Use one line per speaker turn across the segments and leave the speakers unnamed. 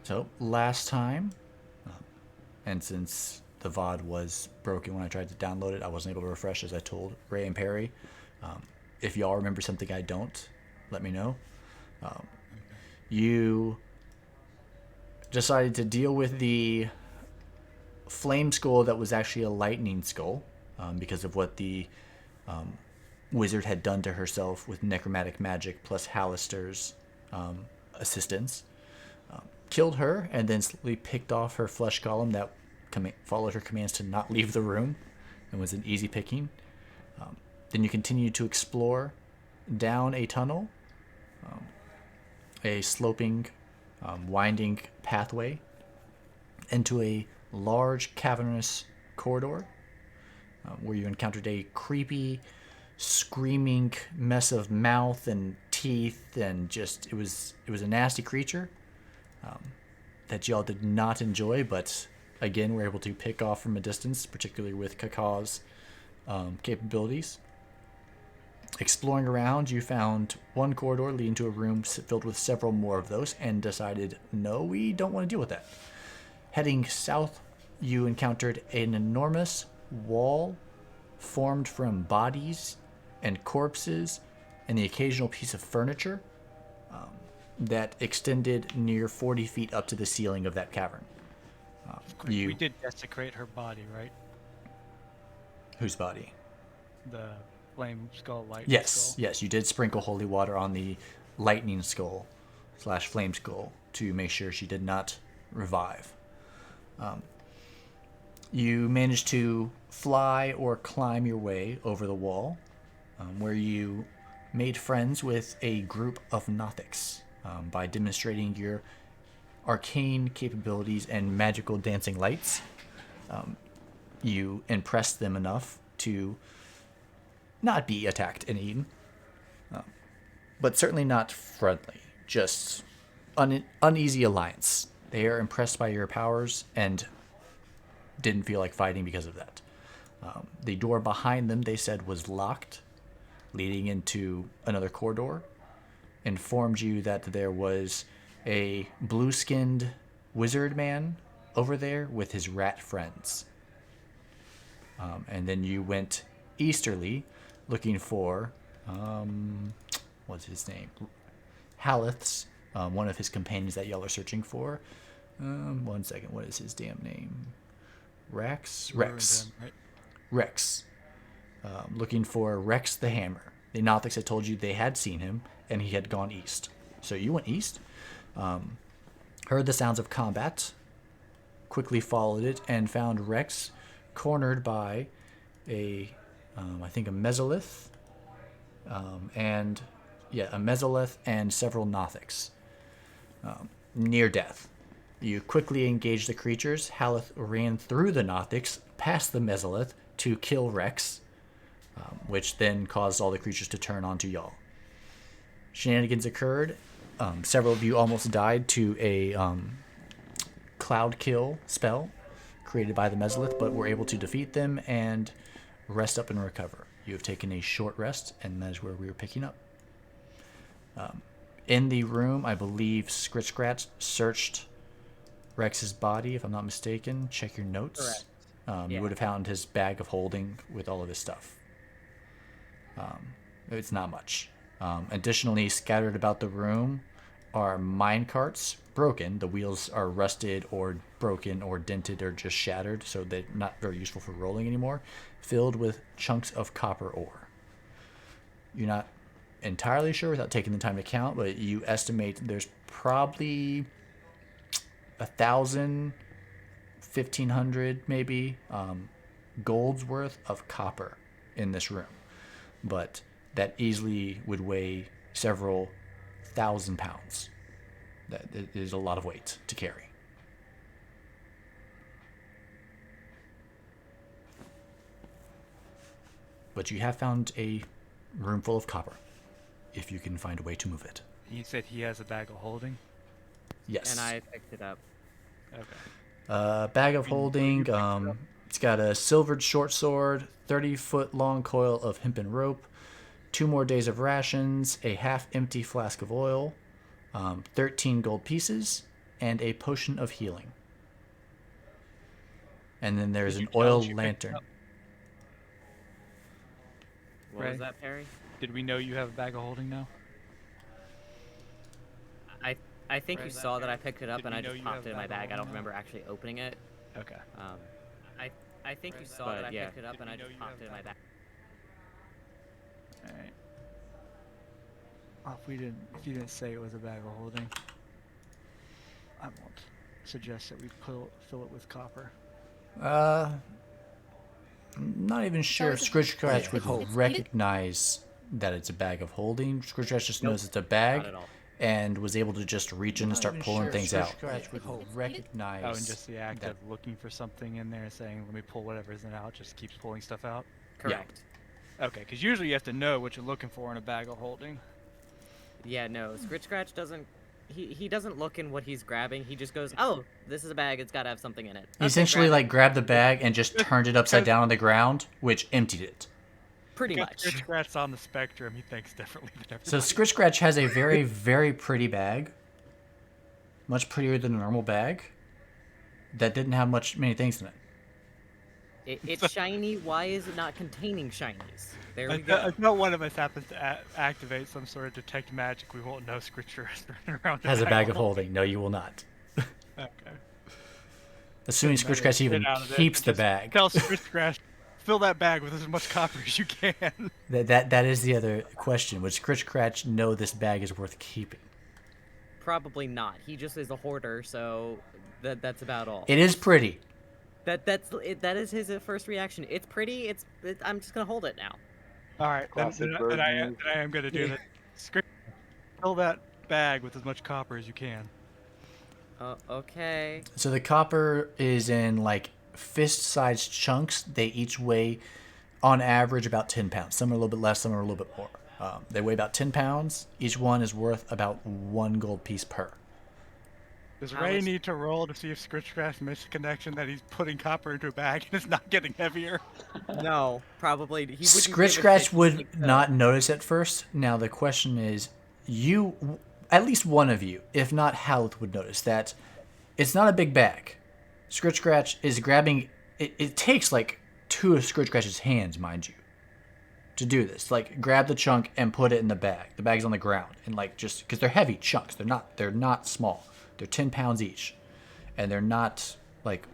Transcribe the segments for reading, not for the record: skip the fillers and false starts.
So last time, and since the VOD was broken when I tried to download it, I wasn't able to refresh as I told Ray and Perry. If y'all remember something I don't, let me know.
Okay.
You decided to deal with the flame skull that was actually a lightning skull because of what the wizard had done to herself with necromantic magic plus Hallister's assistance. Killed her and then slowly picked off her flesh golem that followed her commands to not leave the room and was an easy picking. Then you continue to explore down a tunnel, a sloping, winding pathway into a large cavernous corridor where you encountered a creepy, screaming mess of mouth and teeth, and just it was a nasty creature that y'all did not enjoy, but again were able to pick off from a distance, particularly with Kaka's capabilities. Exploring around, you found one corridor leading to a room filled with several more of those, and decided, no, we don't want to deal with that. Heading south, you encountered an enormous wall formed from bodies and corpses and the occasional piece of furniture that extended near 40 feet up to the ceiling of that cavern.
We
You,
did desecrate her body, right?
whose body?
The flame skull, lightning
Yes,
skull.
yes, you did sprinkle holy water on the lightning skull slash flame skull to make sure she did not revive. You managed to fly or climb your way over the wall, where you made friends with a group of Nothics by demonstrating your arcane capabilities and magical dancing lights. You impressed them enough to not be attacked and eaten, but certainly not friendly. Just uneasy alliance. They are impressed by your powers and didn't feel like fighting because of that. The door behind them, they said, was locked, leading into another corridor. Informed you that there was a blue skinned wizard man over there with his rat friends. And then you went easterly looking for, what's his name? Haleth's, one of his companions that y'all are searching for. One second, what is his damn name? Rex?
Ruined
Rex.
him, right?
Rex. Looking for Rex the Hammer. The Nothics had told you they had seen him, and he had gone east. So you went east, heard the sounds of combat, quickly followed it, and found Rex cornered by I think a mesolith, and yeah, a mesolith and several Nothics near death. You quickly engaged the creatures. Haleth ran through the Nothics, past the mesolith, to kill Rex, which then caused all the creatures to turn onto y'all. Shenanigans occurred. Several of you almost died to a cloud kill spell created by the mesolith, but were able to defeat them and rest up and recover. You have taken a short rest, and that is where we are picking up. In the room, I believe Scritch Scratch searched Rex's body, if I'm not mistaken. Check your notes.
Correct.
You
Yeah.
would have found his bag of holding with all of his stuff. It's not much. Additionally, scattered about the room are mine carts, broken. The wheels are rusted or broken or dented or just shattered, so they're not very useful for rolling anymore, filled with chunks of copper ore. You're not entirely sure without taking the time to count, but you estimate there's probably 1,000, 1,500 maybe gold's worth of copper in this room. But that easily would weigh several thousand pounds. That is a lot of weight to carry. But you have found a room full of copper, if you can find a way to move it.
He said he has a bag of holding.
Yes.
And I picked it up.
Okay.
Bag of
And will you
holding.
pick it up?
It's got a silvered short sword, 30-foot long coil of hempen rope, 2 more days of rations, a half-empty flask of oil, 13 gold pieces, and a potion of healing. And then there's
Did
an
you tell
oil
us you picked it
lantern.
up?
What
Ray?
was that, Perry?
Did we know you have a bag of holding now?
I think
Ray,
you
is that
saw that I
Perry?
picked it up
Did
and
we
I
know
just
you
popped
have
it in
a
my
bag of
bag. I don't
holding
remember actually opening it.
Okay.
I think you saw that I picked it up
Did
and
we
I
know
just
you
popped
have
it in my bag.
All right. If you didn't say it was a bag of holding, I won't suggest that we fill it with copper.
I'm not even sure if Scritch Scratch would
Hold.
recognize that it's a bag of holding. Scritch Scratch just knows it's a bag
Not at all.
and was able to just reach in and start pulling things out.
Scratch
would
Hold.
recognize
Oh, and just the act
that.
of looking for something in there, saying, "Let me pull whatever's in it out," just keeps pulling stuff out.
Correct.
Okay, because usually you have to know what you're looking for in a bag of holding.
Yeah, no. Scratch doesn't. He doesn't look in what he's grabbing. He just goes, "Oh, this is a bag. It's got to have something in it."
He
Okay,
essentially
grab it.
like grabbed the bag and just turned it upside down on the ground, which emptied it.
Pretty
Because
much.
Scritch Scratch's on the spectrum, he thinks differently than everybody.
So Scritch Scratch has a very, very pretty bag. Much prettier than a normal bag. That didn't have many things in it.
It's shiny. Why is it not containing shinies? There we
I
go.
know one of us happens to activate some sort of detect magic. We won't know Scritcher is running around.
Has a bag of holding. No, you will not.
Okay.
Assuming Scritch Scratch even keeps the bag.
Tell Scritch Scratch, fill that bag with as much copper as you can.
That is the other question. Would Scritch Scratch know this bag is worth keeping?
Probably not. He just is a hoarder, so that's about all.
It is pretty.
That is his first reaction. It's pretty. I'm just gonna hold it now.
All right, then I am gonna do that. Scritch, fill that bag with as much copper as you can.
Okay.
So the copper is in like fist-sized chunks. They each weigh, on average, about 10 pounds. Some are a little bit less, some are a little bit more. They weigh about 10 pounds. Each one is worth about 1 gold piece per.
Does Ray need to roll to see if Scritch Scratch makes a connection that he's putting copper into a bag and it's not getting heavier?
No, probably. He wouldn't
Scritch
give a
Scratch
shit.
would not notice at first. Now the question is, at least one of you, if not Howth, would notice that it's not a big bag. Scritch Scratch is grabbing. It takes like 2 of Scritch Scratch's hands, mind you, to do this. Like grab the chunk and put it in the bag. The bag's on the ground, and like just because they're heavy chunks, they're not small. They're 10 pounds each, and they're not like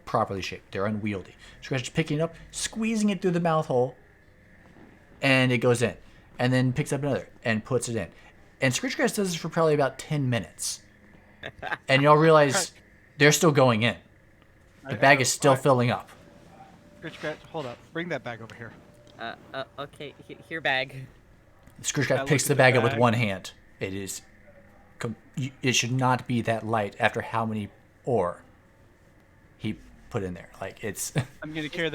properly shaped. They're unwieldy. Scratch is picking it up, squeezing it through the mouth hole, and it goes in. And then picks up another and puts it in. And Scritch Scratch does this for probably about 10 minutes. And y'all realize they're still going in. The bag is still filling up.
Scritch Scratch, hold up. Bring that bag over here.
Okay. Here, bag.
Scritch Scratch picks the bag up with one hand. It should not be that light after how many ore he put in there. Like it's.
I'm gonna compare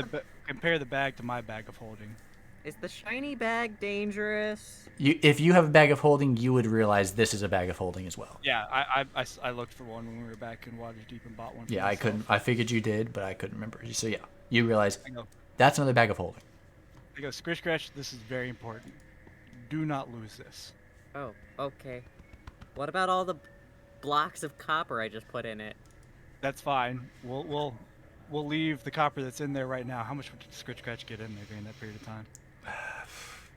the bag to my bag of holding.
Is the shiny bag dangerous?
If you have a bag of holding, you would realize this is a bag of holding as well.
Yeah, I looked for one when we were back in Waterdeep and bought one.
Yeah, I couldn't. I figured you did, but I couldn't remember. So yeah, you realize
I
that's another bag of holding.
go, Scritch Scratch. This is very important. Do not lose this.
Oh, okay. What about all the blocks of copper I just put in it?
That's fine. We'll leave the copper that's in there right now. How much would Scritch Scratch get in there during that period of time?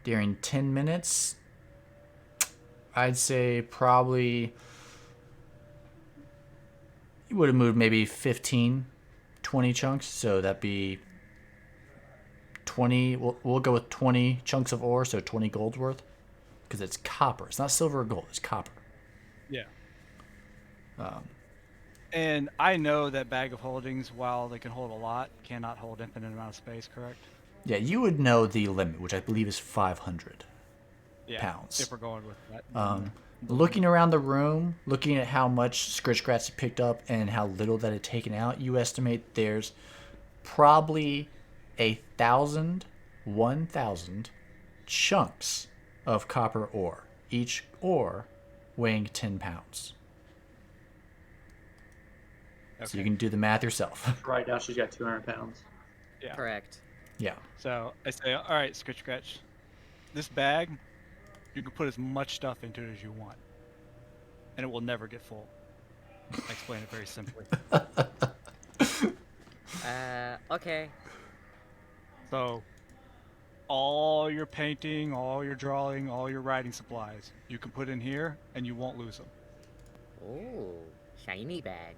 During 10 minutes, I'd say probably you would have moved maybe 15, 20 chunks. So that'd be 20. We'll go with 20 chunks of ore, so 20 gold's worth. Because it's copper. It's not silver or gold. It's copper.
Yeah. And I know that bag of holdings, while they can hold a lot, cannot hold infinite amount of space, correct?
Yeah, you would know the limit, which I believe is 500
Yeah,
pounds.
if we're going with that.
Looking around the room, looking at how much Scritch Scratch picked up and how little that had taken out, you estimate there's probably 1,000 chunks of copper ore, each ore weighing 10 pounds.
Okay.
So you can do the math yourself.
Right now she's got 200 pounds.
Yeah.
Correct.
Yeah.
So I say, all right, Scritch Scratch, this bag, you can put as much stuff into it as you want, and it will never get full. Like explain it very simply.
Okay.
So, all your painting, all your drawing, all your writing supplies, you can put in here, and you won't lose them.
Ooh, shiny bag.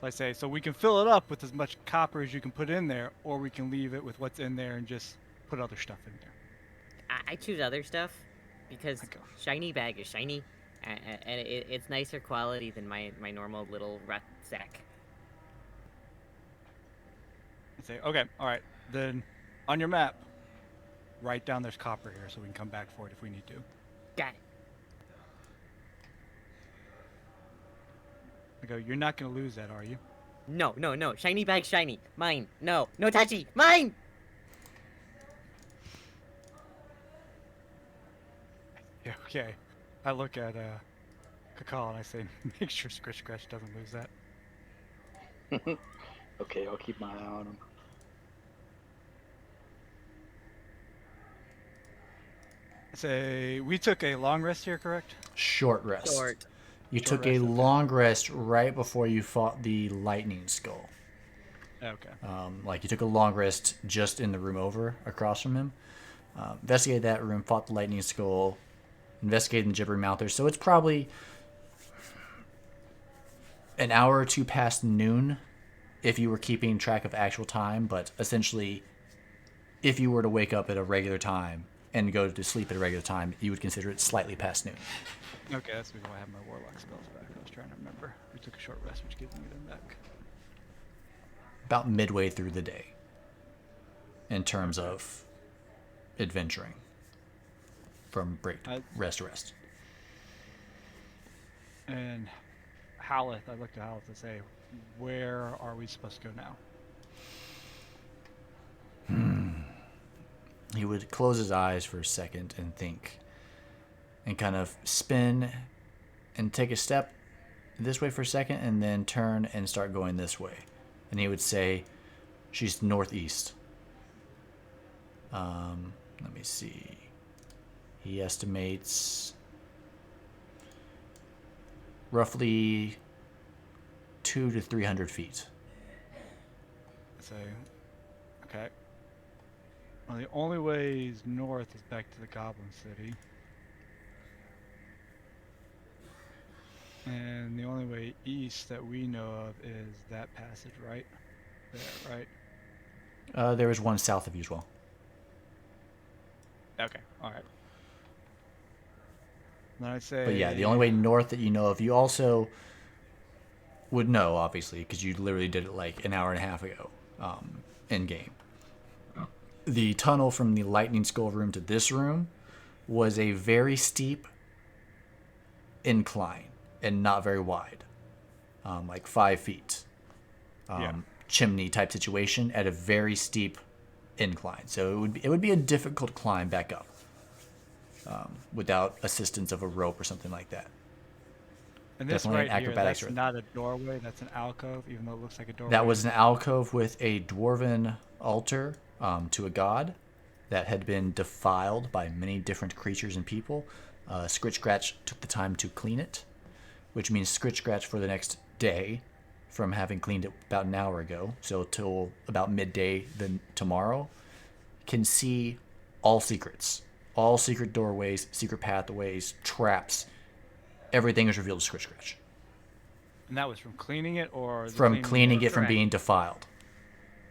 So I say, so we can fill it up with as much copper as you can put in there, or we can leave it with what's in there and just put other stuff in there.
I choose other stuff because
Okay.
shiny bag is shiny, and it's nicer quality than my normal little rucksack.
I say, okay, all right, then on your map, write down there's copper here so we can come back for it if we need to.
Got it.
I go, you're not going to lose that, are you?
No, no, no. Shiny bag, shiny. Mine. No, no touchy. Mine.
Yeah, okay. I look at Kakal and I say, make sure Scritch Scratch doesn't lose that.
Okay, I'll keep my eye on him.
I say, we took a long rest here, correct?
Short rest.
Short.
You
Short
took a
rest, okay.
long rest right before you fought the lightning skull.
Okay.
Like you took a long rest just in the room over across from him. Investigated that room, fought the lightning skull, investigated the gibbering mouthers. So it's probably an hour or two past noon if you were keeping track of actual time. But essentially, if you were to wake up at a regular time and go to sleep at a regular time, you would consider it slightly past noon.
Okay, that's because I have my Warlock spells back. I was trying to remember. We took a short rest, which gives me them back.
About midway through the day in terms of adventuring from break to rest to rest.
And Howleth, I looked at Howleth to say, where are we supposed to go now?
He would close his eyes for a second and think and kind of spin and take a step this way for a second and then turn and start going this way. And he would say, she's northeast. Let me see. He estimates roughly 200 to 300 feet.
So, okay. Well, the only way north is back to the Goblin City. And the only way east that we know of is that passage right there, right?
There is one south of you as well.
Okay, alright. Then I'd say...
But yeah, the only way north that you know of, you also would know, obviously, because you literally did it like an hour and a half ago in game. The tunnel from the Lightning Skull room to this room was a very steep incline and not very wide, like 5 feet. Chimney type situation at a very steep incline. So it would be a difficult climb back up without assistance of a rope or something like that.
And this
Definitely
right
an
here,
acrobatics
that's
rope.
not a doorway, that's an alcove, even though it looks like a doorway.
That was an alcove with a dwarven altar to a god that had been defiled by many different creatures and people. Scritch Scratch took the time to clean it, which means Scritch Scratch for the next day, from having cleaned it about an hour ago, so till about midday then tomorrow, can see all secrets. All secret doorways, secret pathways, traps. Everything is revealed to Scritch Scratch.
And that was from cleaning it, or...
From cleaning it from being defiled.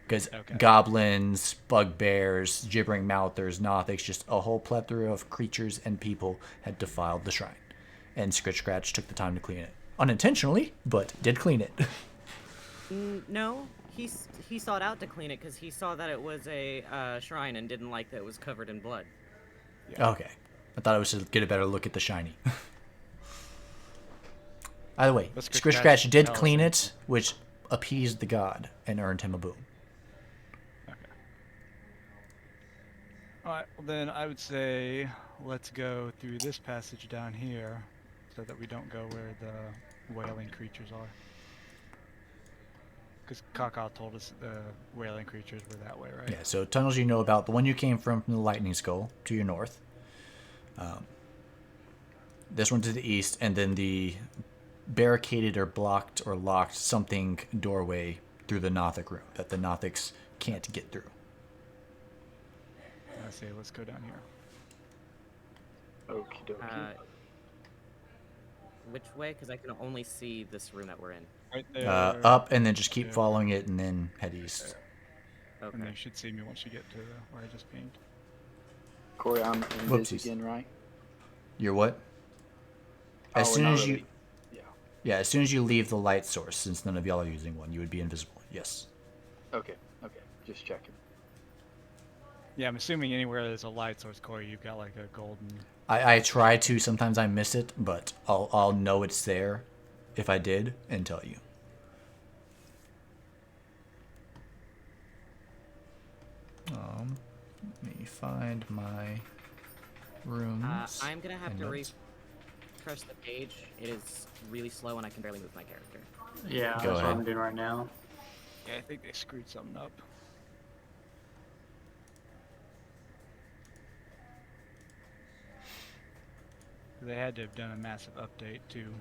Because goblins, bugbears, gibbering mouthers, nothics, just a whole plethora of creatures and people had defiled the shrine. And Scritch Scratch took the time to clean it. Unintentionally, but did clean it.
No, he sought out to clean it because he saw that it was a shrine and didn't like that it was covered in blood.
Yeah.
Okay. I thought I was to get a better look at the shiny. Either way, Scritch Scratch did clean it, which appeased the god and earned him a boon.
Okay. Alright, well then I would say let's go through this passage down here so that we don't go where the wailing creatures are. Because Kaka told us the wailing creatures were that way, right?
Yeah, so tunnels you know about. The one you came from the Lightning Skull to your north. This one to the east, and then the barricaded or blocked or locked something doorway through the Nothic room that the Nothics can't get through.
Let's see. Let's go down here.
Okie dokie.
Which way? Because I can only see this room that we're in.
Right there.
Up and then just keep
Yeah.
following it and then head east.
And
Okay.
you should see me once you get to where I just pinged.
Corey, I'm in
Whoopsies.
this again, right?
You're what? As
Oh,
soon
not
as
really.
you,
Yeah.
yeah, as soon as you leave the light source, since none of y'all are using one, you would be invisible. Yes.
Okay. Okay. Just checking.
Yeah, I'm assuming anywhere there's a light source, Corey, you've got like a golden.
I try to. Sometimes I miss it, but I'll know it's there if I did and tell you. Let me find my rooms.
I'm gonna have
and
to
notes.
refresh the page. It is really slow and I can barely move my character.
Yeah,
Go
that's
ahead.
what I'm doing right now.
Yeah, I think they screwed something up. They had to have done a massive update too.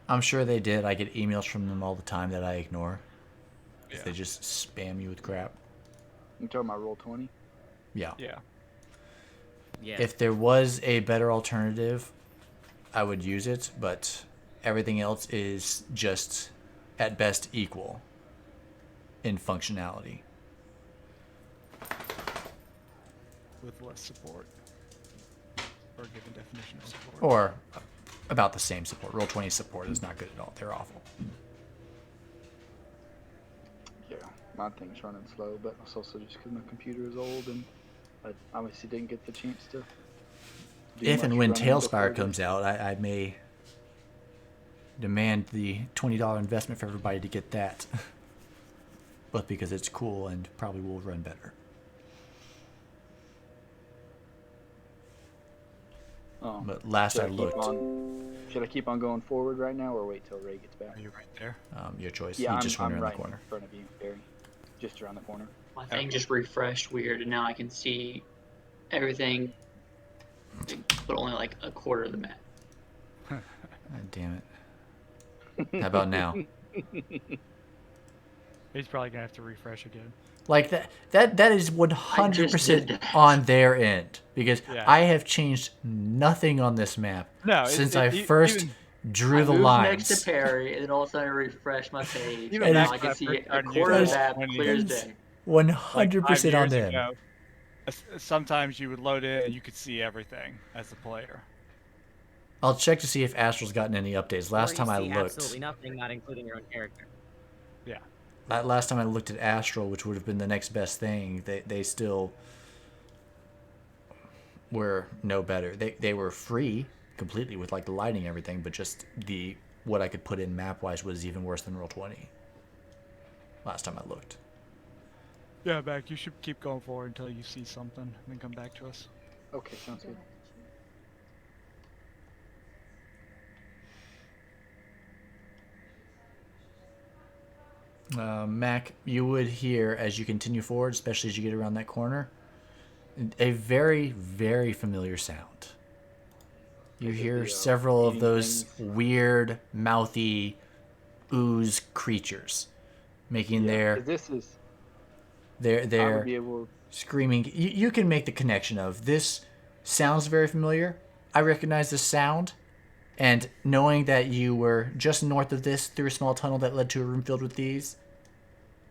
I'm sure they did. I get emails from them all the time that I ignore. 'Cause
Yeah.
They just spam you with crap.
You talking about roll 20?
Yeah.
Yeah.
Yeah.
If there was a better alternative, I would use it, but everything else is just at best equal in functionality.
With less support. Or given definition of support.
Or about the same support. Roll20 support is not good at all. They're awful.
Yeah. My thing's running slow, but it's also just because my computer is old and I obviously didn't get the chance to. do
If and
much
when
running
Tailspire
before
comes out, I may demand the $20 investment for everybody to get that. But because it's cool and probably will run better. But last
should
I
keep
looked,
should I keep on going forward right now or wait till Ray gets back?
Are you right there?
your choice.
Yeah,
You just run
I'm
around
right
the corner.
in front of you, Barry. Just around the corner.
My thing just refreshed weird, and now I can see everything, but only like a quarter of the map.
God damn it. How about now?
He's probably gonna have to refresh again.
Like that is 100%
that.
on their end because
Yeah.
I have changed nothing on this map
No,
since I
even-
first drew
I
the
moved
lines.
next to Perry, and then all of a sudden I refreshed my page,
Even
and now
back
I
when
can
I
see
first
a
started
quarter of the
using
map
it,
clear as
That's
day.
100% on them.
Ago, sometimes you would load in and you could see everything as a player.
I'll check to see if Astral's gotten any updates. Last
Or
time
you
I
see
looked,
absolutely nothing, not including your own character.
Yeah.
last time I looked at Astral, which would have been the next best thing, they still were no better. They were free completely with like the lighting and everything, but just what I could put in map wise was even worse than Roll20. Last time I looked.
Yeah, Mac, you should keep going forward until you see something, and then come back to us.
Okay, sounds good.
Mac, you would hear as you continue forward, especially as you get around that corner, a very, very familiar sound. You
Is it
hear
the,
several of
eating
those
things?
weird, mouthy, ooze creatures making
Yeah, 'cause this is. I
their
would be able.
screaming. You can make the connection of this sounds very familiar. I recognize this sound, and knowing that you were just north of this through a small tunnel that led to a room filled with these,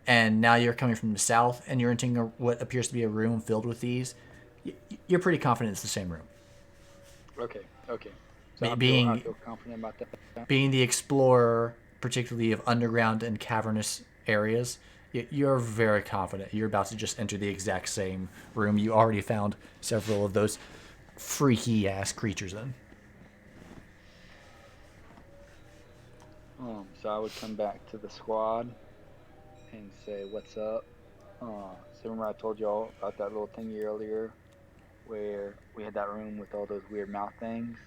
and now you're coming from the south and you're entering what appears to be a room filled with these, you're pretty confident it's the same room.
Okay. Okay. So I
Being
feel confident about that.
being the explorer, particularly of underground and cavernous areas, you're very confident you're about to just enter the exact same room you already found several of those freaky ass creatures in.
So I would come back to the squad and say, "What's up?" So remember I told y'all about that little thingy earlier, where we had that room with all those weird mouth things.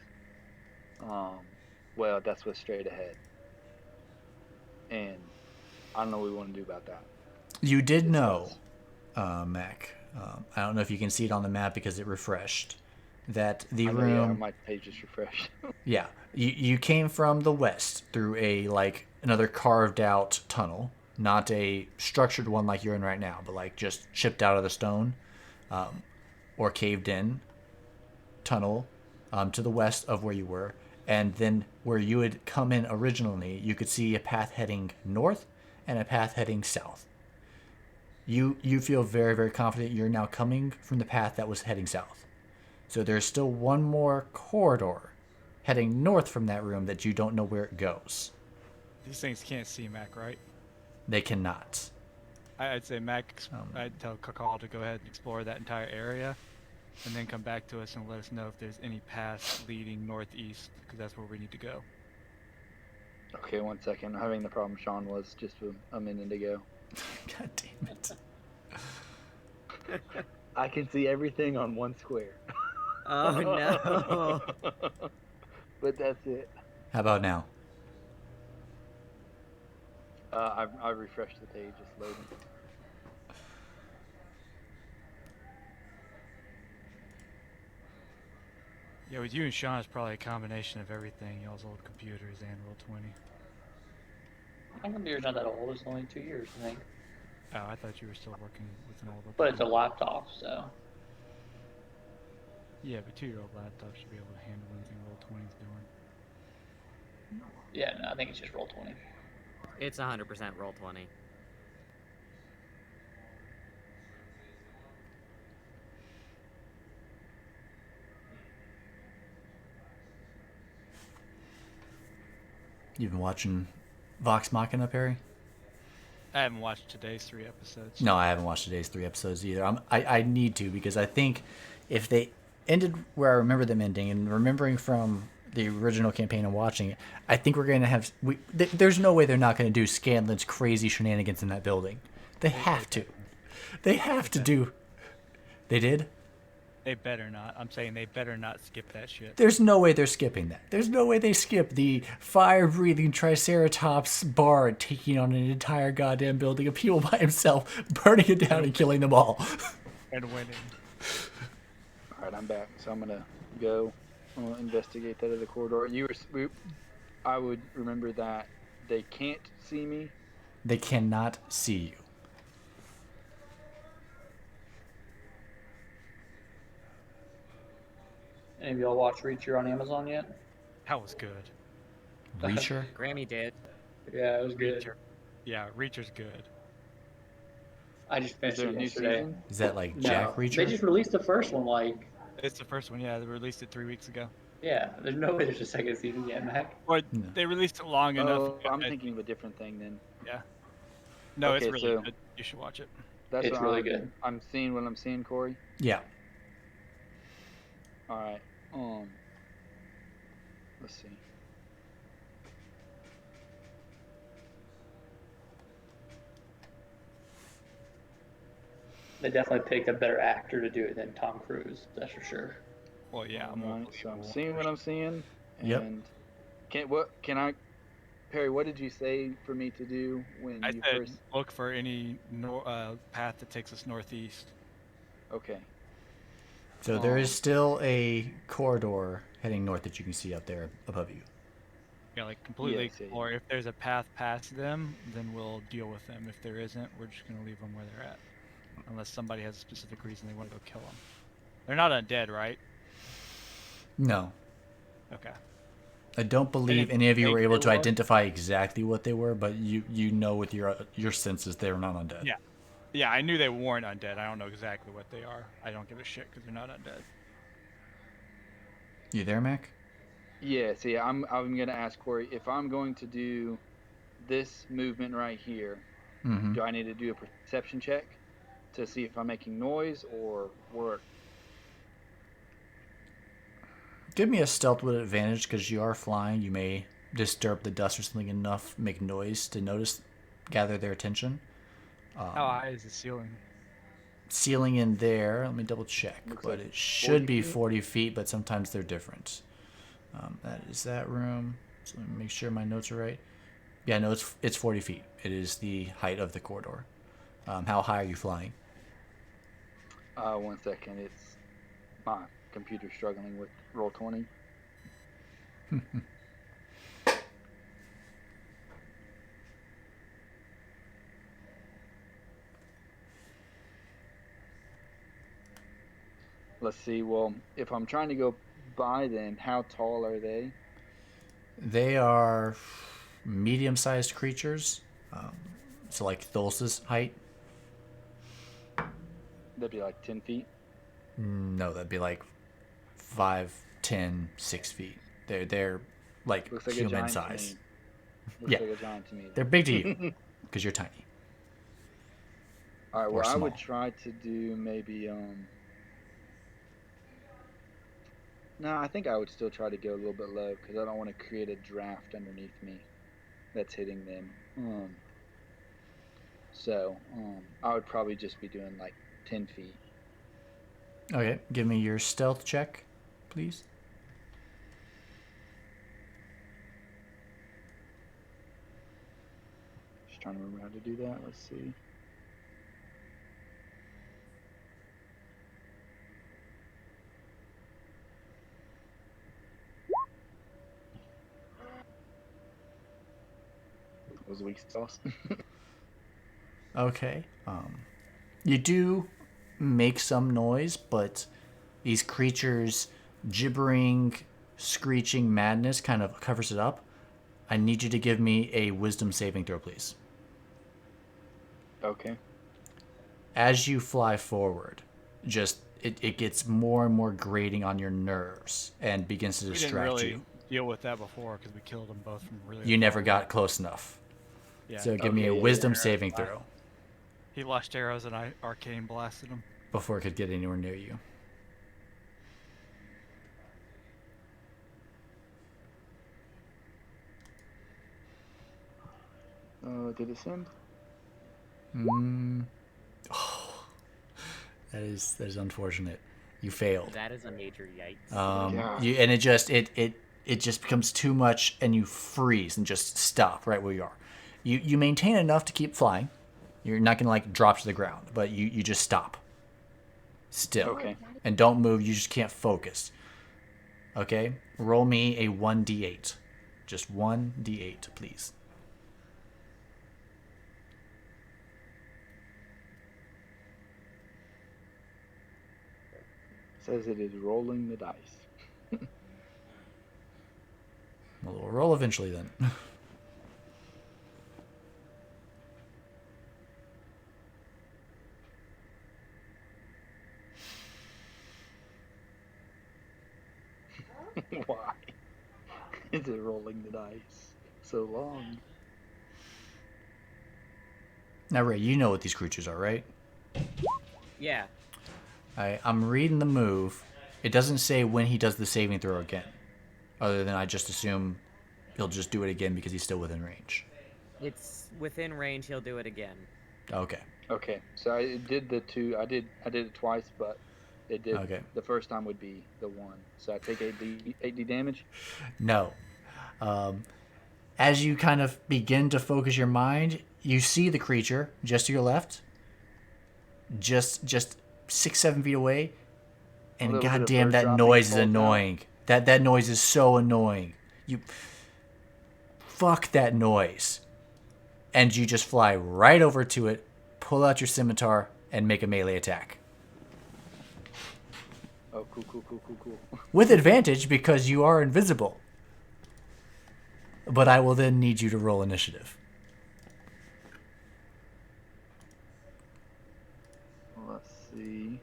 Well, that's what's straight ahead, and I don't know what we want to do about that.
You did know, Mac. I don't know if you can see it on the map because it refreshed. That the
I know, yeah,
room,
my page just refreshed.
yeah, You came from the west through a like another carved out tunnel, not a structured one like you're in right now, but like just chipped out of the stone, or caved in tunnel to the west of where you were. And then where you had come in originally, you could see a path heading north and a path heading south. You feel very, very confident you're now coming from the path that was heading south. So there's still one more corridor heading north from that room that you don't know where it goes.
These things can't see Mac, right?
They cannot.
I'd say Mac. I'd tell Kakal to go ahead and explore that entire area, and then come back to us and let us know if there's any paths leading northeast, because that's where we need to go.
Okay, 1 second. I'm having the problem Sean was just a minute ago.
God damn it.
I can see everything on one square.
Oh no.
But that's it.
How about now?
I refreshed the page, it's loading.
Yeah, with you and Sean, it's probably a combination of everything. Y'all's old computers and Roll20.
My computer's not that old. It's only 2 years, I think.
Oh, I thought you were still working with an old.
But it's a laptop, so.
Yeah, but 2-year-old laptop should be able to handle anything Roll20's doing.
Yeah, no, I think it's just Roll20.
It's 100% roll 20.
You've been watching Vox Machina, Perry?
I haven't watched today's 3 episodes.
No, I haven't watched today's 3 episodes either. I need to, because I think if they ended where I remember them ending, and remembering from the original campaign and watching it, I think we're going to have... there's no way they're not going to do Scanlan's crazy shenanigans in that building. They have to. They have to do... They did?
They better not. I'm saying they better not skip that shit.
There's no way they're skipping that. There's no way they skip the fire-breathing Triceratops bard taking on an entire goddamn building of people by himself, burning it down and killing them all.
And winning.
Alright, I'm back. So I'm gonna go investigate that other corridor. I would remember that they can't see me.
They cannot see you.
Any of y'all watch Reacher on Amazon yet?
That was good.
Reacher?
Grammy did.
Yeah, it was good.
Reacher. Yeah, Reacher's good.
I just
Is
finished
there a
it
new
yesterday.
season?
Is that like
No,
Jack Reacher?
they just released the first one, like,
It's the first one, yeah. They released it 3 weeks ago.
yeah, there's no way there's a second season yet, Mac.
Or
No.
they released it long enough.
Oh, I'm thinking of a different thing then.
Yeah. No,
Okay,
it's really
so-
good. You should watch it.
That's
It's
what
really
I'm,
good.
I'm seeing what I'm seeing, Corey.
Yeah.
Alright. Let's see.
They definitely picked a better actor to do it than Tom Cruise, that's for sure.
Well, yeah, I'm
Alright, so I'm seeing what I'm seeing.
Yep.
And Perry, what did you say for me to do when
I
you
said
first?
look for any path that takes us northeast.
Okay.
So there is still a corridor heading north that you can see out there above you.
Yeah, like completely
Yes, yeah,
explore. If there's a path past them, then we'll deal with them. If there isn't, we're just gonna leave them where they're at. Unless somebody has a specific reason they want to go kill them. They're not undead, right?
No.
Okay.
I don't believe
if
any of you
they
were able to
were-
identify exactly what they were, but you know with your senses they were not undead.
Yeah. Yeah, I knew they weren't undead. I don't know exactly what they are. I don't give a shit because they're not undead.
You there, Mac?
Yeah, see, I'm gonna ask Corey if I'm going to do this movement right here.
Mm-hmm.
Do I need to do a perception check to see if I'm making noise or what?
Give me a stealth with advantage because you are flying. You may disturb the dust or something enough, make noise to gather their attention.
How high is the ceiling?
Ceiling in there, let me double check,
Looks
but
like
it should
40
be
feet.
40 feet, but sometimes they're different. That is that room. So let me make sure my notes are right. Yeah, no, it's 40 feet. It is the height of the corridor. How high are you flying?
1 second, it's my computer struggling with Roll20. Let's see. Well, if I'm trying to go by them, how tall are they?
They are medium-sized creatures. So like Thulsa's height.
That'd be like 10 feet.
No, that'd be like 5, 10, 6 feet. They're like
Looks like a
human
giant to
size.
me. Looks
Yeah.
like a giant to me.
They're big to you because you're tiny.
All right.
or
Well, I would
small.
try to do maybe. No, I think I would still try to go a little bit low because I don't want to create a draft underneath me that's hitting them. So I would probably just be doing like 10 feet.
Okay, give me your stealth check, please.
Just trying to remember how to do that. Let's see. It was a weak sauce.
Okay. You do make some noise, but these creatures' gibbering, screeching madness kind of covers it up. I need you to give me a wisdom saving throw, please.
Okay.
As you fly forward, just it gets more and more grating on your nerves and begins to
We didn't
distract
really
you.
deal with that before because we killed them both from really.
You
far
never
away.
got close enough.
Yeah.
So give me a
Okay, yeah,
wisdom
yeah.
saving throw
He launched arrows and I arcane blasted him.
before it could get anywhere near you.
Did it send?
That is unfortunate. You failed.
That is a major yikes.
Yeah.
And it just becomes too much, and you freeze and just stop right where you are. You maintain enough to keep flying. You're not gonna like drop to the ground, but you just stop. Still.
Okay.
And don't move. You just can't focus. Okay. Roll me a 1d8. Just 1d8, please.
Says it is rolling the dice.
Well, we'll roll eventually then.
Why is it rolling the dice so long?
Now, Ray, you know what these creatures are, right?
Yeah.
I'm reading the move. It doesn't say when he does the saving throw again. Other than I just assume he'll just do it again because he's still within range.
It's within range, he'll do it again.
Okay.
Okay, so I did the two. I did it twice, but it did.
Okay.
The first time would be the one. So I take 8d damage.
No. As you kind of begin to focus your mind, you see the creature just to your left, just 6-7 feet away, and
little bit of
goddamn,
bird
that
dropping
noise is
falls down.
annoying. That noise is so annoying. You fuck that noise, and you just fly right over to it, pull out your scimitar, and make a melee attack
Oh, cool.
with advantage because you are invisible. But I will then need you to roll initiative.
Let's see.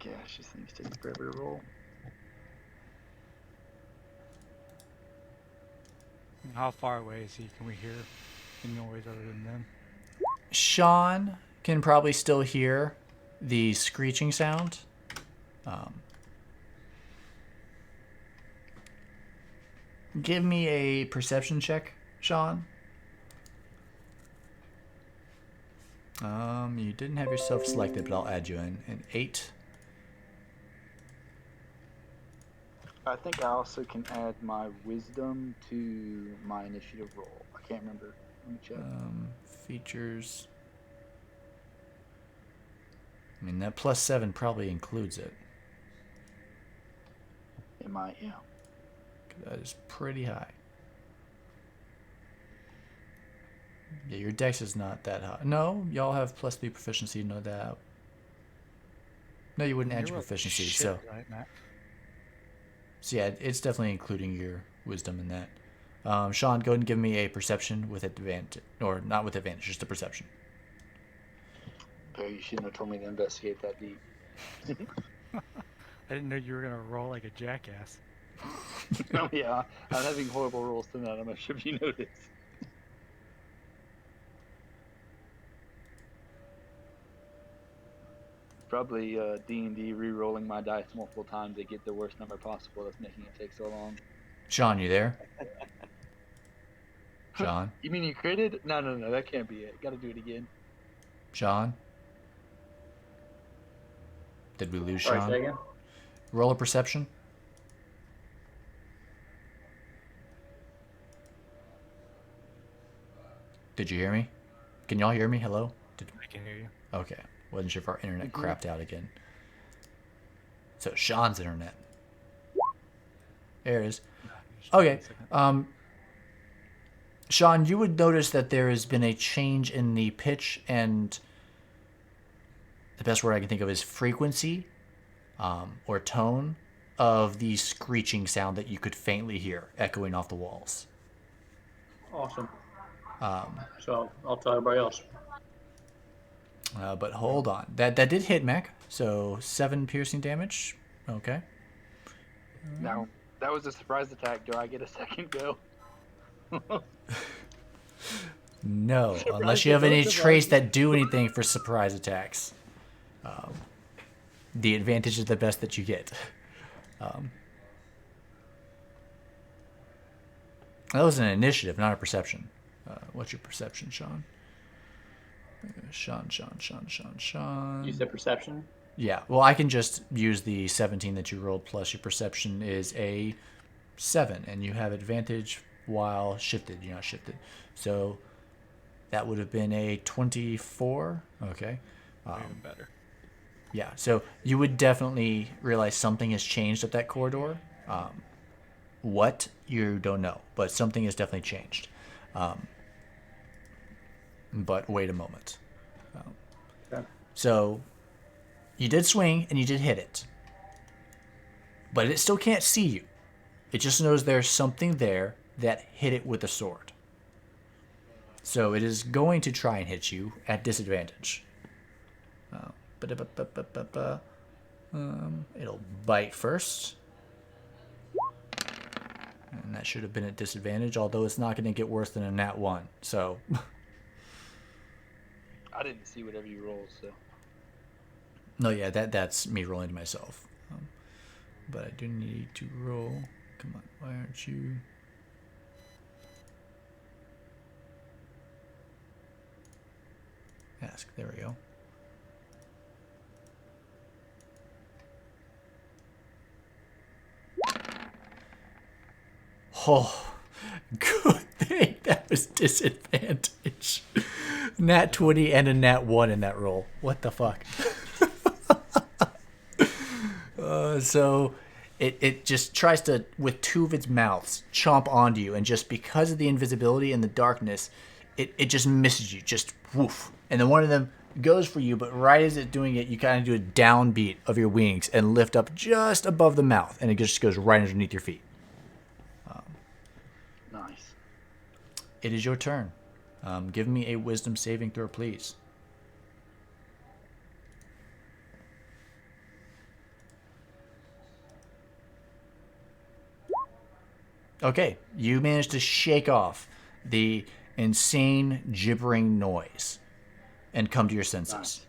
Gosh, this thing's taking forever to roll.
How far away is he? Can we hear any noise other than them?
Sean can probably still hear the screeching sound. Give me a perception check, Sean. You didn't have yourself selected, but I'll add you in. An 8.
I think I also can add my wisdom to my initiative roll. I can't remember. Let me check.
Features. I mean, that +7 probably includes it.
It It might, yeah.
That is pretty high. Yeah, your dex is not that high. No, y'all have +3 proficiency, no doubt. No, you wouldn't add your
You're a
proficiency,
shit,
so
right, Matt?
yeah, it's definitely including your wisdom in that. Sean, go ahead and give me a perception with advantage, or not with advantage, just a perception.
Barry, you shouldn't have told me to investigate that deep.
I didn't know you were gonna roll like a jackass.
Oh yeah, I'm having horrible rolls tonight. I'm not sure if you noticed. Probably D&D re-rolling my dice multiple times to get the worst number possible. That's making it take so long.
Sean, you there? Sean?
You mean you critted? No, that can't be it. Got to do it again.
Sean? Did we lose
Sorry,
Sean?
say again?
Roll a perception. Did you hear me? Can y'all hear me? Hello?
I can hear you.
Okay. Wasn't sure if our internet crapped out again. So Sean's internet. There it is. Okay. Sean, you would notice that there has been a change in the pitch and the best word I can think of is frequency or tone of the screeching sound that you could faintly hear echoing off the walls.
Awesome. So I'll tell everybody else.
But hold on. That did hit Mac. So 7 piercing damage. Okay.
Now, that was a surprise attack. Do I get a second go?
No,
Surprise
unless you have
attack.
any traits that do anything for surprise attacks. The advantage is the best that you get. That was an initiative, not a perception. What's your perception, Sean? Sean.
You said perception?
Yeah, well, I can just use the 17 that you rolled plus your perception is a 7, and you have advantage while shifted. You're not shifted. So that would have been a 24. Okay.
Even better.
Yeah, so you would definitely realize something has changed up that corridor. What, you don't know, but something has definitely changed. But wait a moment.
Okay.
So you did swing and you did hit it. But it still can't see you. It just knows there's something there that hit it with a sword. So it is going to try and hit you at disadvantage. It'll bite first. And that should have been at disadvantage, although it's not going to get worse than a nat 1. So
I didn't see whatever you rolled, so.
no, yeah, that's me rolling to myself. But I do need to roll. Come on, why aren't you? Ask. There we go. Oh, good thing that was disadvantage. Nat 20 and a nat 1 in that roll. What the fuck? So it just tries to, with 2 of its mouths, chomp onto you, and just because of the invisibility and the darkness, it just misses you, just woof. And then one of them goes for you, but right as it's doing it, you kind of do a downbeat of your wings and lift up just above the mouth, and it just goes right underneath your feet.
Nice.
It is your turn. Give me a wisdom saving throw, please. Okay, you managed to shake off the insane gibbering noise and come to your senses.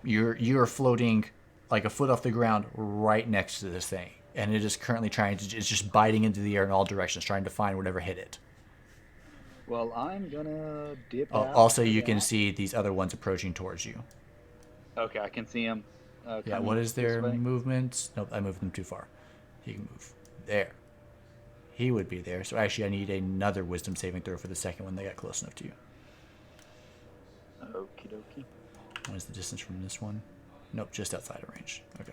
You're floating like a foot off the ground right next to this thing, and it is currently it's just biting into the air in all directions, trying to find whatever hit it.
Well, I'm gonna dip out.
Also, you can see these other ones approaching towards you.
Okay, I can see him.
Yeah, what is their movement? Nope, I moved them too far. He can move. There. He would be there. So actually, I need another wisdom saving throw for the second one. They got close enough to you.
Okie dokie.
What is the distance from this one? Nope, just outside of range. Okay.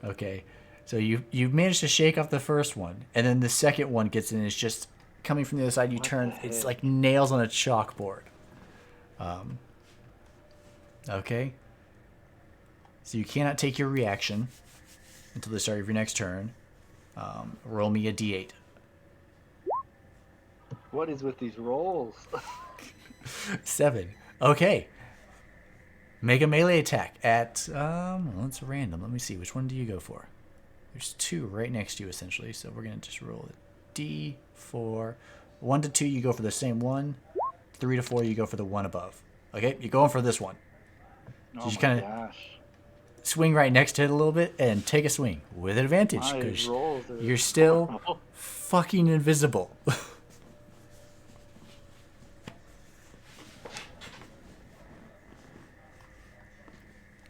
Okay, so you managed to shake off the first one, and then the second one gets in. It's just coming from the other side. You
What
turn.
the
It's
heck?
like nails on a chalkboard. Okay. So you cannot take your reaction until the start of your next turn. Roll me a d8.
What is with these rolls?
7. Okay. Make a melee attack at well, it's random. Let me see. Which one do you go for? There's 2 right next to you essentially, so we're gonna just roll a d4. 1 to 2, you go for the same one. 3 to 4, you go for the one above. Okay, you're going for this one.
Oh
just
my
kinda-
gosh.
Swing right next to it a little bit and take a swing with advantage
My
because
rolls are
you're still
horrible.
fucking invisible.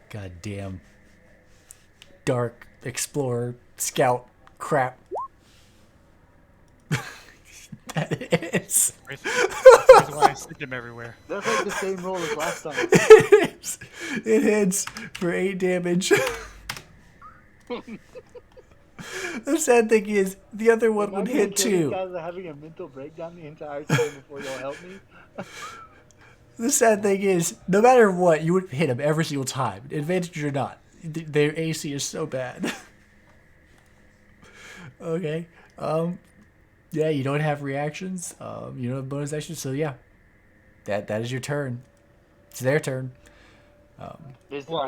Goddamn dark explorer scout crap. That is.
That's why I stick him everywhere.
That's like the same roll as last time.
It hits for 8 damage. The sad thing is, the other one
Am I
would
gonna
hit
kill these
too.
guys are having a mental breakdown the entire time before y'all help me?
The sad thing is, no matter what, you would hit them every single time, advantage or not. Their AC is so bad. Okay. Yeah, you don't have reactions. You don't have bonus actions, so yeah. That is your turn. It's their turn.
Are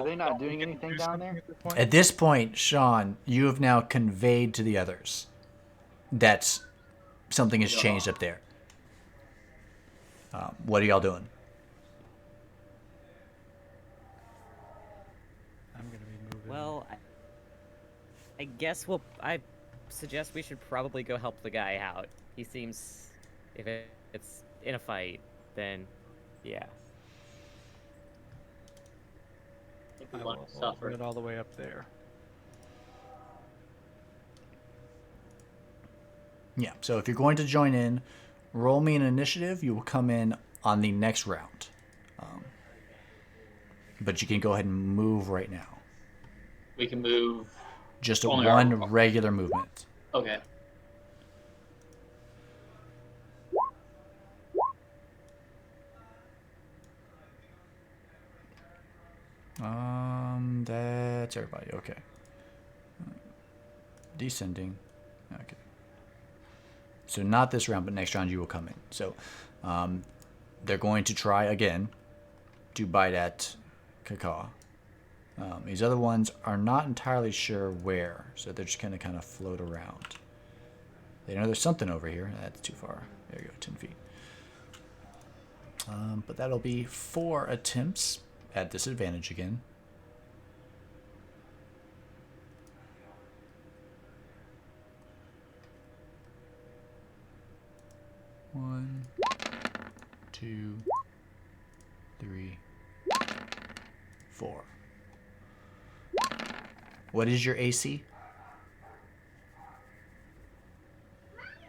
they not doing anything
Do
down
something
there?
at this point?
At this point, Sean, you have now conveyed to the others that something has changed up there. What are y'all doing?
I'm gonna be moving.
Well, I guess I suggest we should probably go help the guy out. He seems, if it's in a fight, then yeah.
I think
I
we
will
want to suffer.
it all the way up there.
Yeah, so if you're going to join in, roll me an initiative. You will come in on the next round. But you can go ahead and move right now.
We can move.
Just
Only
one
our-
regular movement.
Okay.
That's everybody. Okay. Descending. Okay. So not this round, but next round you will come in. So they're going to try again to bite at Kaka. These other ones are not entirely sure where, so they're just going to kind of float around. They know there's something over here. That's too far. There you go, 10 feet. But that'll be 4 attempts at disadvantage again. One, 2, 3, 4. What is your AC?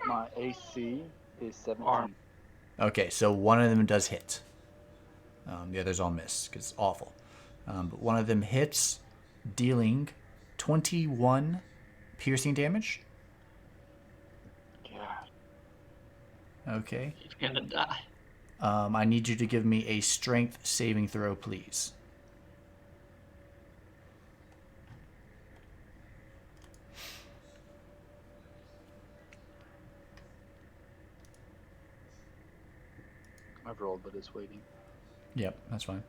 My AC is 17.
Arm.
Okay, so one of them does hit. The others all miss because it's awful. But one of them hits, dealing 21 piercing damage.
God.
Okay.
He's gonna die.
I need you to give me a strength saving throw, please.
I've rolled, but it's waiting.
Yep, that's fine.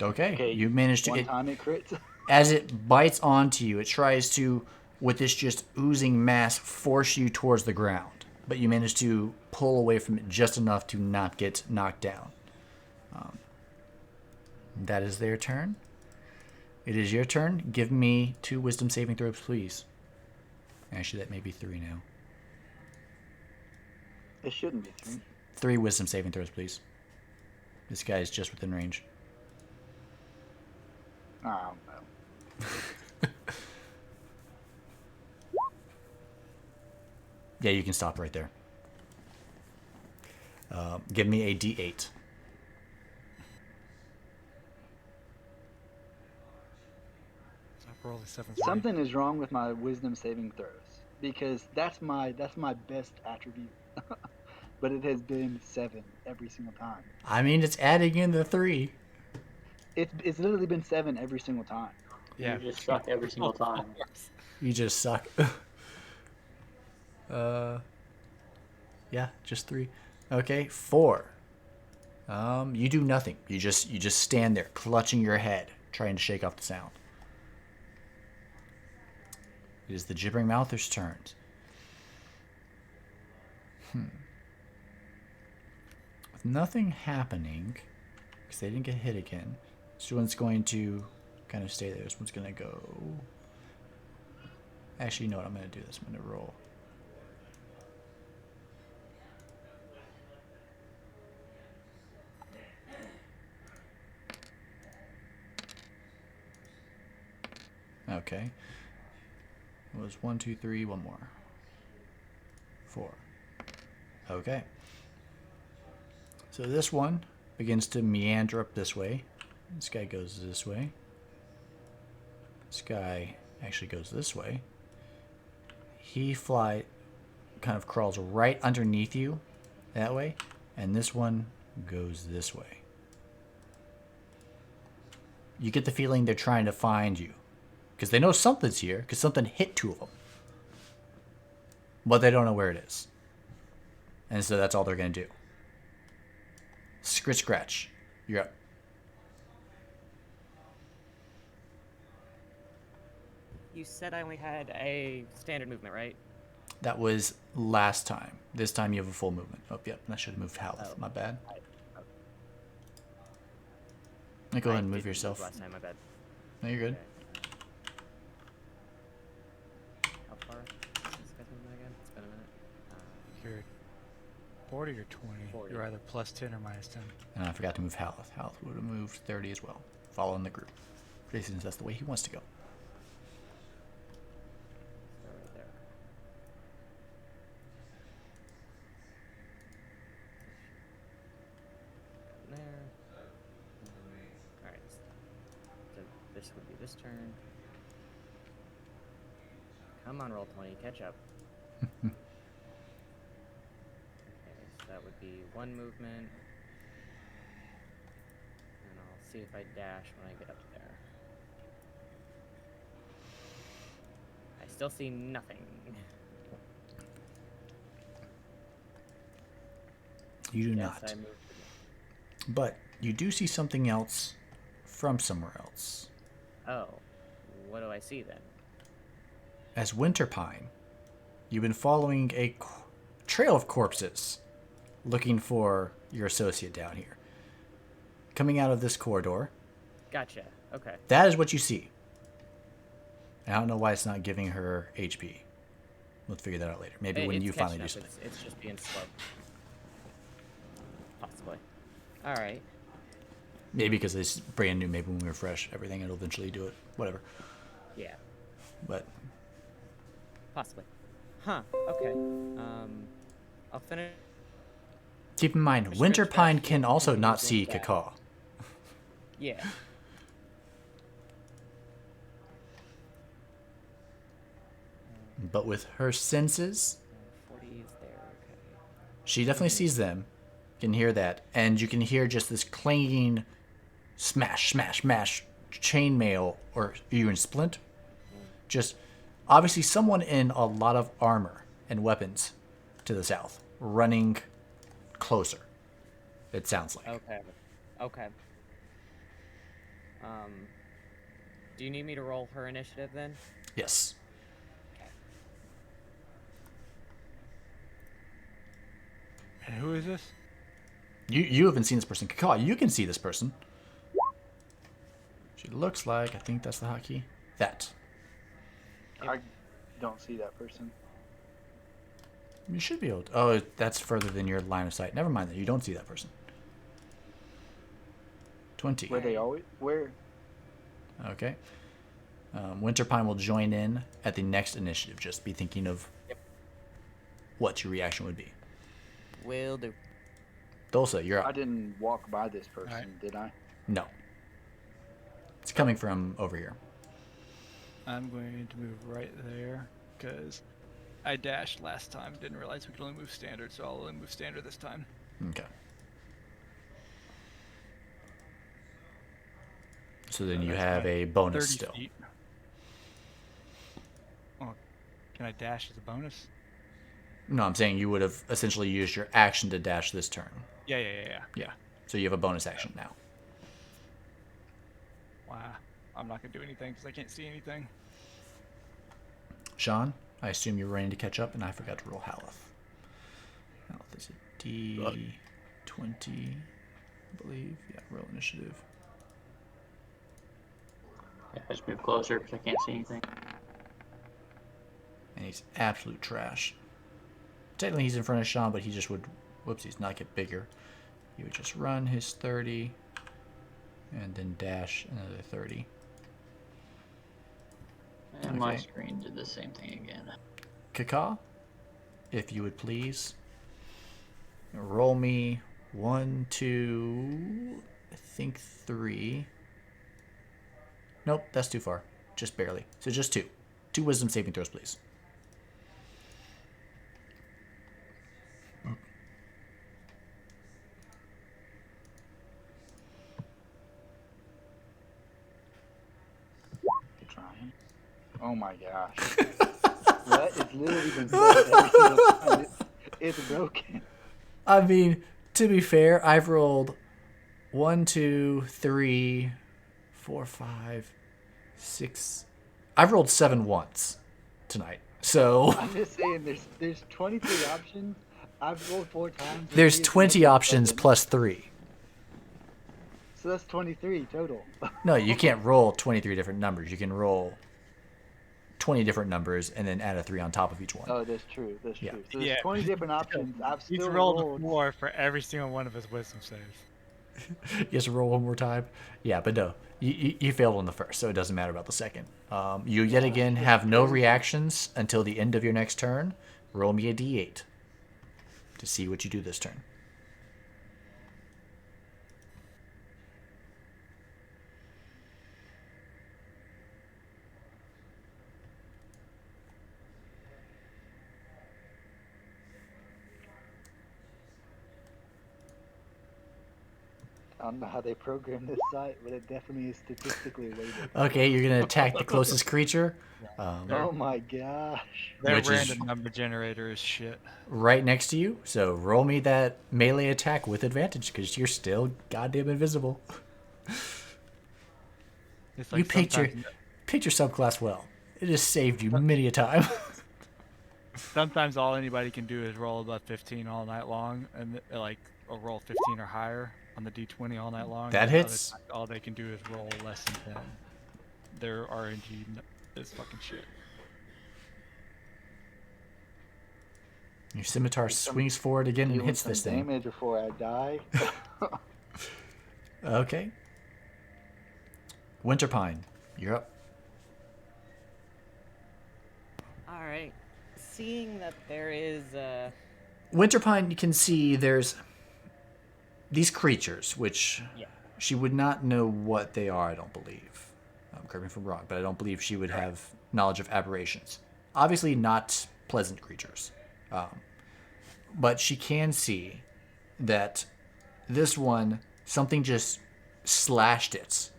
Okay, you managed to.
One time it crits.
As it bites onto you, it tries to, with this just oozing mass, force you towards the ground. But you manage to pull away from it just enough to not get knocked down. That is their turn. It is your turn. Give me 2 wisdom saving throws, please. Actually, that may be 3 now.
It shouldn't be 3.
3 wisdom saving throws, please. This guy is just within range.
Oh, no.
Yeah, you can stop right there. Give me a D8.
I rolled a 7.
Something is wrong with my wisdom saving throws because that's my best attribute. But it has been 7 every single time.
I mean, it's adding in the 3.
It's literally been 7 every single time.
Yeah.
You just suck every single time.
You just suck. Yeah, just 3. Okay, 4. You do nothing. You just stand there, clutching your head, trying to shake off the sound. It is the gibbering mouther's turn. With nothing happening, because they didn't get hit again, this one's going to kind of stay there. This one's going to go... Actually, you know what? I'm going to do this. I'm going to roll. Okay. It was 1, 2, 3, one more. 4. Okay. So this one begins to meander up this way. This guy goes this way. This guy actually goes this way. He kind of crawls right underneath you that way. And this one goes this way. You get the feeling they're trying to find you. Because they know something's here, because something hit 2 of them. But they don't know where it is. And so that's all they're going to do. Scritch Scratch, you're up.
You said I only had a standard movement, right?
That was last time. This time you have a full movement. Oh, yep, I should have moved Haleth.
Oh.
My bad. Go ahead and move yourself.
Last time, my bad.
No, you're good.
Okay. How far is this guy's movement again? It's been a minute.
You're 40 or 20.
40.
You're either plus 10 or minus 10.
And I forgot to move Haleth. Haleth would have moved 30 as well, following the group. Since that's the way he wants to go.
So right there. There. Alright. So this would be this turn. Come on, roll 20, catch up. Okay, so that would be 1 movement. And I'll see if I dash when I get up there. I still see nothing.
You do
Yes,
not.
I moved.
But you do see something else from somewhere else.
Oh, what do I see then?
As Winterpine, you've been following a trail of corpses, looking for your associate down here. Coming out of this corridor,
Gotcha. Okay.
that is what you see. I don't know why it's not giving her HP. We'll figure that out later. Maybe when
It's
you finally do
catching up.
something.
It's just being slow. Possibly. All right.
Maybe because it's brand new. Maybe when we refresh everything, it'll eventually do it. Whatever.
Yeah.
But
Possibly. Huh. Okay. I'll finish.
keep in mind,
Scratch
Winterpine
back.
can also not
Scratch
see
back.
Kaka.
Yeah.
But with her senses,
40 is there. Okay.
she definitely sees them. Can hear that, and you can hear just this clanging, smash, smash, smash, chainmail, or are you in splint? Just obviously someone in a lot of armor and weapons to the south, running closer. It sounds like.
Okay. Okay. Do you need me to roll her initiative then?
Yes.
And who is this?
You haven't seen this person. Kaka, you can see this person. She looks like, I think that's the hotkey. That.
I don't see that person.
You should be able to. Oh, that's further than your line of sight. Never mind that. You don't see that person. 20.
Where they always where?
Okay. Winterpine will join in at the next initiative. Just be thinking of what your reaction would be.
Will do.
Dulce, you're
I
up.
didn't walk by this person,
Alright.
did I?
No. It's coming from over here.
I'm going to move right there because I dashed last time. Didn't realize we could only move standard, so I'll only move standard this time.
Okay. So then you
That's
have
my
a bonus
30
still.
feet. Oh, can I dash as a bonus?
No, I'm saying you would have essentially used your action to dash this turn.
Yeah.
Yeah. So you have a bonus action now.
Wow. I'm not gonna do anything because I can't see anything.
Sean, I assume you're ready to catch up, and I forgot to roll Haleth. Haleth is a D20, I believe. Yeah, roll initiative.
Yeah, I just move closer because I can't see anything.
And he's absolute trash. Technically, he's in front of Sean, but he just would, whoopsies, not get bigger. He would just run his 30, and then dash another 30.
And my
Okay.
screen did the same thing again.
Kaka, if you would please roll me 1, 2, I think 3. Nope, that's too far. Just barely. So just 2. 2 wisdom saving throws, please.
You're trying. Oh my gosh. What? It's literally been said every single time. It's broken.
I mean, to be fair, I've rolled 1, 2, 3, 4, 5, 6. I've rolled 7 once tonight. So
I'm just saying, there's 23 options. I've rolled 4 times.
there's 20 options plus 3.
So that's 23 total.
No, you can't roll 23 different numbers. You can roll 20 different numbers and then add a 3 on top of each one.
Oh, that's true. That's
Yeah.
true. So there's
Yeah.
20 different options. I've
He's
still
rolled
rolled.
a 4 for every single one of his wisdom saves.
You have to roll one more time. Yeah, but no, you failed on the first, so it doesn't matter about the second. You yet again have no reactions until the end of your next turn. Roll me a d8 to see what you do this turn.
I don't know how they programmed this site, but it definitely is statistically weighted.
Okay, you're gonna attack the closest creature.
Oh my gosh.
Their
Which is-
random number generator is shit.
Right next to you. So roll me that melee attack with advantage because you're still goddamn invisible.
It's
You picked your subclass well. It has saved you many a time.
Sometimes all anybody can do is roll above 15 all night long, and or roll 15 or higher on the d20 all night long.
That
and other
hits.
times, all they can do is roll less than 10. Their RNG is fucking shit.
Your scimitar swings forward again and
Dealing
hits
some
this thing.
damage before I die.
Okay. Winterpine, you're up.
All right. Seeing that there is
Winterpine, you can see there's these creatures, which
Yeah.
she would not know what they are, I don't believe. Correct me if I'm wrong, but I don't believe she would have knowledge of aberrations. Obviously not pleasant creatures. But she can see that this one, something just slashed it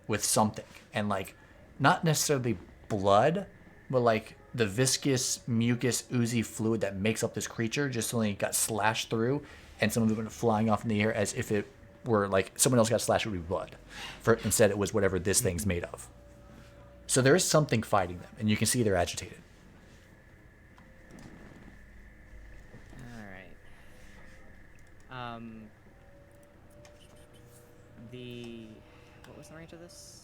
with something. And, like, not necessarily blood, but, like, the viscous, mucus, oozy fluid that makes up this creature just suddenly got slashed through, and some of it went flying off in the air as if it were, like, someone else got slashed, it would be blood. Instead, it was whatever this thing's made of. So there is something fighting them, and you can see they're agitated.
all right. What was the range of this?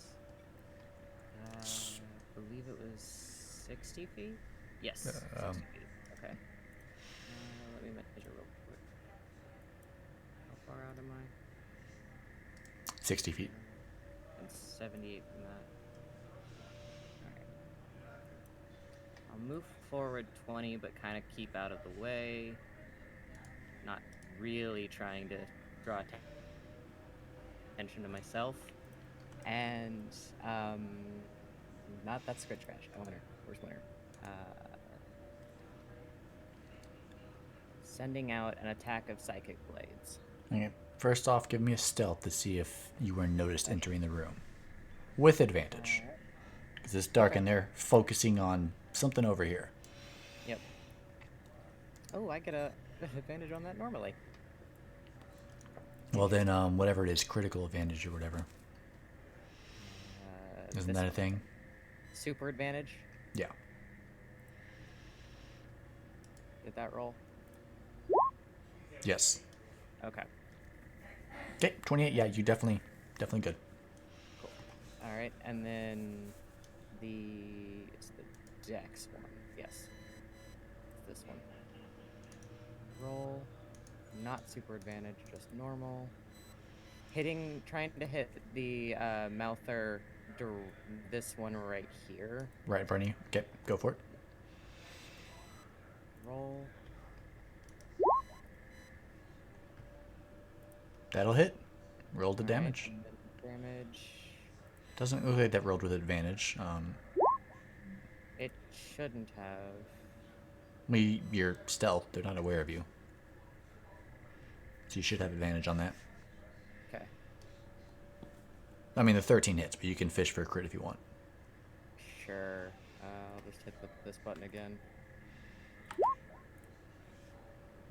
I believe it was 60 feet. Yes. 60 feet. Okay. Let me measure real quick. How far out am I?
60 feet.
And 78 from that. Alright. I'll move forward 20, but kind of keep out of the way. Not really trying to draw attention to myself. And not that's good trash. Winner. Where's winner? Sending out an attack of psychic blades.
Okay. First off, give me a stealth to see if you were noticed entering the room. With advantage. Because it's dark and they're focusing on something over here.
Yep. Oh, I get a advantage on that normally.
Well then, whatever it is, critical advantage or whatever. Isn't
this
that a
one.
thing?
Super advantage.
Yeah.
Did that roll?
Yes.
Okay.
Okay, 28. Yeah, you definitely good.
Cool. All right, and then it's the Dex one. Yes. It's this one. Roll. Not super advantage, just normal. Trying to hit the Mouther, this one right here.
Right, Bernie. Okay, go for it.
Roll.
That'll hit. Roll the
All right,
damage.
and then damage.
Doesn't look like that rolled with advantage.
It shouldn't have.
You're stealth. They're not aware of you. So you should have advantage on that.
Okay.
I mean, the 13 hits, but you can fish for a crit if you want.
Sure. I'll just hit this button again.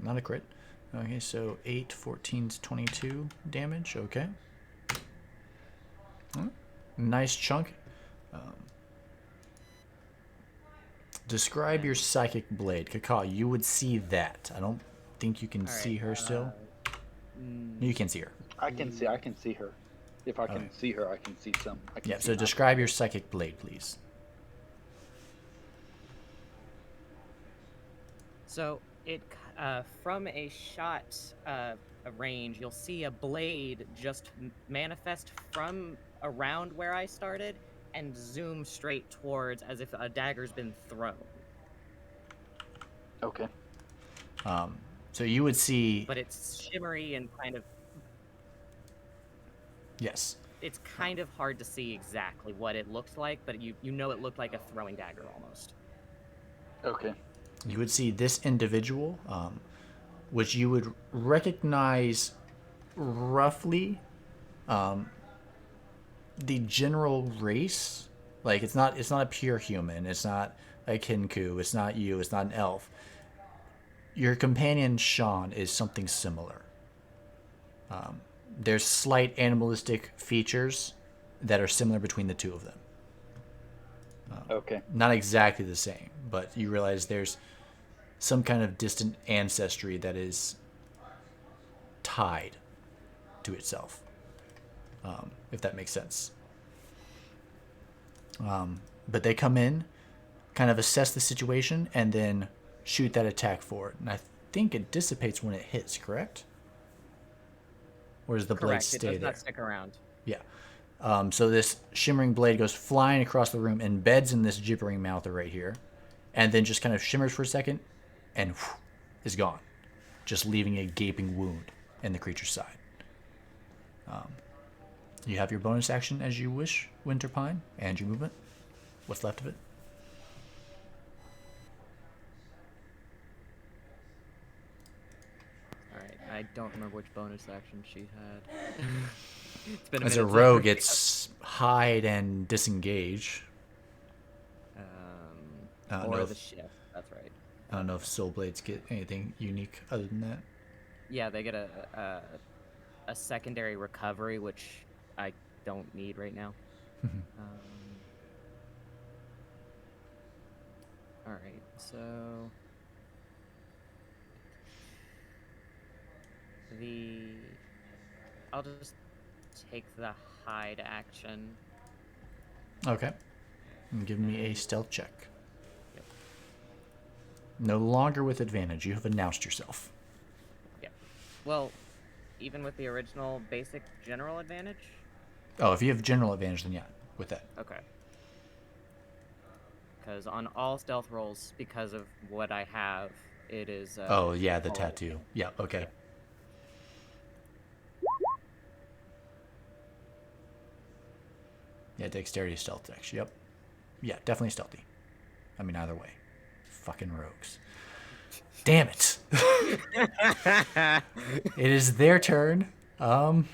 Not a crit. Okay, so 8, 14's 22 damage. Okay. Nice chunk. Describe your psychic blade. Kaka, you would see that. I don't think you can see her still. You can see her.
I can see her. If I can see her, I can see some.
Yeah, so describe your psychic blade, please.
So it from a shot a range, you'll see a blade just manifest from around where I started and zoom straight towards, as if a dagger's been thrown.
Okay.
So you would see.
But it's shimmery and kind of.
Yes.
It's kind of hard to see exactly what it looked like, but you know it looked like a throwing dagger almost.
Okay.
You would see this individual, which you would recognize roughly the general race. Like it's not a pure human. It's not a Kinku. It's not you. It's not an elf. Your companion Sean is something similar. There's slight animalistic features that are similar between the two of them.
Okay.
Not exactly the same, but you realize there's some kind of distant ancestry that is tied to itself, if that makes sense. But they come in, kind of assess the situation, and then shoot that attack forward. And I think it dissipates when it hits, correct? Or does the blade
Correct.
stay
It does
there?
not stick around.
Yeah. So this shimmering blade goes flying across the room, embeds in this gibbering mouther right here, and then just kind of shimmers for a second, and is gone, just leaving a gaping wound in the creature's side. You have your bonus action as you wish, Winterpine, and your movement. What's left of it?
Alright, I don't remember which bonus action she had. It's been
As a
minute since
rogue,
I-
it's hide and disengage. I don't know
Or
if-
the shift, that's right.
I don't know if soul blades get anything unique other than that.
Yeah, they get a secondary recovery, which I don't need right now. Alright, so... I'll just take the hide action.
Okay. And give me a stealth check.
Yep.
No longer with advantage. You have announced yourself.
Yep. Well, even with the original basic general advantage?
Oh, if you have general advantage, then yeah, with that.
Okay. Because on all stealth rolls, because of what I have, it is...
Oh, yeah, the
all-
tattoo. Yeah, okay. Yeah, dexterity stealth dex. Yep. Yeah, definitely stealthy. I mean, either way. Fucking rogues. Damn it. It is their turn. How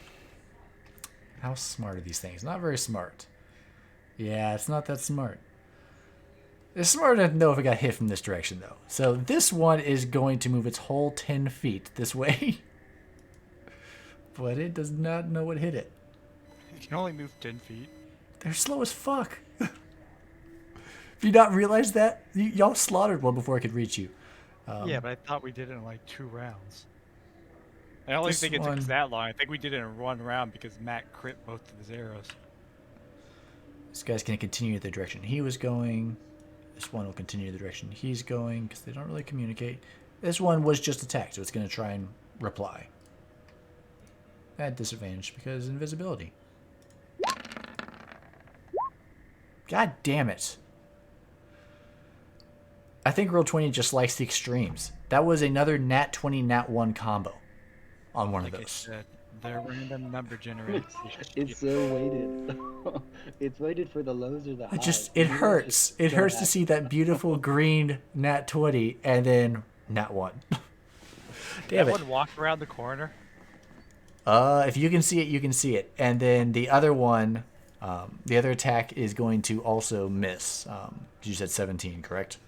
smart are these things? Not very smart. Yeah, it's not that smart. It's smart enough to know if it got hit from this direction, though. So this one is going to move its whole 10 feet this way. But it does not know what hit it.
You can only move 10 feet.
They're slow as fuck. Have you not realized that? Y'all slaughtered one before it could reach you.
Yeah, but I thought we did it in like 2 rounds. I don't
This
think it took us
one-
that long. I think we did it in 1 round because Matt crit both of his arrows.
This guy's going to continue the direction he was going. This one will continue the direction he's going because they don't really communicate. This one was just attacked, so it's going to try and reply. At disadvantage because invisibility. God damn it. I think Roll20 just likes the extremes. That was another Nat 20, Nat 1 combo on one
Like
of
I
those.
said, they're random number generators.
It's so weighted. It's weighted for the lows or the highs.
It
You guys
hurts.
just
It
don't
hurts to
have-
see that beautiful green Nat 20 and then Nat 1. Damn
That
it.
one walked around the corner.
If you can see it, you can see it. And then the other one, the other attack is going to also miss. You said 17, correct?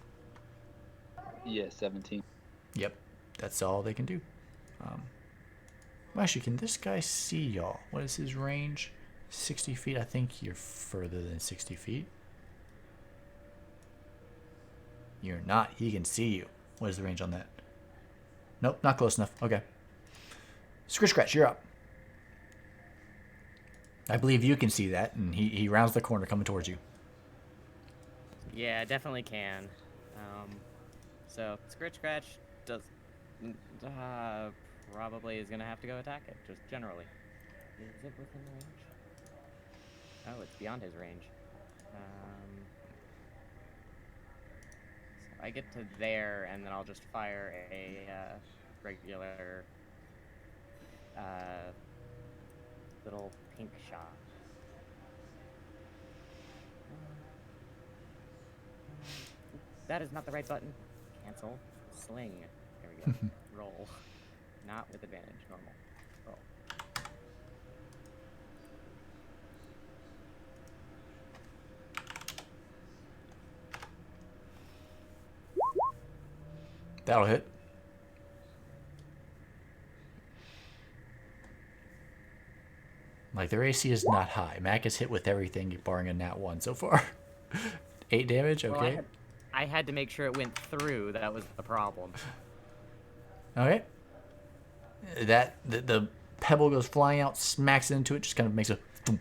Yeah, 17.
Yep. That's all they can do. Actually, can this guy see y'all? What is his range? 60 feet? I think you're further than 60 feet. You're not. He can see you. What is the range on that? Nope, not close enough. Okay. Scritch Scratch, you're up. I believe you can see that, and he rounds the corner coming towards you.
Yeah, definitely can. So Scritch Scratch does probably is gonna have to go attack it, just generally. Is it within range? Oh, it's beyond his range. So I get to there, and then I'll just fire a regular little pink shot. That is not the right button. Cancel. Sling. There we go. Roll. Not with advantage. Normal. Roll.
That'll hit. Like, their AC is not high. Mac is hit with everything, barring a Nat 1 so far. 8 damage?
Well,
Okay.
I had to make sure it went through. That was the problem.
Okay. The pebble goes flying out, smacks into it, just kind of makes a thump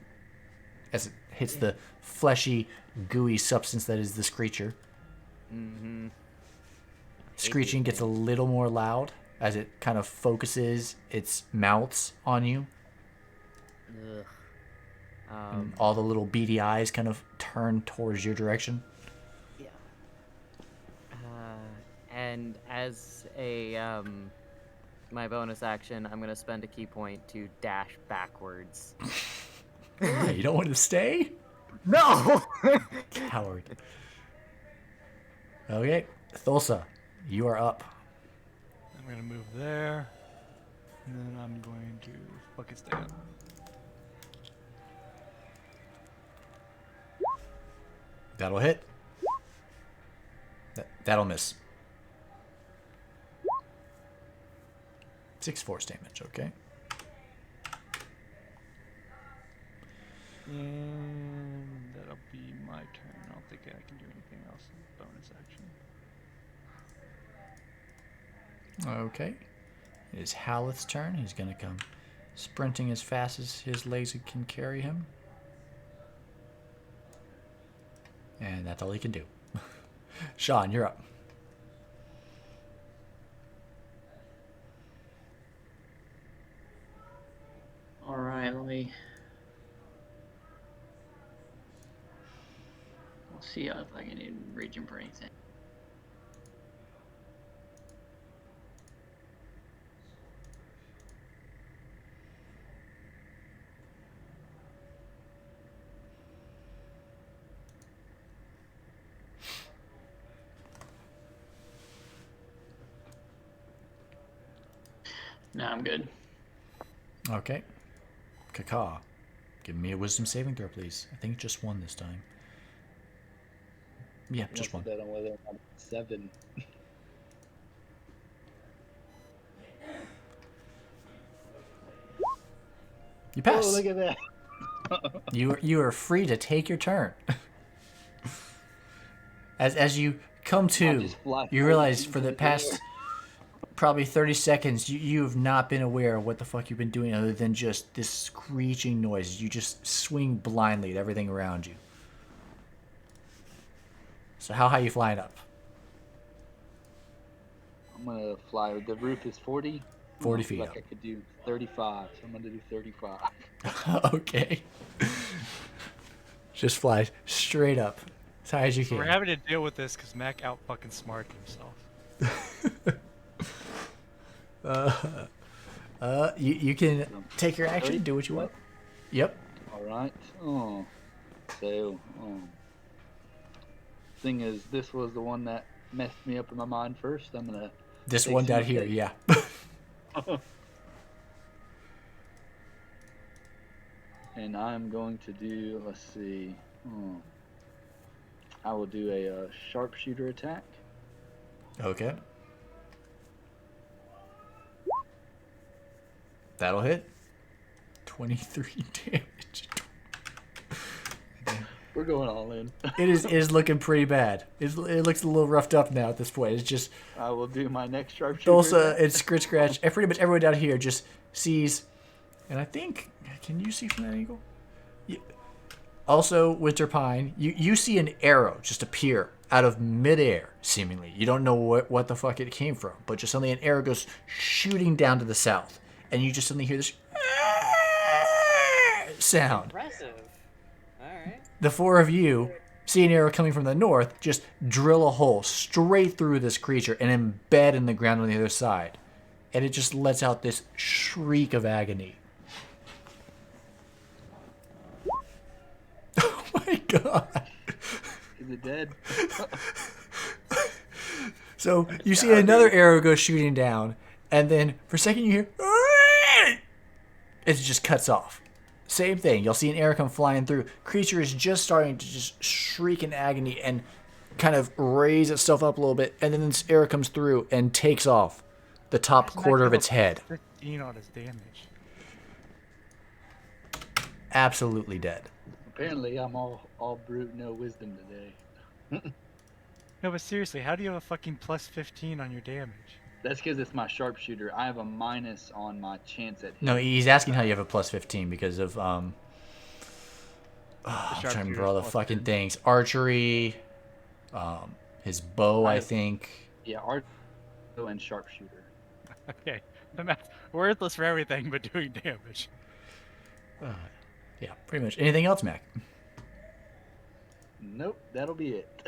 as it hits the fleshy, gooey substance that is this creature.
Mm-hmm.
Screeching gets a little more loud as it kind of focuses its mouths on you.
Ugh.
And all the little beady eyes kind of turn towards your direction.
Yeah. And as a my bonus action, I'm gonna spend a key point to dash backwards.
Why? You don't want to stay?
No.
Coward. Okay, Thulsa, you are up.
I'm gonna move there, and then I'm going to fucking stay up.
That'll hit. That'll miss. 6 force damage, okay.
And that'll be my turn. I don't think I can do anything else in bonus action.
Okay. It is Haleth's turn. He's going to come sprinting as fast as his legs can carry him. And that's all he can do. Sean, you're up.
All right, we'll see if I can even reach him for anything. No, I'm good.
Okay. Kaka, give me a wisdom saving throw, please. I think just one this time. Yeah, just one.
Bet on whether or not it's 7.
You pass.
Oh, look at that.
You are free to take your turn. As you come to,
just fly
you
forward
realize
into
for the
the
past
air.
probably 30 seconds, you have not been aware of what the fuck you've been doing other than just this screeching noise. You just swing blindly at everything around you. So how high are you flying up?
I'm gonna fly. The roof is 40.
40
I feel
feet
like
up.
I could do 35, so I'm gonna do 35.
Okay. Just fly straight up as high as you
So we're
can.
having to deal with this because Mac out fucking smarted himself.
You can take your action, do what you want. Yep.
All right. Oh, so thing is, this was the one that messed me up in my mind first. I'm gonna.
This
take
one
some
down here,
mistakes.
yeah.
And I'm going to do. Let's see. I will do a sharpshooter attack.
Okay. That'll hit. 23 damage.
We're going all in.
It is looking pretty bad. It looks a little roughed up now at this point. It's just
I will do my next sharpshooter.
Thulsa
attack.
and Scritch Scratch, and pretty much everyone down here just sees, and I think, can you see from that angle? Also, Winter Pine, you see an arrow just appear out of midair, seemingly. You don't know what the fuck it came from, but just suddenly an arrow goes shooting down to the south, and you just suddenly hear this sound.
Impressive. All right.
The four of you see an arrow coming from the north, just drill a hole straight through this creature and embed in the ground on the other side. And it just lets out this shriek of agony. Oh my god.
Is it dead?
So you see another arrow go shooting down, and then for a second you hear, it just cuts off. Same thing. You'll see an arrow come flying through. Creature is just starting to just shriek in agony and kind of raise itself up a little bit, and then this arrow comes through and takes off the top quarter of its head.
15 on his damage.
Absolutely dead.
Apparently, I'm all brute, no wisdom today.
No, but seriously, how do you have a fucking plus 15 on your damage?
That's because it's my sharpshooter. I have a minus on my chance at hit.
No, he's asking how you have a plus 15 because of I'm trying to remember all the fucking things. Archery, his bow, I think.
Yeah, archery and sharpshooter.
Okay, the math worthless for everything but doing damage.
Yeah, pretty much. Anything else, Mac?
Nope, that'll be it.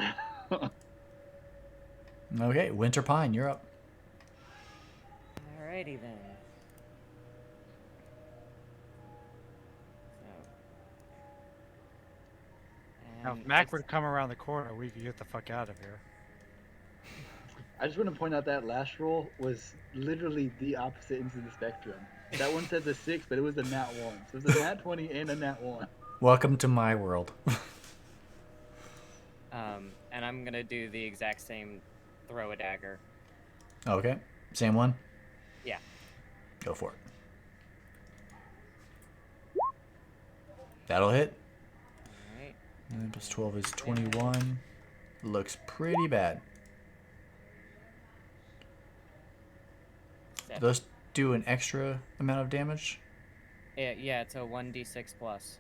Okay, Winter Pine, you're up.
Alrighty then.
Now, if Mac were to come around the corner, we could get the fuck out of here.
I just want to point out that last roll was literally the opposite ends of the spectrum. That one says a 6, but it was a nat 1. So it was a nat 20 and a nat 1.
Welcome to my world.
And I'm gonna do the exact same throw a dagger.
Okay, same one?
Yeah.
Go for it. That'll hit.
Alright.
9 plus 12 is 21. Looks pretty bad.
Seven.
Those do an extra amount of damage?
Yeah, it's a 1d6 plus.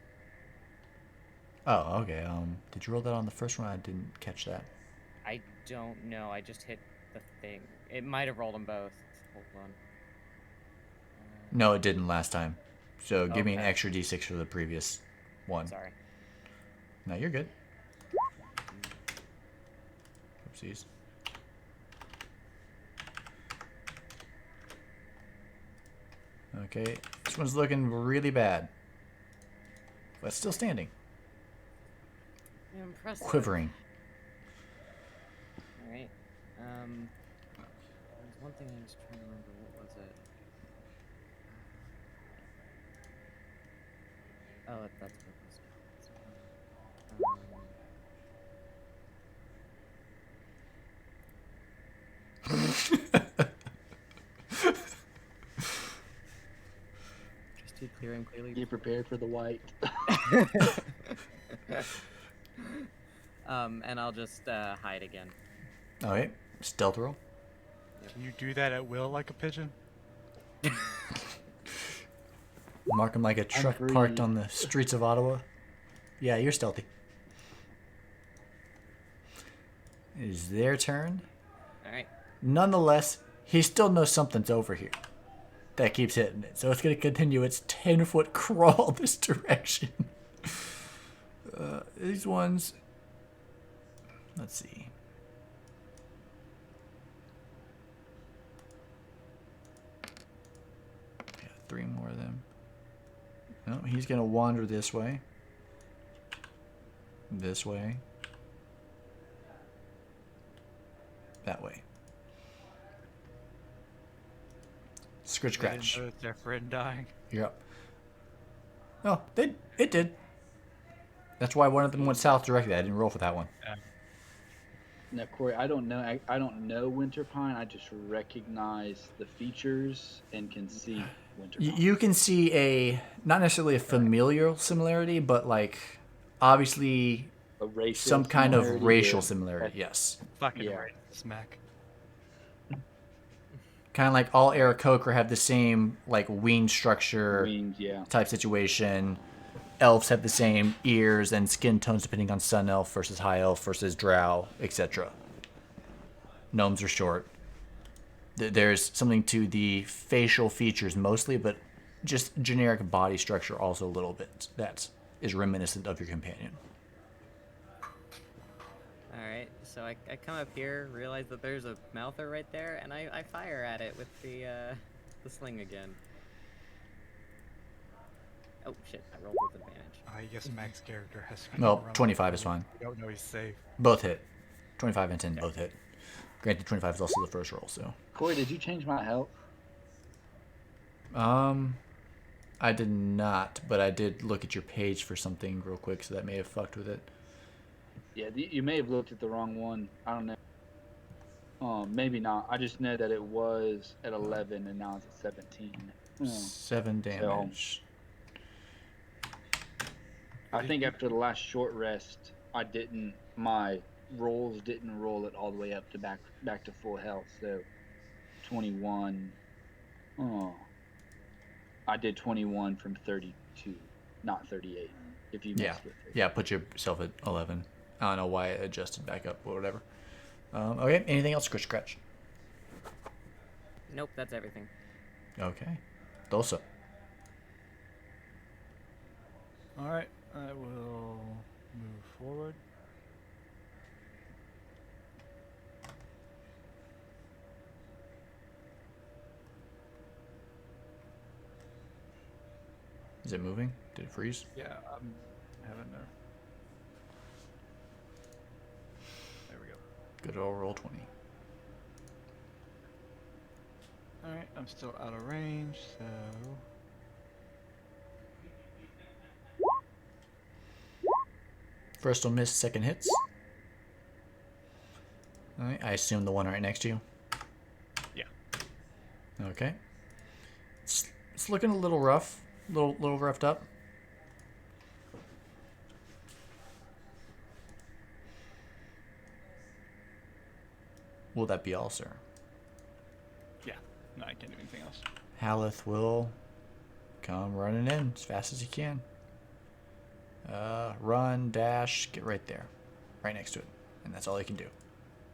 Oh, okay. Did you roll that on the first one? I didn't catch that.
I don't know. I just hit the thing. It might have rolled them both. Hold on.
No, it didn't last time. So give me an
Okay.
extra d6 for the previous one.
Sorry.
No, you're good. Oopsies. Okay, this one's looking really bad. But still standing.
Impressive.
Quivering.
Alright. There's one thing I was trying to remember. What was it? Oh, that's what just to be clear and clearly.
Get prepared for the white.
And I'll just hide again.
All right, stealth roll.
Can you do that at will like a pigeon?
Mark him like a truck parked
free.
on the streets of Ottawa. Yeah, you're stealthy. It is their turn.
All right.
Nonetheless, he still knows something's over here. That keeps hitting it. So it's going to continue its 10-foot crawl this direction. These ones... Let's see. Yeah, 3 more of them. No, he's going to wander this way. This way. That way. Scritch
They didn't
scratch.
know it's their friend dying.
You're up. Oh, it did. That's why one of them went south directly. I didn't roll for that one.
Now, Corey, I don't know. I don't know winter pine. I just recognize the features and can see winter pine.
You can see not necessarily a familial similarity, but like obviously
A racial
some kind of
similarity,
racial
yeah.
similarity. Yes.
Fucking
Yeah.
right. Smack.
Kind of like all Aarakocra have the same like wing structure
Wings, yeah.
type situation. Elves have the same ears and skin tones depending on sun elf versus high elf versus drow, etc. Gnomes are short. There's something to the facial features mostly, but just generic body structure also a little bit that is reminiscent of your companion.
Alright, so I come up here, realize that there's a mouther right there, and I fire at it with the sling again. Oh shit, I rolled with advantage.
I guess Mac's character has.
No, 25 is fine.
I don't know he's safe.
Both hit. 25 and 10 both hit. Granted, 25 is also the first roll, so.
Corey, did you change my health?
I did not, but I did look at your page for something real quick, so that may have fucked with it.
Yeah, you may have looked at the wrong one. I don't know. Maybe not. I just know that it was at 11 and now it's at 17.
7 damage.
I think after the last short rest, my rolls didn't roll it all the way up to back to full health. So 21. Oh, I did 21 from 32, not 38. If you
Yeah.
messed with it.
Yeah, put yourself at 11. I don't know why it adjusted back up or whatever. Okay, anything else, Scritch Scratch?
Nope, that's everything.
Okay. Dosa.
Alright, I will move forward.
Is it moving? Did it freeze?
Yeah, I'm having a. There we go.
Good old roll 20.
Alright, I'm still out of range, so.
First will miss, second hits. Alright, I assume the one right next to you.
Yeah.
Okay. It's looking a little rough. Little roughed up. Will that be all, sir?
Yeah. No, I can't do anything else.
Haleth will come running in as fast as he can. Run, dash, get right there. Right next to it. And that's all he can do.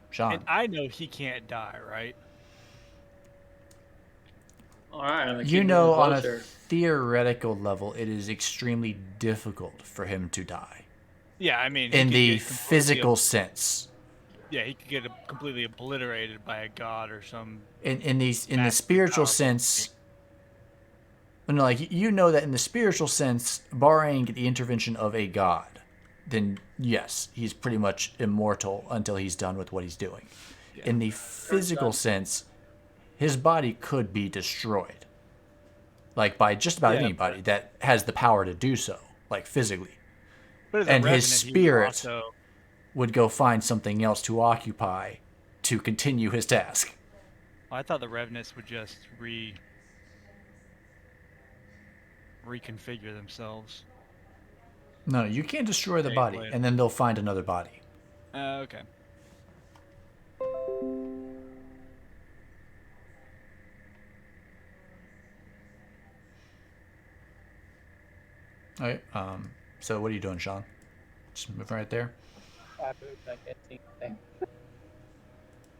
Sean.
And I know he can't die, right?
All right, I'm gonna
You
keep
know,
moving
on a
closer.
theoretical level, it is extremely difficult for him to die.
Yeah, I mean. he
In
could
the
get completely
physical sense.
Yeah, he could get completely obliterated by a god or some.
In the
Massive
spiritual
power.
sense, no, like you know that in the spiritual sense, barring the intervention of a god, then yes, he's pretty much immortal until he's done with what he's doing.
Yeah.
In the physical sense, his body could be destroyed, like by just about
Yeah,
anybody that has the power to do so. like physically.
But as a
And his
revenant, he would
spirit
also,
would go find something else to occupy to continue his task.
I thought the revenants would just reconfigure themselves.
No, you can't destroy the
Days
body,
later.
and then they'll find another body.
Okay.
All right. So what are you doing, Sean? Just move right there.
I moved, I can't see anything.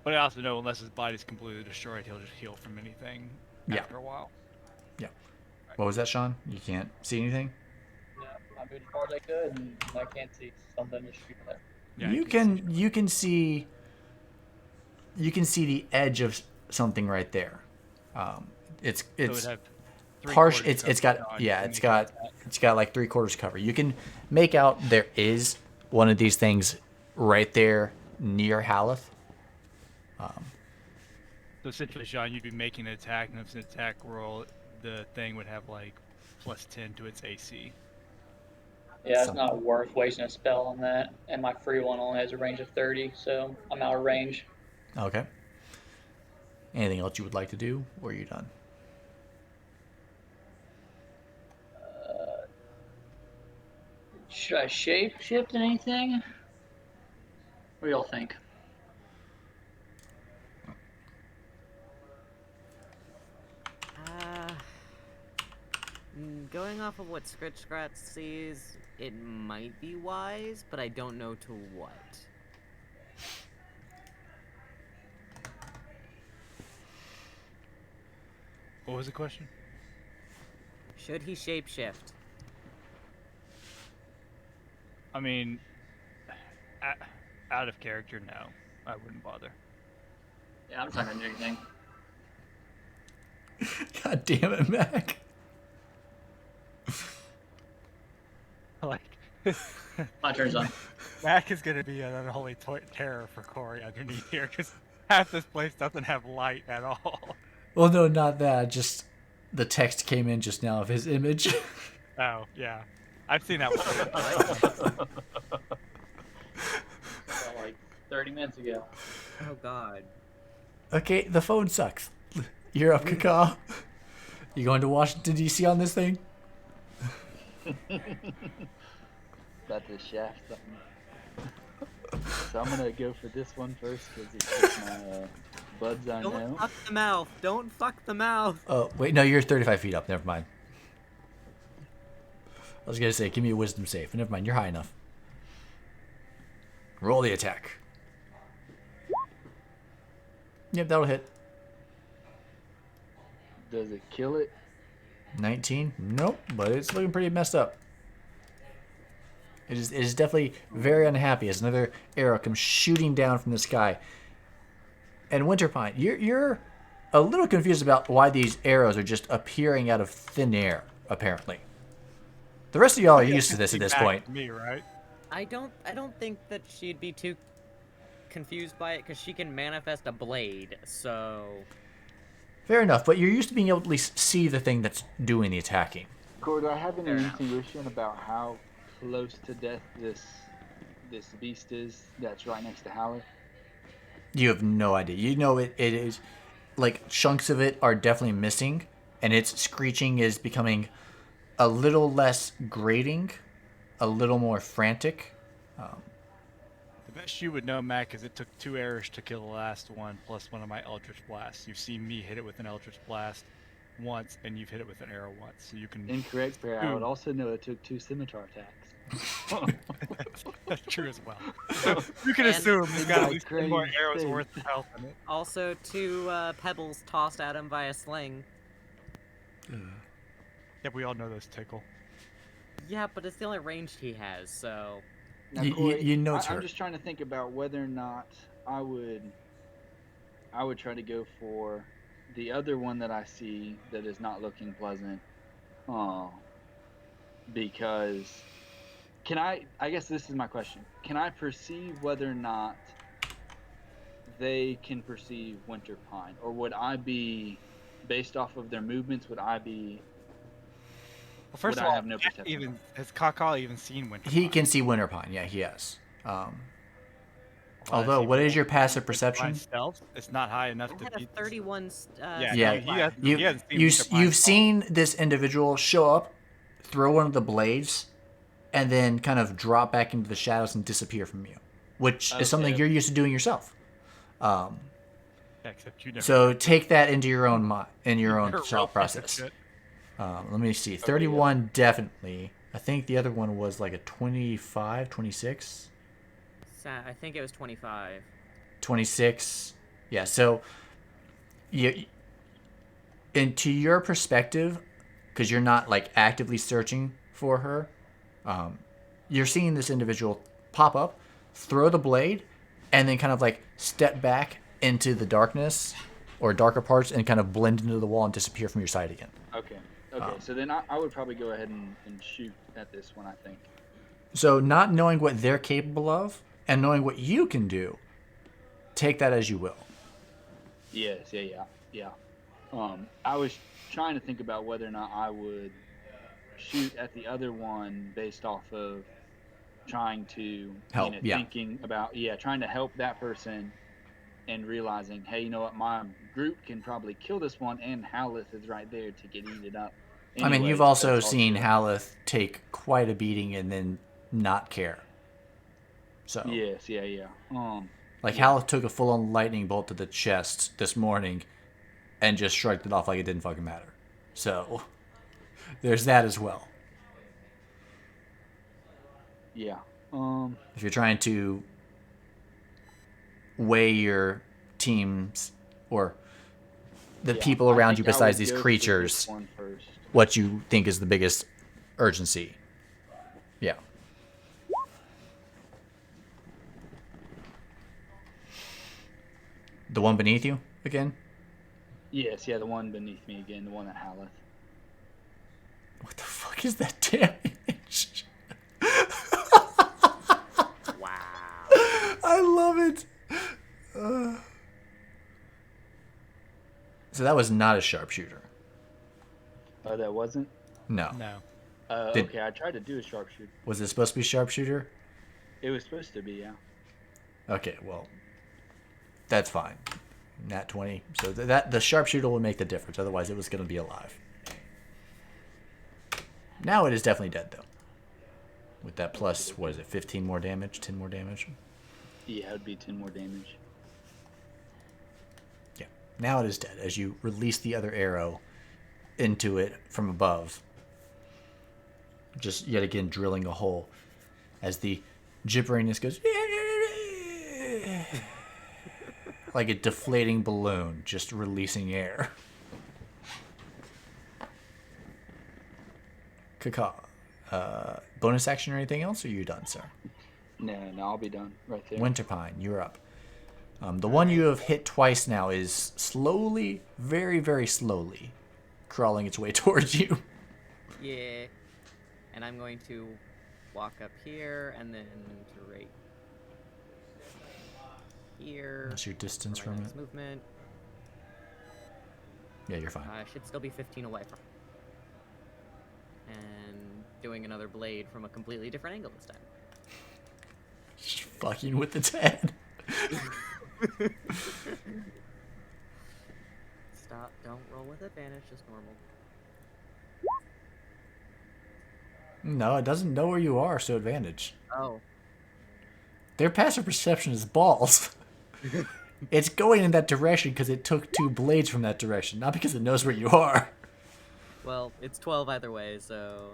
But I also know unless his body's completely destroyed, he'll just heal from anything
Yeah.
after a while.
What was that, Sean? You can't see anything?
Yeah, I moved as far as I could, and I can't see something just shooting at.
Yeah,
you can see the edge of something right there. It's
So it would have
partial.
three-quarters
It's
coverage
got
on
yeah.
any
It's got like 3/4 cover. You can make out there is one of these things right there near Haleth.
So essentially, Sean, you'd be making an attack, and if it's an attack roll, the thing would have like +10 to its AC.
Yeah, it's not worth wasting a spell on that. And my free one only has a range of 30, so I'm out of range.
Okay. Anything else you would like to do, or are you done?
Should I shape shift in anything? What do y'all think?
Going off of what Scritch Scratch sees, it might be wise, but I don't know to what.
What was the question?
Should he shapeshift?
I mean, out of character, no. I wouldn't bother.
Yeah, I'm not gonna do anything.
God damn it, Mac.
Like,
My turn's on.
Mac is gonna be an unholy terror for Corey underneath here, because half this place doesn't have light at all.
Well, no, not that. Just the text came in just now of his image.
Oh, yeah. I've seen that one.
Like 30 minutes ago.
Oh god.
Okay, the phone sucks. You're up, Kaka. You going to Washington, D.C. on this thing?
About to shaft something. So I'm gonna go for this one first because it's just my buds I know.
Don't fuck the mouth. Don't fuck the mouth.
Oh, wait, no, you're 35 feet up. Never mind. I was going to say, give me a wisdom save. Never mind, you're high enough. Roll the attack. Yep, that'll hit.
Does it kill it?
19? Nope, but it's looking pretty messed up. It is definitely very unhappy as another arrow comes shooting down from the sky. And Winterpine, you're a little confused about why these arrows are just appearing out of thin air, apparently. The rest of y'all are used to this at this point.
Me, right?
I don't think that she'd be too confused by it because she can manifest a blade, so
Fair enough, but you're used to being able to at least see the thing that's doing the attacking.
Corey, do I have any
Fair enough.
intuition about how close to death this beast is that's right next to Hallie?
You have no idea. You know it is like chunks of it are definitely missing, and its screeching is becoming a little less grating, a little more frantic.
The best you would know, Mac, is it took 2 arrows to kill the last one, plus one of my Eldritch Blasts. You've seen me hit it with an Eldritch Blast once, and you've hit it with an arrow once, so you can...
Incorrect, Bear. I would also know it took 2 scimitar attacks.
That's true as well. You can
And-
assume he's got at least 2 more
Crazy
arrows
thing.
worth of health in it.
also 2 pebbles tossed at him by a sling.
Yeah, we all know those tickle.
Yeah, but it's the only range he has, so
Now,
You-
Corey,
you know it's
I'm
hurt.
just trying to think about whether or not I would try to go for the other one that I see that is not looking pleasant. Because I guess this is my question. Can I perceive whether or not they can perceive Winterpine? Or would I be, based off of their movements, would I be
Well, first
Would
of
I
all,
have no perception?
even has Kaka even seen Winter?
He can see Winterpine. Yeah, he has.
Well,
Although,
see,
what is
Winter-
your passive
Winterpine
perception?
Stealth. It's not high enough
I
to
had a
beat.
31
Yeah,
Yeah,
stealth
he hasn't,
you
he hasn't seen
you
Winterpine
you've
at all.
seen this individual show up, throw one of the blades, and then kind of drop back into the shadows and disappear from you, which is something
Okay.
you're used to doing yourself.
Yeah, except you never.
So take that into your own in your own
You're
thought
real
process.
shit.
Let me see. 31 definitely. I think the other one was like a 25, 26.
I think it was 25.
26. Yeah, so into your perspective, because you're not like actively searching for her, you're seeing this individual pop up, throw the blade, and then kind of like step back into the darkness or darker parts and kind of blend into the wall and disappear from your sight again.
Okay. Okay. So then I would probably go ahead and shoot at this one, I think.
So not knowing what they're capable of and knowing what you can do, take that as you will.
Yes. Yeah. I was trying to think about whether or not I would shoot at the other one based off of trying to
Help, yeah.
thinking about trying to help that person and realizing, hey, you know what, my group can probably kill this one, and Haleth is right there to get eaten up.
I mean, you've
Anyways,
also
that's
seen Haleth take quite a beating and then not care. So
Yes, yeah.
like Haleth took a full-on lightning bolt to the chest this morning and just shrugged it off like it didn't fucking matter. So there's that as well.
Yeah.
If you're trying to weigh your teams or the people
I
around
think
you
I
besides
would
these
go for
creatures,
this one first.
what you think is the biggest urgency. Yeah. The one beneath you again?
Yes, yeah, the one beneath me again, the one at Haleth.
What the fuck is that damage?
Wow.
I love it. So that was not a sharpshooter.
Oh, that wasn't?
No.
No.
Okay, I tried to do a sharpshooter.
Was it supposed to be sharpshooter?
It was supposed to be, yeah.
Okay, well, that's fine. Nat 20. So that the sharpshooter will make the difference. Otherwise, it was going to be alive. Now it is definitely dead, though. With that plus, what is it, 15 more damage? 10 more damage?
Yeah, it would be 10 more damage.
Yeah. Now it is dead as you release the other arrow into it from above. Just yet again drilling a hole as the gibberiness goes like a deflating balloon just releasing air. Kaka, bonus action or anything else, or are you done, sir?
No, I'll be done right there.
Winterpine, you're up. The one you have hit twice now is slowly, very, very slowly, crawling its way towards you.
Yeah. And I'm going to walk up here and then to right here.
What's your distance
for my
from
next
it?
movement.
Yeah, you're fine.
I should still be 15 away from. And doing another blade from a completely different angle this time.
Just fucking with its head.
Stop, don't roll with advantage, just normal.
No, it doesn't know where you are, so advantage.
Oh.
Their passive perception is balls. It's going in that direction because it took 2 blades from that direction, not because it knows where you are.
Well, it's 12 either way, so...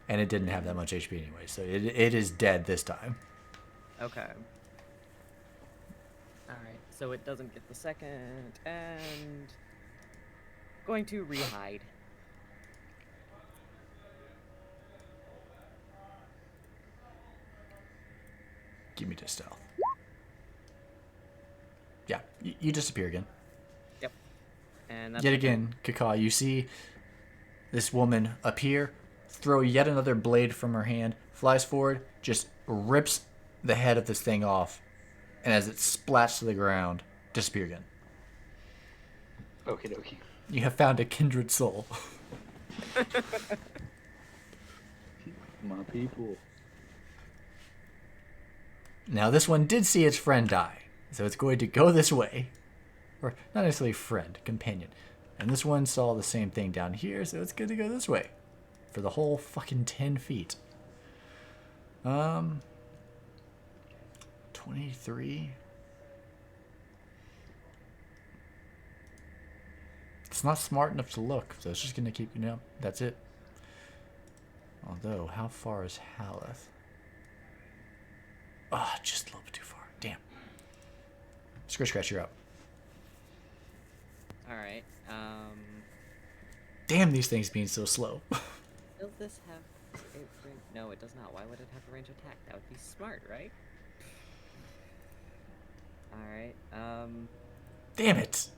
And it didn't have that much HP anyway, so it is dead this time.
Okay. Alright, so it doesn't get the second, and... Going to re-hide.
Give me to stealth. Yeah, you disappear again.
Yep. And that's
Yet again, Kaka, you see this woman appear, throw yet another blade from her hand, flies forward, just rips the head of this thing off, and as it splats to the ground, disappear again.
Okie dokie.
You have found a kindred soul.
My people.
Now, this one did see its friend die, so it's going to go this way. Or, not necessarily friend, companion. And this one saw the same thing down here, so it's going to go this way. For the whole fucking 10 feet. 23. It's not smart enough to look, so it's just going to keep, that's it. Although, how far is Haleth? Ah, just a little bit too far. Damn. Scratch, you're up.
Alright,
Damn, these things being so slow.
does this have no, it does not. Why would it have a range attack? That would be smart, right? Alright,
Damn it.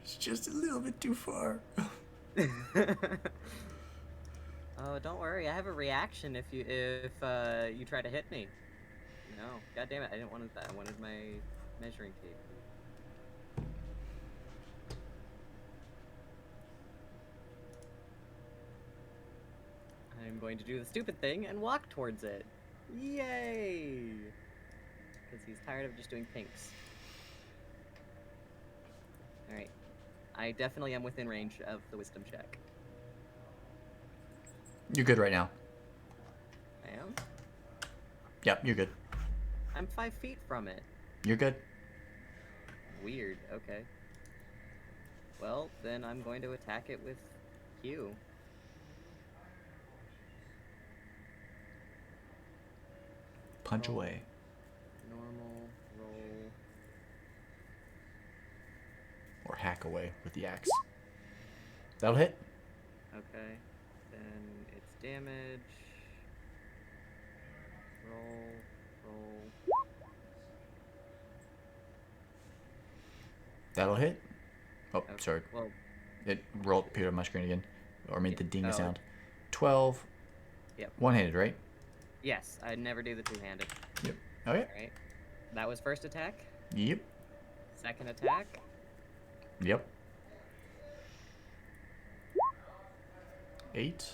It's just a little bit too far.
Oh, don't worry. I have a reaction if you try to hit me. No, god damn it! I didn't want that. I wanted my measuring tape. I'm going to do the stupid thing and walk towards it. Yay! Because he's tired of just doing pinks. Alright. I definitely am within range of the wisdom check.
You're good right now.
I am?
Yep, you're good.
I'm 5 feet from it.
You're good.
Weird, okay. Well, then I'm going to attack it with Q.
Punch
Roll.
away.
Normal, roll.
Or hack away with the axe. That'll hit.
Okay. Then it's damage. Roll.
That'll hit. Oh,
Okay,
sorry.
well,
It rolled, appeared on my screen again. Or made the ding
Oh.
sound. 12.
Yep.
One-handed, right?
yes, I never do the two-handed.
Yep. Okay.
Alright. That was first attack.
Yep.
Second attack.
Yep. 8.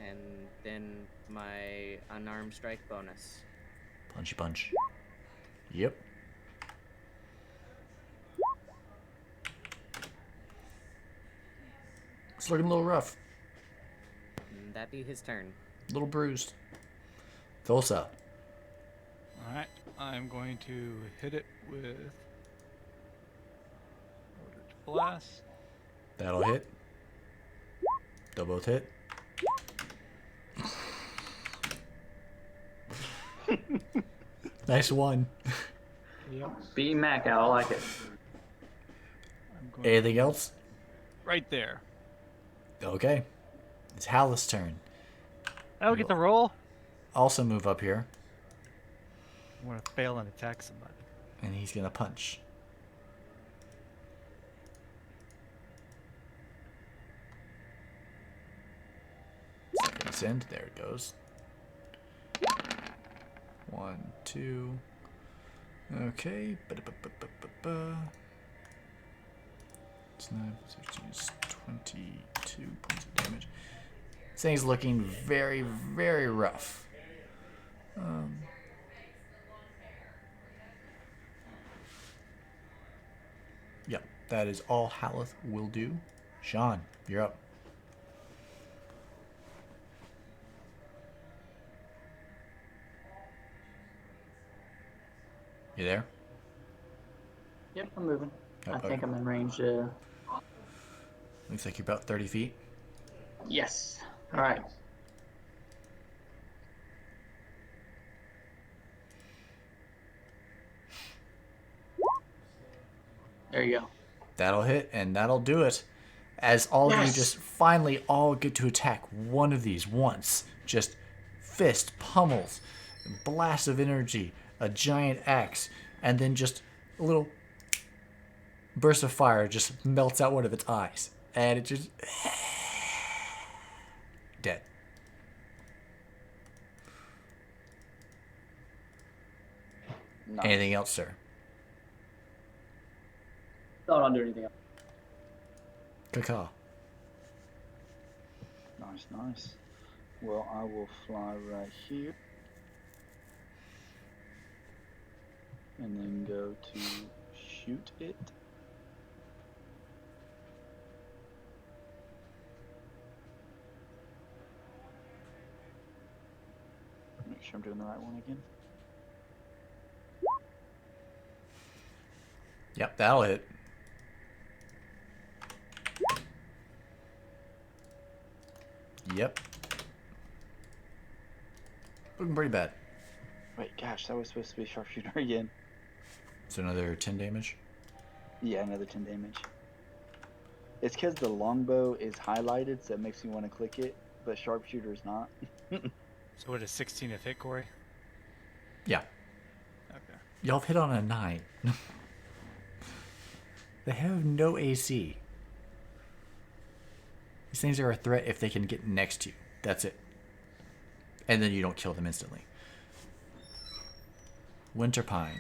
And then my unarmed strike bonus.
Punchy punch. Yep. It's looking a little rough.
And that be his turn.
A little bruised. Thulsa.
Alright, I'm going to hit it with Eldritch Blast.
That'll hit. They'll both hit. Nice one.
Yep.
Be Mac out. I like it.
I'm going
Anything else?
right there.
Okay. It's Hal's turn.
I don't get the roll.
Also move up here,
I'm going to fail and attack somebody.
and he's gonna punch. Seconds end. There it goes. 1, 2. Okay. Ba-da-ba-ba-ba-ba. It's 9, 16, it's 22 points of damage. This thing's looking very, very rough. Yep, that is all Haleth will do. Sean, you're up. You there?
Yep, I'm moving.
Oh,
I think
okay.
I'm in range.
Looks like you're about 30 feet.
Yes. All right. There you go.
That'll hit, and that'll do it. As all of you
Yes.
just finally all get to attack one of these once. Just fist, pummels, blast of energy, a giant axe, and then just a little burst of fire just melts out one of its eyes. And it just... dead.
Nice.
Anything else, sir?
No, I don't do anything else.
Kaka.
Nice, nice. Well, I will fly right here. And then go to shoot it. Make sure I'm doing the right one again.
Yep, that'll hit. Yep. Looking pretty bad.
Wait, gosh, that was supposed to be sharpshooter again.
So another 10 damage.
Yeah, another 10 damage. It's because the longbow is highlighted, so it makes me want to click it, but sharpshooter is not.
So what is 16 of hit, Corey?
Yeah.
Okay.
Y'all have hit on a 9. They have no AC. These things are a threat if they can get next to you. That's it. And then you don't kill them instantly. Winterpine.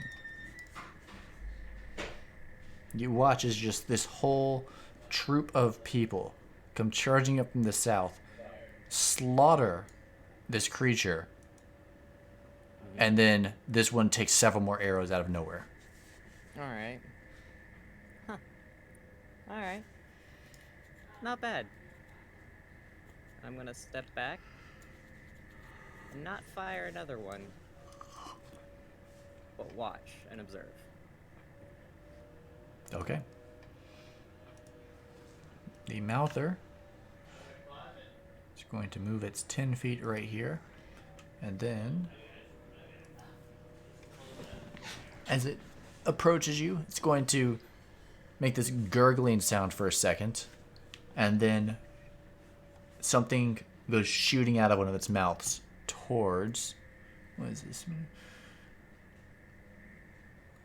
You watch as just this whole troop of people come charging up from the south, slaughter this creature, and then this one takes several more arrows out of nowhere.
Alright. Huh. Alright. Not bad. I'm gonna step back and not fire another one, but watch and observe.
Okay. The Mouther is going to move its 10 feet right here. And then, as it approaches you, it's going to make this gurgling sound for a second. And then something goes shooting out of one of its mouths towards... What is this?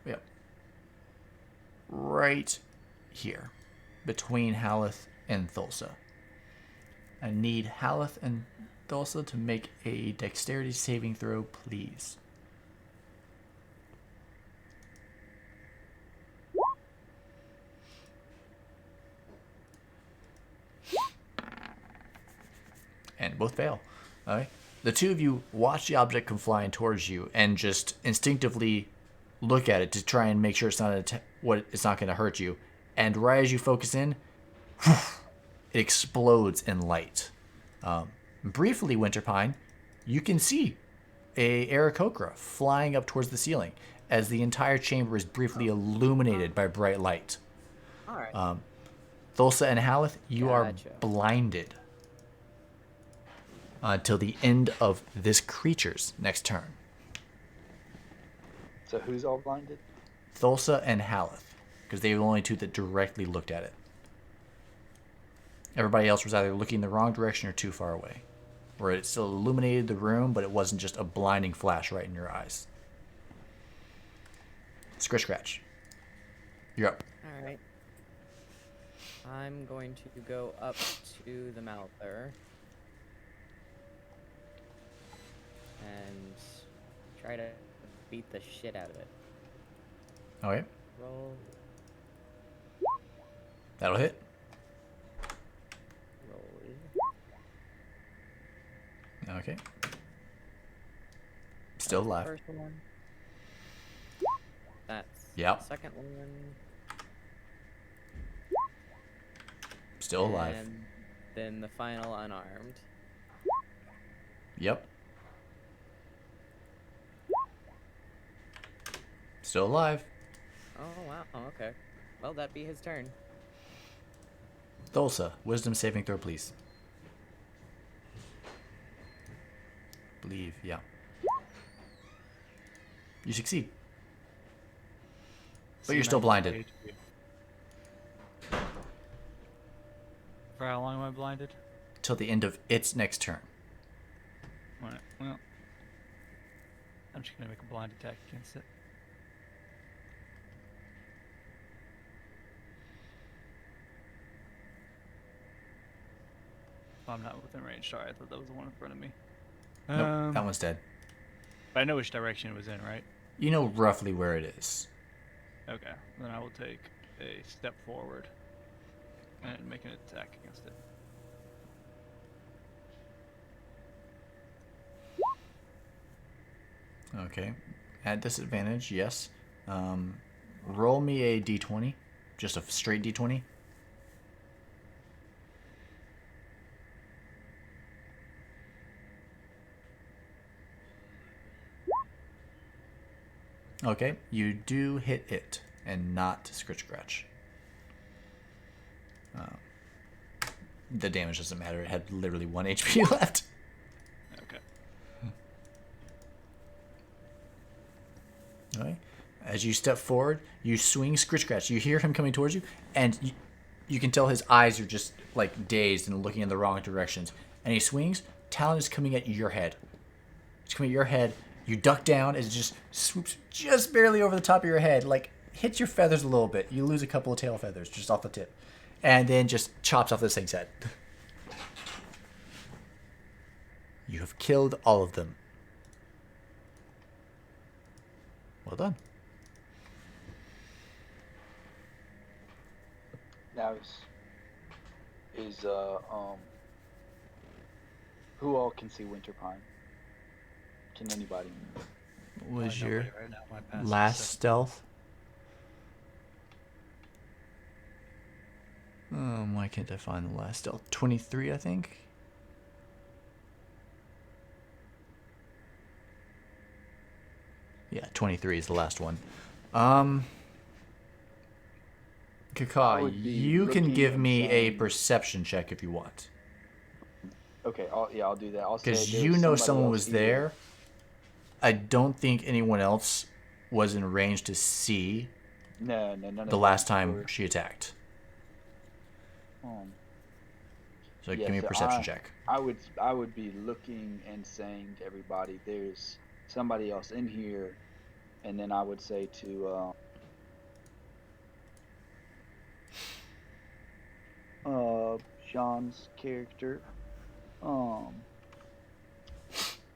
Yep. Right here. Between Haleth and Thulsa. I need Haleth and Thulsa to make a dexterity saving throw, please. And both fail. All right. The two of you watch the object come flying towards you and just instinctively look at it to try and make sure it's not it's not going to hurt you. And right as you focus in, it explodes in light. Briefly, Winterpine, you can see a Aarakocra flying up towards the ceiling as the entire chamber is briefly illuminated by bright light.
All right.
Thulsa and Haleth, you are
Gotcha.
blinded until the end of this creature's next turn.
So who's all blinded?
Thulsa and Haleth, because they were the only two that directly looked at it. Everybody else was either looking the wrong direction or too far away, where it still illuminated the room, but it wasn't just a blinding flash right in your eyes. Scratch, scratch. You're up.
All right. I'm going to go up to the Mouther and try to beat the shit out of it.
Okay.
Roll.
That'll hit.
Roll.
Okay. Still alive.
First one. That's
Yep.
the second one.
Still alive.
And then the final unarmed.
Yep. Still alive.
Oh wow, okay. Well, that'd be his turn.
Thulsa, wisdom saving throw, please. Believe, yeah. You succeed. But you're still blinded.
For how long am I blinded?
Till the end of its next turn.
Alright, well. I'm just gonna make a blind attack against it. Oh, I'm not within range, sorry, I thought that was the one in front of me.
Nope, that one's dead.
But I know which direction it was in, right?
You know roughly where it is.
Okay, then I will take a step forward and make an attack against it.
Okay. At disadvantage, yes. Roll me a d20. Just a straight d20. Okay, you do hit it, and not Scritch Scratch. The damage doesn't matter. It had literally 1 HP left.
Okay.
Okay. As you step forward, you swing Scritch Scratch. You hear him coming towards you, and you can tell his eyes are just like dazed and looking in the wrong directions. And he swings. Talon is coming at your head. It's coming at your head. You duck down as it just swoops just barely over the top of your head, like hits your feathers a little bit. You lose a couple of tail feathers just off the tip, and then just chops off this thing's head. You have killed all of them. Well done.
Now who all can see Winterpine? Can anybody?
What was your
Nobody right now. My passive is
last
7.
stealth? Why can't I find the last stealth? 23, I think. Yeah, 23 is the last one. Kaka, you can give me a perception check if you want.
Okay, I'll do that. I'll say
Because
there's
you know
somebody
someone
else
was
here.
there. I don't think anyone else was in range to see
No, none of
the last
them
time
were.
she attacked. So
Yeah,
give me a
so
perception check.
I would be looking and saying to everybody, "There's somebody else in here," and then I would say to Sean's character,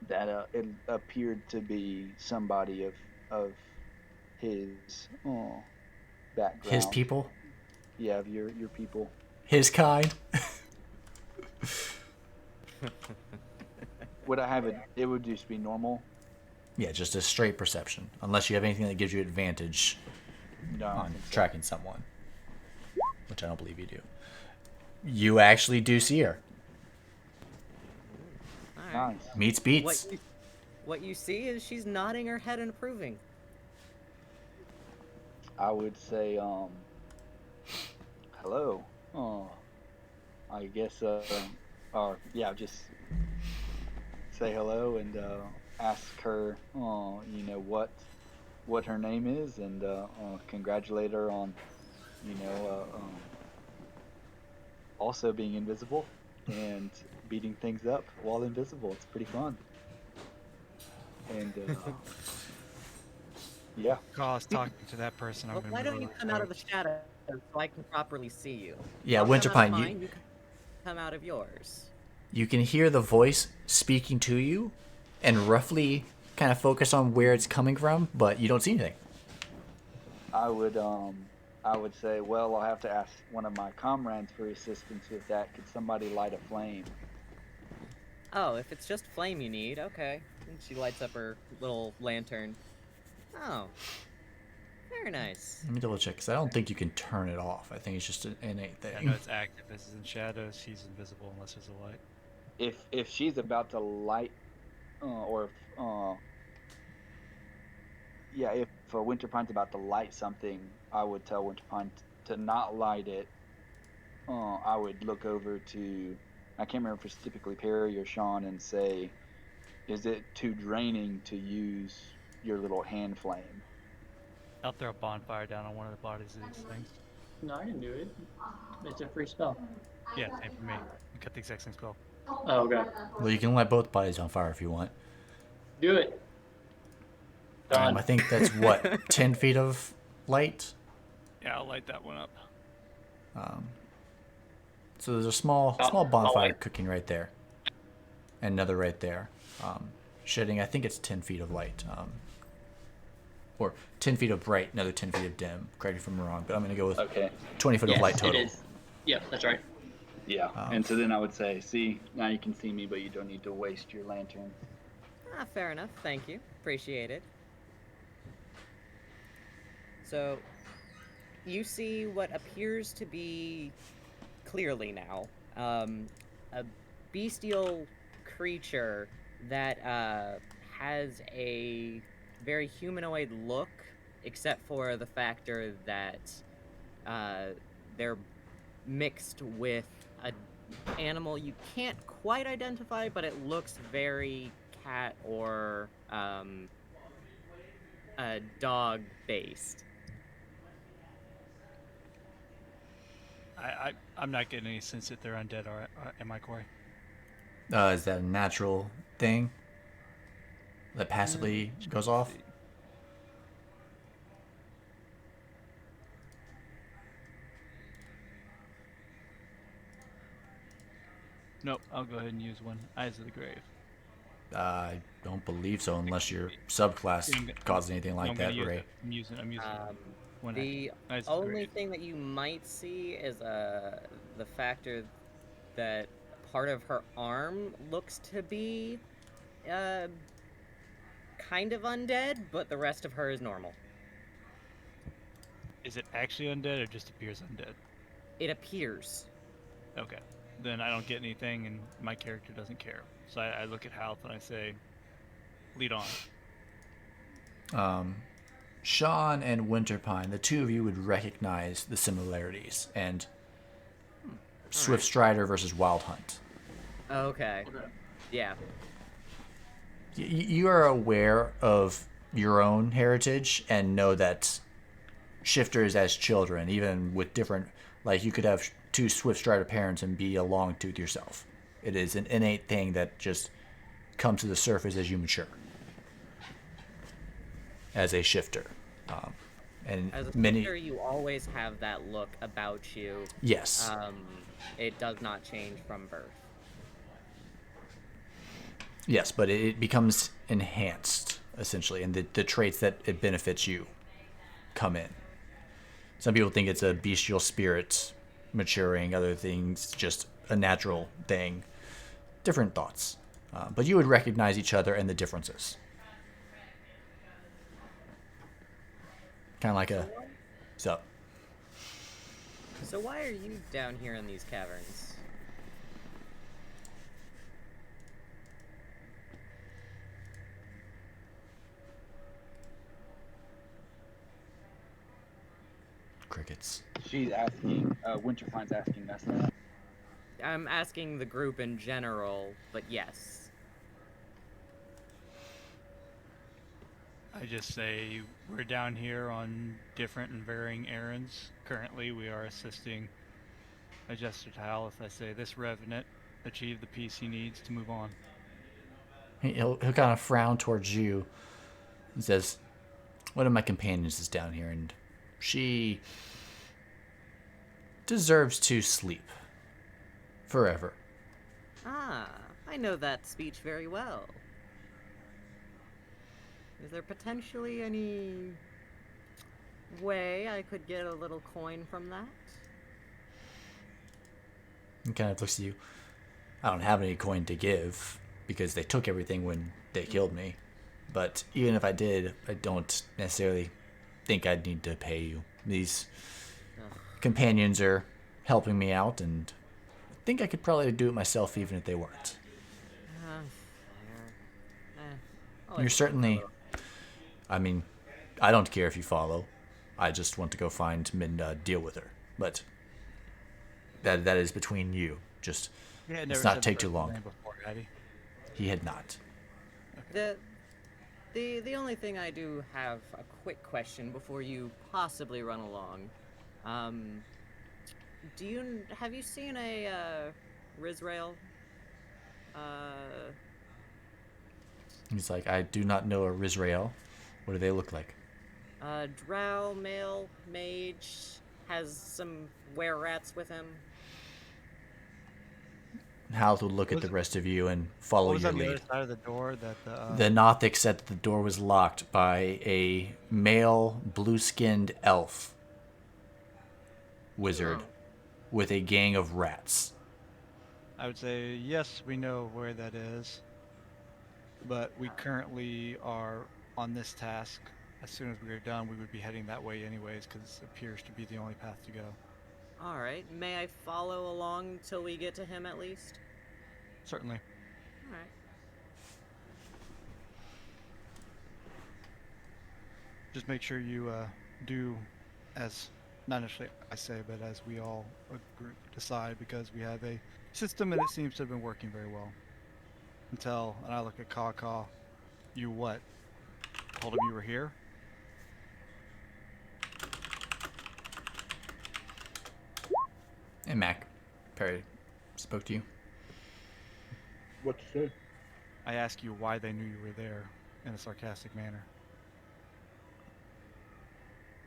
that it appeared to be somebody of his background.
His people?
Yeah, of your people.
His kind?
Would I have it? It would just be normal.
Yeah, just a straight perception. Unless you have anything that gives you advantage
No, I don't
on
think so.
tracking someone. Which I don't believe you do. You actually do see her.
All right.
Nice.
Meets beats.
What you see is she's nodding her head and approving.
I would say, hello. I guess, or yeah, just say hello and ask her, what her name is, and congratulate her on, also being invisible and beating things up while invisible. It's pretty fun. And yeah.
Cause talking to that person. I'm
Well,
gonna
why
move
don't you
over
come out of the
close.
shadow so I can properly see you?
Yeah,
I'll come out of
Winterpine,
mine, you can come out of yours.
you can hear the voice speaking to you and roughly kind of focus on where it's coming from, but you don't see anything.
I would say, well, I'll have to ask one of my comrades for assistance with that. Could somebody light a flame?
Oh, if it's just flame you need, okay. And she lights up her little lantern. Oh, very nice.
Let me double check, because I don't think you can turn it off. I think it's just an innate
I
thing.
know it's active. This is in shadows. He's invisible unless there's a light.
If she's about to light, if Winterpine's about to light something, I would tell Winterpine to not light it. I would look over to, I can't remember if it's typically Perry or Sean, and say, is it too draining to use your little hand flame?
I'll throw a bonfire down on one of the bodies of these things.
No, I can do it. It's a free spell.
Yeah, same for me. You cut the exact same spell.
Oh, okay.
Well, you can light both bodies on fire if you want.
Do it. Done.
I think that's what, 10 feet of light?
Yeah, I'll light that one up.
So there's a small
I'll
bonfire
light.
cooking right there. And another right there. Shedding, I think it's 10 feet of light. Or 10 feet of bright, another 10 feet of dim. Correct me if I'm wrong, but I'm going to go with
Okay.
20 foot
Yes,
of light total.
it is. Yep, that's right.
Yeah. And so then I would say, see, now you can see me, but you don't need to waste your lantern.
Fair enough. Thank you. Appreciate it. So, you see what appears to be clearly now a bestial creature that has a very humanoid look, except for the factor that uh, they're mixed with a animal you can't quite identify, but it looks very cat or dog based.
I'm not getting any sense that they're undead, am I, Corey?
Is that a natural thing that passively goes off?
See. Nope, I'll go ahead and use one. Eyes of the Grave.
I don't believe so, unless your subclass causes anything like that, Ray.
I'm using one
The
Eyes of the
only
Grave.
thing that you might see is the factor that part of her arm looks to be kind of undead, but the rest of her is normal.
Is it actually undead or just appears undead?
It appears.
Okay. Then I don't get anything, and my character doesn't care. So I look at Halth and I say, lead on.
Sean and Winterpine, the two of you would recognize the similarities, and Swift Strider versus Wild Hunt.
Okay. Yeah.
You are aware of your own heritage and know that shifters as children, even with different, like you could have two Swift Strider parents and be a long tooth yourself. It is an innate thing that just comes to the surface as you mature as a shifter. And
As a
many,
shifter, you always have that look about you.
yes,
It does not change from birth.
yes, but it becomes enhanced essentially, and the traits that it benefits you come in. Some people think it's a bestial spirit maturing, other things just a natural thing. Different thoughts. But you would recognize each other and the differences. Kind of like a... So,
So why are you down here in these caverns?
crickets.
She's asking, Winterfine's asking us that.
I'm asking the group in general, but yes.
I just say we're down here on different and varying errands. Currently, we are assisting a Jester to Halith. I say this Revenant achieved the peace he needs to move on.
He'll kind of frown towards you and says, one of my companions is down here, and she deserves to sleep forever.
Ah, I know that speech very well. Is there potentially any way I could get a little coin from that?
He kind of looks at you. I don't have any coin to give because they took everything when they killed me. But even if I did, I don't necessarily think I'd need to pay you. These companions are helping me out, and I think I could probably do it myself even if they weren't.
Fair. I'll let
You're
you
certainly...
go.
I mean, I don't care if you follow. I just want to go find Minda, deal with her. But that is between you. Just,
Yeah,
let's
never
not
said
take
the
too long.
name before, had he?
He had not.
The only thing I do have a quick question before you possibly run along. Have you seen a Rizrael?
He's like, I do not know a Rizrael. What do they look like?
Drow, male, mage, has some were-rats with him.
Hal would look at the rest of you and follow
What was
your
on the
lead.
other side of the door that
The Nothic said that the door was locked by a male, blue-skinned elf wizard
Oh.
with a gang of rats.
I would say, yes, we know where that is. but we currently are on this task. As soon as we are done, we would be heading that way anyways, because it appears to be the only path to go.
All right. May I follow along till we get to him at least?
Certainly.
All right.
Just make sure you do as, not necessarily I say, but as we all a group decide, because we have a system and it seems to have been working very well. Until, and I look at Kaw, you what? Told him you were here?
And Mac, Perry spoke to you.
What to say?
I ask you why they knew you were there in a sarcastic manner.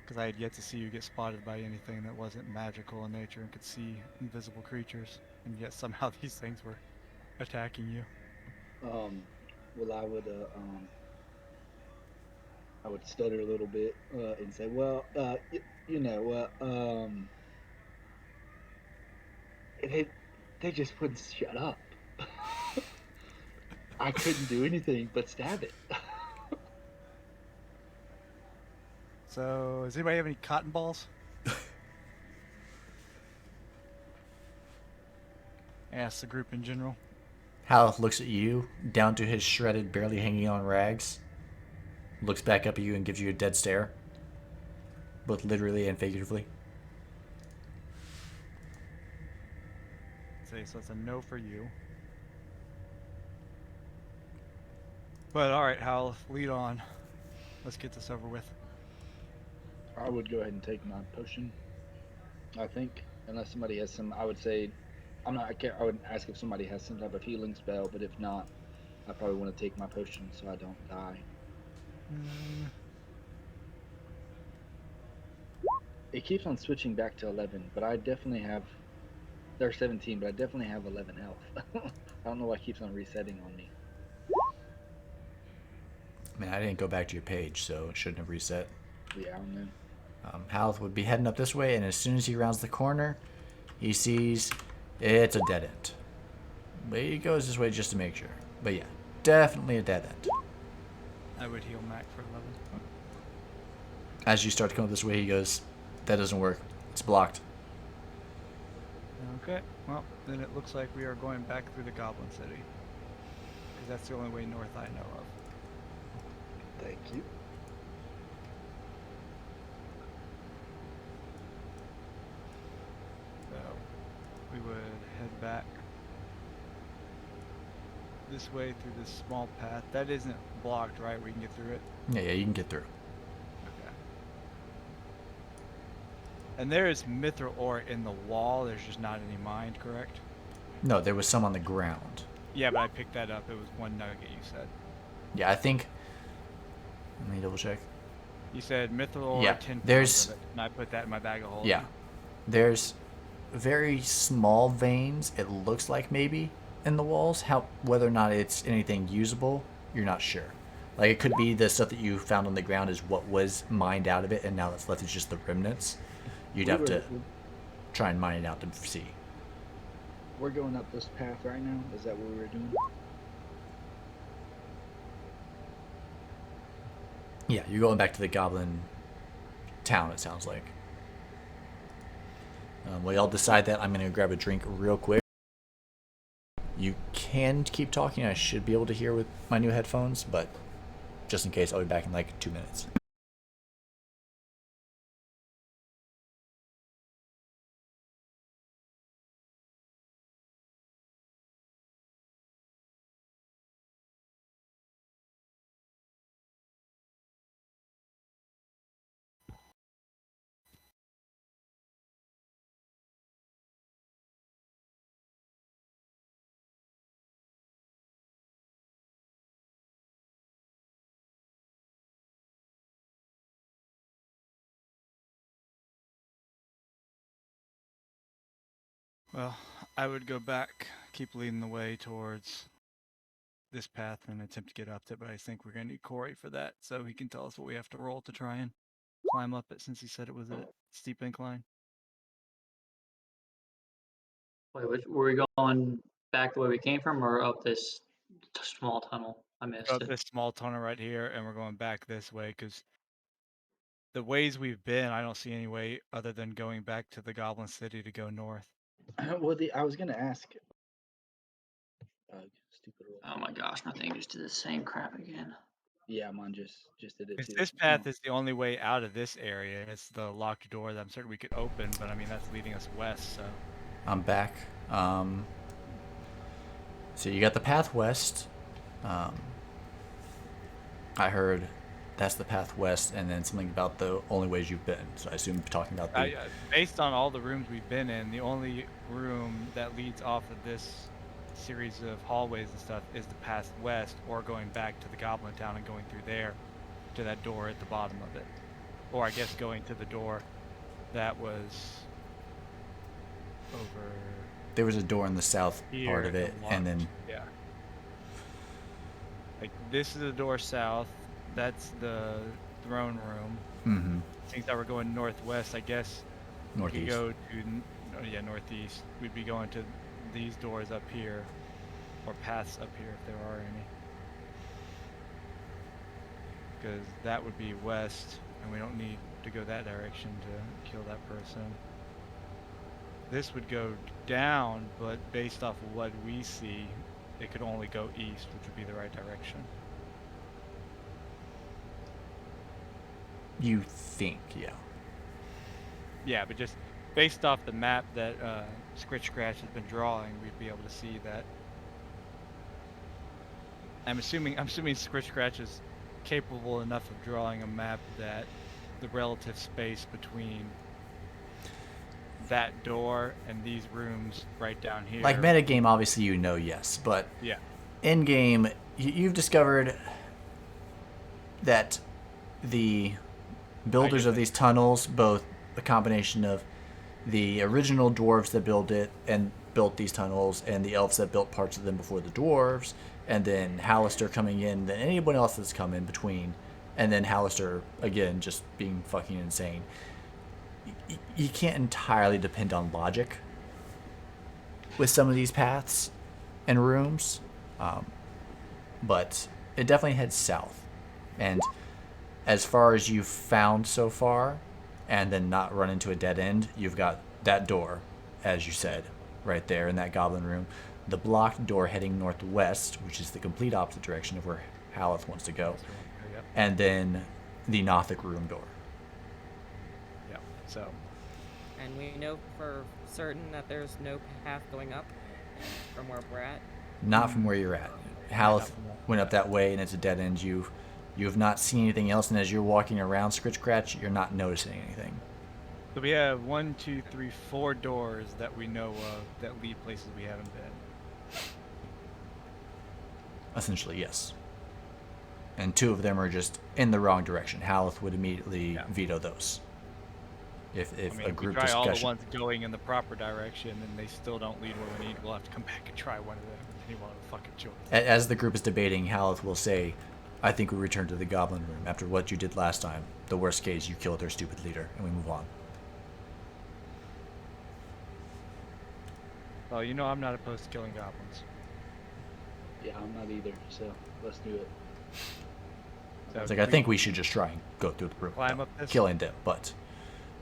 Because I had yet to see you get spotted by anything that wasn't magical in nature and could see invisible creatures, and yet somehow these things were attacking you.
Well, I would stutter a little bit and say, well, they they just wouldn't shut up. I couldn't do anything but stab it.
So, does anybody have any cotton balls? Ask the group in general.
Hal looks at you, down to his shredded, barely hanging on rags, looks back up at you and gives you a dead stare, both literally and figuratively.
Say, so it's a no for you. But alright, Hal, lead on. Let's get this over with.
I would go ahead and take my potion. I think, unless somebody has some, I would say, I'm not. I can't. I would ask if somebody has some type of healing spell, but if not, I probably want to take my potion so I don't die. It keeps on switching back to 11, but I definitely have. There's 17, but I definitely have 11 health. I don't know why it keeps on resetting on me.
I mean, I didn't go back to your page, so it shouldn't have reset.
Yeah, I don't know.
Hal would be heading up this way, and as soon as he rounds the corner, he sees it's a dead end. But he goes this way just to make sure. But yeah, definitely a dead end.
I would heal Mac for 11.
As you start to come up this way, he goes, that doesn't work. It's blocked.
Okay, well, then it looks like we are going back through the Goblin City. Because that's the only way north I know of.
Thank you.
So, we would head back this way through this small path. That isn't blocked, right? We can get through it?
Yeah, you can get through.
Okay. And there is mithril ore in the wall. There's just not any mined, correct?
No, there was some on the ground.
Yeah, but I picked that up. It was one nugget you said.
Yeah, I think. Let me double check.
You said mithril ore,
Yeah,
10
there's-
of it, and I put that in my bag of holding.
Yeah. There's very small veins, it looks like maybe, in the walls. How whether or not it's anything usable, you're not sure. Like, it could be the stuff that you found on the ground is what was mined out of it, and now that's left is just the remnants. You'd have to try and mine it out to see.
We're going up this path right now. Is that what we were doing?
Yeah, you're going back to the goblin town, it sounds like. While y'all decide that, I'm going to grab a drink real quick. You can keep talking. I should be able to hear with my new headphones, but just in case, I'll be back in like 2 minutes.
Well, I would go back, keep leading the way towards this path and attempt to get up it, but I think we're going to need Corey for that, so he can tell us what we have to roll to try and climb up it, since he said it was a steep incline.
Wait, were we going back the way we came from or up this small tunnel? I missed
Go up
it.
this small tunnel right here, and we're going back this way because the ways we've been, I don't see any way other than going back to the Goblin City to go north.
Well, I was gonna ask. Stupid roll.
Oh my gosh, my thing just did the same crap again.
Yeah, mine just did it
Because
too.
this path is the only way out of this area, and it's the locked door that I'm certain we could open, but I mean, that's leading us west, so.
I'm back. So you got the path west. I heard that's the path west, and then something about the only ways you've been. So I assume you're talking about the.
Based on all the rooms we've been in, the only room that leads off of this series of hallways and stuff is the path west, or going back to the Goblin Town and going through there to that door at the bottom of it. Or I guess going to the door that was over
There was a door in the south
here
part of it, and then
yeah. Like this is the door south. That's the throne room. Since that we're going northwest, I guess
northeast.
we could go to northeast. We'd be going to these doors up here, or paths up here if there are any. Because that would be west, and we don't need to go that direction to kill that person. This would go down, but based off of what we see, it could only go east, which would be the right direction.
You think, yeah.
Yeah, but just based off the map that Scritch Scratch has been drawing, we'd be able to see that. I'm assuming Scritch Scratch is capable enough of drawing a map that the relative space between that door and these rooms right down here.
Like metagame, obviously you know yes, but
yeah,
in game, you've discovered that the builders of these tunnels, both a combination of the original dwarves that built it and built these tunnels, and the elves that built parts of them before the dwarves, and then Hallister coming in, then anyone else that's come in between, and then Hallister again just being fucking insane. You can't entirely depend on logic with some of these paths and rooms, but it definitely heads south. And as far as you've found so far, and then not run into a dead end, you've got that door, as you said, right there in that goblin room. The blocked door heading northwest, which is the complete opposite direction of where Haleth wants to go. And then the Nothic room door.
Yeah, so.
And we know for certain that there's no path going up from where we're at?
Not from where you're at. Haleth went up that way, and it's a dead end. You have not seen anything else, and as you're walking around Scritch Scratch, you're not noticing anything.
So we have 1, 2, 3, 4 doors that we know of that lead places we haven't been.
Essentially, yes. And 2 of them are just in the wrong direction. Haleth would immediately veto those. If
I mean,
a group
we try all the
discussion.
ones going in the proper direction, and they still don't lead where we need, we'll have to come back and try one of them. Any one of the fucking choice.
As the group is debating, Haleth will say, I think we return to the goblin room. After what you did last time, the worst case, you kill their stupid leader, and we move on.
Well, you know I'm not opposed to killing goblins.
Yeah, I'm not either. So let's do it.
So
It's like, I think we should just try and go through the room
climb
without
up this
killing them, but...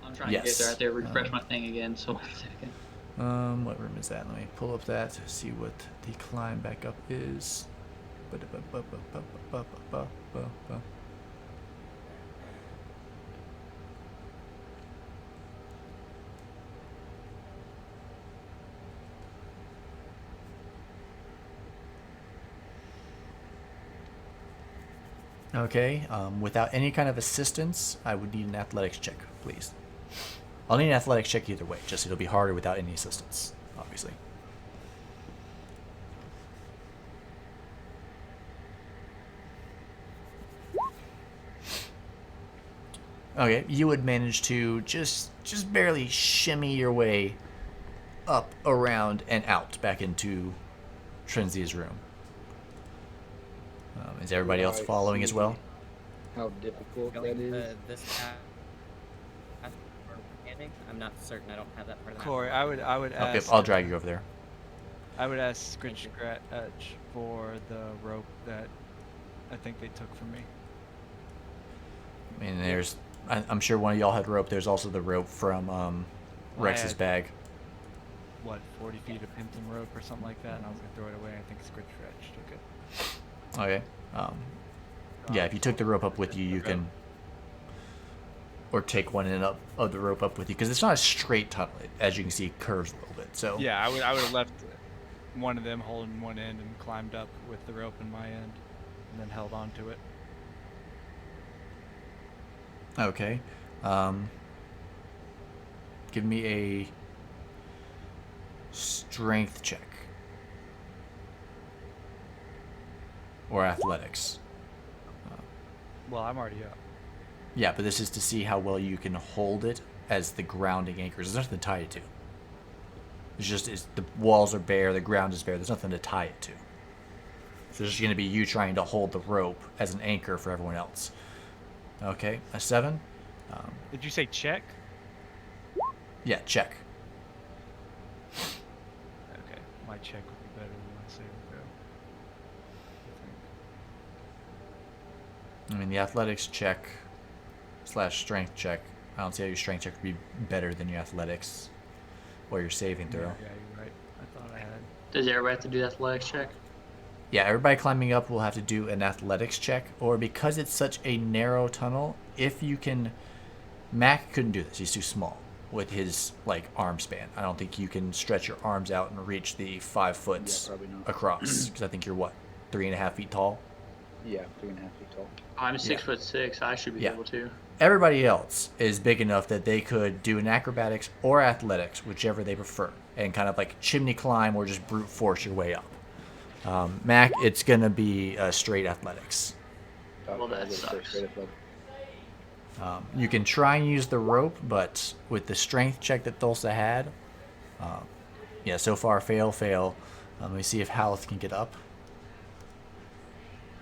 I'm trying to get there. I have to refresh my thing again, so 1 second.
What room is that? Let me pull up that, see what the climb back up is. Okay, without any kind of assistance, I would need an athletics check, please. I'll need an athletics check either way, just it'll be harder without any assistance, obviously. Okay, you would manage to just barely shimmy your way up, around, and out back into Trenzia's room. Is everybody else following as well?
How difficult that
Going
is.
to this path or landing? I'm not certain. I don't have that part of the map.
Corey, I would
Okay,
ask.
I'll drag you over there.
I would ask Scritch Scratch for the rope that I think they took from me.
I mean, there's. I'm sure one of y'all had rope. There's also the rope from Rex's
had-
bag.
What, 40 feet of Pimpton rope or something like that, and I was gonna throw it away. I think Scritch took it.
Okay. Yeah, if you took the rope up with you, you can. Or take one end up of the rope up with you, because it's not a straight tunnel. As you can see, it curves a little bit. So
Yeah, I would have left one of them holding one end and climbed up with the rope in my end, and then held on to it.
Okay. Give me a strength check. Or athletics.
Well, I'm already up.
Yeah, but this is to see how well you can hold it as the grounding anchors. There's nothing to tie it to. It's the walls are bare, the ground is bare. There's nothing to tie it to. So it's just going to be you trying to hold the rope as an anchor for everyone else. Okay, a 7.
Did you say check?
Yeah, check.
Okay, my check would be better than my saving throw.
I mean, the athletics check / strength check. I don't see how your strength check would be better than your athletics or your saving throw.
Yeah, you're right. I thought I had.
Does everybody have to do the athletics check?
Yeah, everybody climbing up will have to do an athletics check, or because it's such a narrow tunnel, if you can. Mac couldn't do this. He's too small with his arm span. I don't think you can stretch your arms out and reach the 5 foot
probably not.
across. Because I think you're what, 3.5 feet tall.
Yeah, 3.5 feet tall.
I'm 6'6". I should be
Yeah.
able to.
Everybody else is big enough that they could do an acrobatics or athletics, whichever they prefer, and kind of chimney climb or just brute force your way up. Mac, it's gonna be straight athletics.
Well, that
I'll go
sucks.
straight athletic.
You can try and use the rope, but with the strength check that Thulsa had, yeah, so far fail. Let me see if Haleth can get up.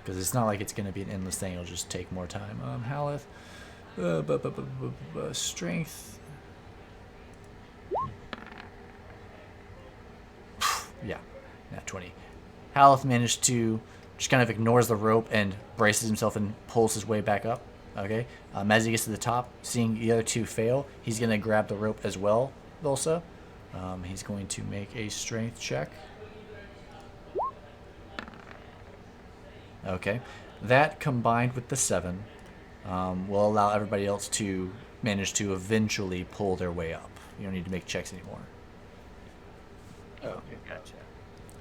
Because it's not like it's going to be an endless thing. It'll just take more time. Haleth, strength. Yeah, nat 20. Haleth managed to just kind of ignores the rope and braces himself and pulls his way back up. Okay. As he gets to the top, seeing the other two fail, he's going to grab the rope as well, Thulsa. He's going to make a strength check. Okay. That combined with the 7 will allow everybody else to manage to eventually pull their way up. You don't need to make checks anymore.
Okay.
Gotcha.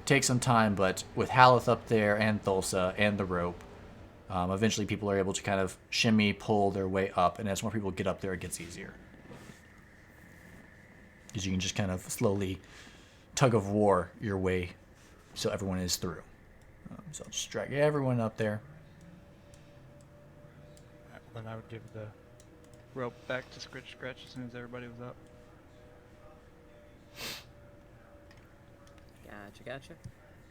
Take some time, but with Haleth up there and Thulsa and the rope, eventually people are able to kind of shimmy, pull their way up, and as more people get up there, it gets easier. Because you can just kind of slowly tug of war your way so everyone is through. So I'll just drag everyone up there.
Then I would give the rope back to Scritch as soon as everybody was up.
Gotcha.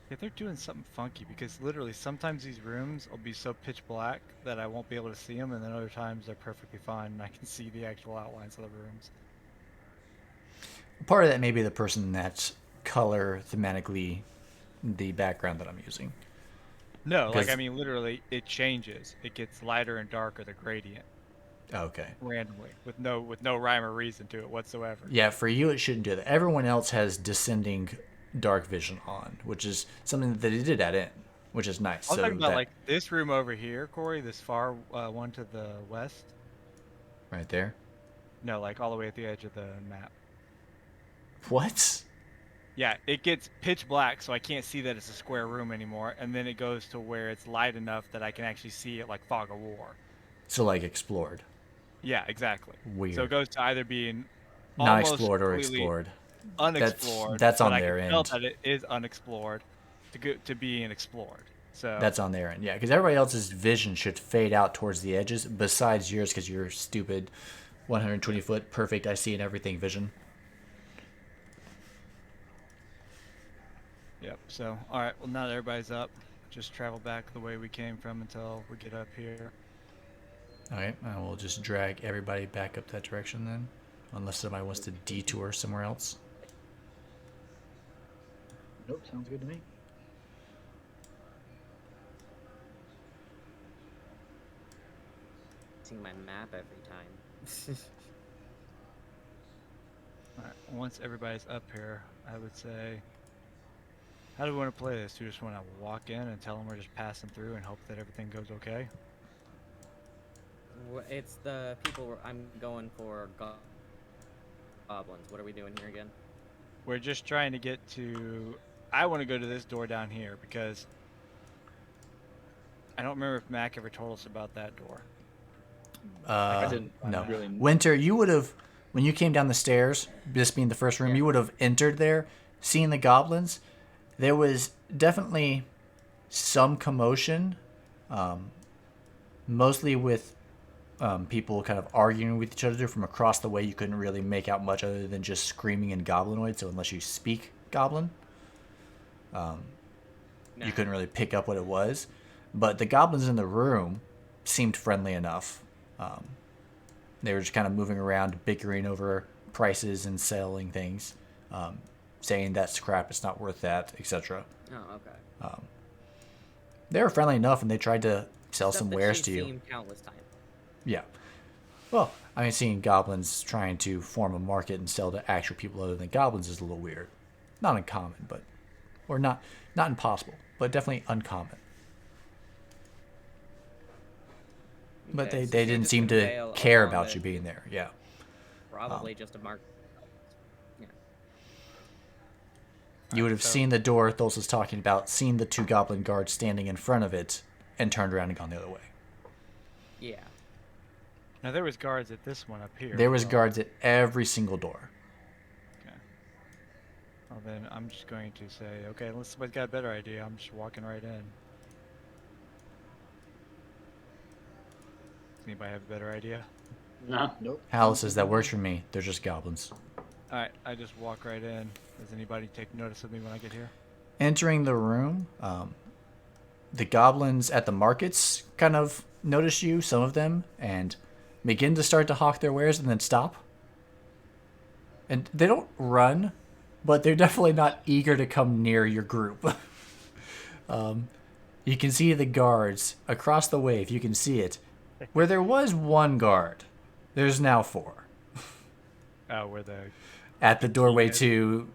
Yeah, they're doing something funky because literally sometimes these rooms will be so pitch black that I won't be able to see them, and then other times they're perfectly fine and I can see the actual outlines of the rooms.
Part of that may be the person that color thematically the background that I'm using.
No,
Because-
I mean literally it changes. It gets lighter and darker, the gradient,
Okay.
randomly, with no rhyme or reason to it whatsoever.
Yeah, for you it shouldn't do that. Everyone else has descending dark vision on, which is something that they did add in, which is nice.
I was talking about
that,
this room over here, Corey, this far one to the west.
right there.
No, all the way at the edge of the map.
What?
Yeah, it gets pitch black, so I can't see that it's a square room anymore, and then it goes to where it's light enough that I can actually see it like fog of war.
So explored.
Yeah, exactly.
Weird.
So it goes to either being
Not
almost
explored or
completely
explored.
unexplored.
That's
but
on
I
their
can tell
end.
that it is unexplored to being explored. So
That's on their end, yeah. Because everybody else's vision should fade out towards the edges, besides yours, because you're stupid 120-foot perfect I see and everything vision.
Yep. So all right. Well, now that everybody's up, just travel back the way we came from until we get up here.
All right, I will just drag everybody back up that direction then, unless somebody wants to detour somewhere else.
Nope, sounds good to me.
erasing my map every time.
Alright, once everybody's up here, I would say, how do we want to play this? Do we just want to walk in and tell them we're just passing through and hope that everything goes okay?
It's the people I'm going for goblins. What are we doing here again?
We're just trying to get to... I want to go to this door down here because I don't remember if Mac ever told us about that door.
I didn't
No.
really.
Winter, you would have, when you came down the stairs, this being the first room, you would have entered there, seen the goblins. There was definitely some commotion, mostly with people kind of arguing with each other from across the way. You couldn't really make out much other than just screaming in goblinoid, so unless you speak goblin, you couldn't really pick up what it was. But the goblins in the room seemed friendly enough. They were just kind of moving around, bickering over prices and selling things, saying that's crap, it's not worth that, etc.
Oh, okay.
They were friendly enough, and they tried to sell
Stuff
some
that
wares
she's
to you.
seen countless times.
Yeah. Well, I mean, seeing goblins trying to form a market and sell to actual people other than goblins is a little weird. Not uncommon, but... Or not impossible, but definitely uncommon. But
Okay, so
they
you're
didn't
just
seem
gonna
to
bail
care
along
about
this.
you being there. Yeah.
Probably just a mark. Yeah.
You would have seen the door Thos was talking about, seen the two goblin guards standing in front of it, and turned around and gone the other way.
Yeah.
Now there was guards at this one up here.
There was
as well.
guards at every single door.
Okay. Well then, I'm just going to say, okay, unless somebody's got a better idea, I'm just walking right in. Does anybody have a better idea?
No.
Nope.
Hal says, that works for me. They're just goblins.
Alright, I just walk right in. Does anybody take notice of me when I get here?
Entering the room, the goblins at the markets kind of notice you, some of them, and begin to start to hawk their wares and then stop. And they don't run, but they're definitely not eager to come near your group. You can see the guards across the way, if you can see it. Where there was one guard, there's now 4.
Oh, where the...
At the doorway to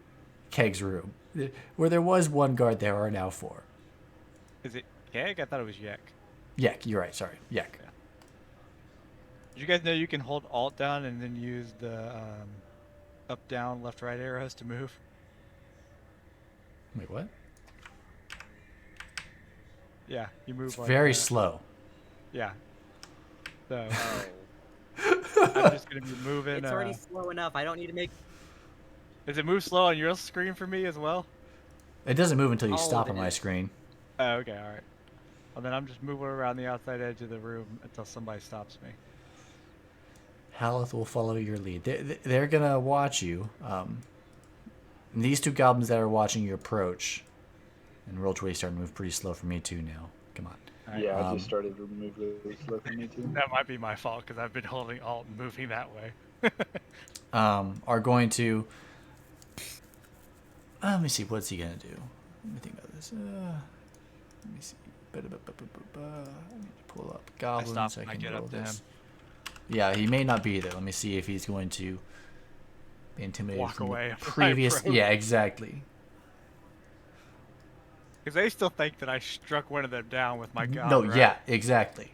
Keg's room. Where there was one guard, there are now 4.
Is it Keg? I thought it was Yek.
Yak, you're right, sorry. Yak.
Did you guys know you can hold Alt down and then use the up, down, left, right arrows to move?
Wait, what?
Yeah, you move
It's
like
very
that.
slow.
Yeah. So,
Oh.
I'm just going to be moving...
It's already slow enough. I don't need to make.
Does it move slow on your screen for me as well?
It doesn't move until you
Oh,
stop
it
on my
is.
screen.
Oh, okay, alright. Well, then I'm just moving around the outside edge of the room until somebody stops me.
Haleth will follow your lead. They're gonna watch you. These two goblins that are watching you approach, and Roll20 starting to move pretty slow for me too now. Come on.
Alright.
Yeah, I just started to move really slow for me too.
That might be my fault because I've been holding Alt and moving that way.
Are going to. Let me see. What's he gonna do? Let me think about this. Let me see. I need to pull up goblins.
stop
I
and I
can
get
roll
up to
this.
him.
Yeah, he may not be there. Let me see if he's going to be intimidated.
Walk
from the
away from my
Previous.
approach.
Yeah, exactly.
Because they still think that I struck one of them down with my gun.
No,
right?
yeah, exactly.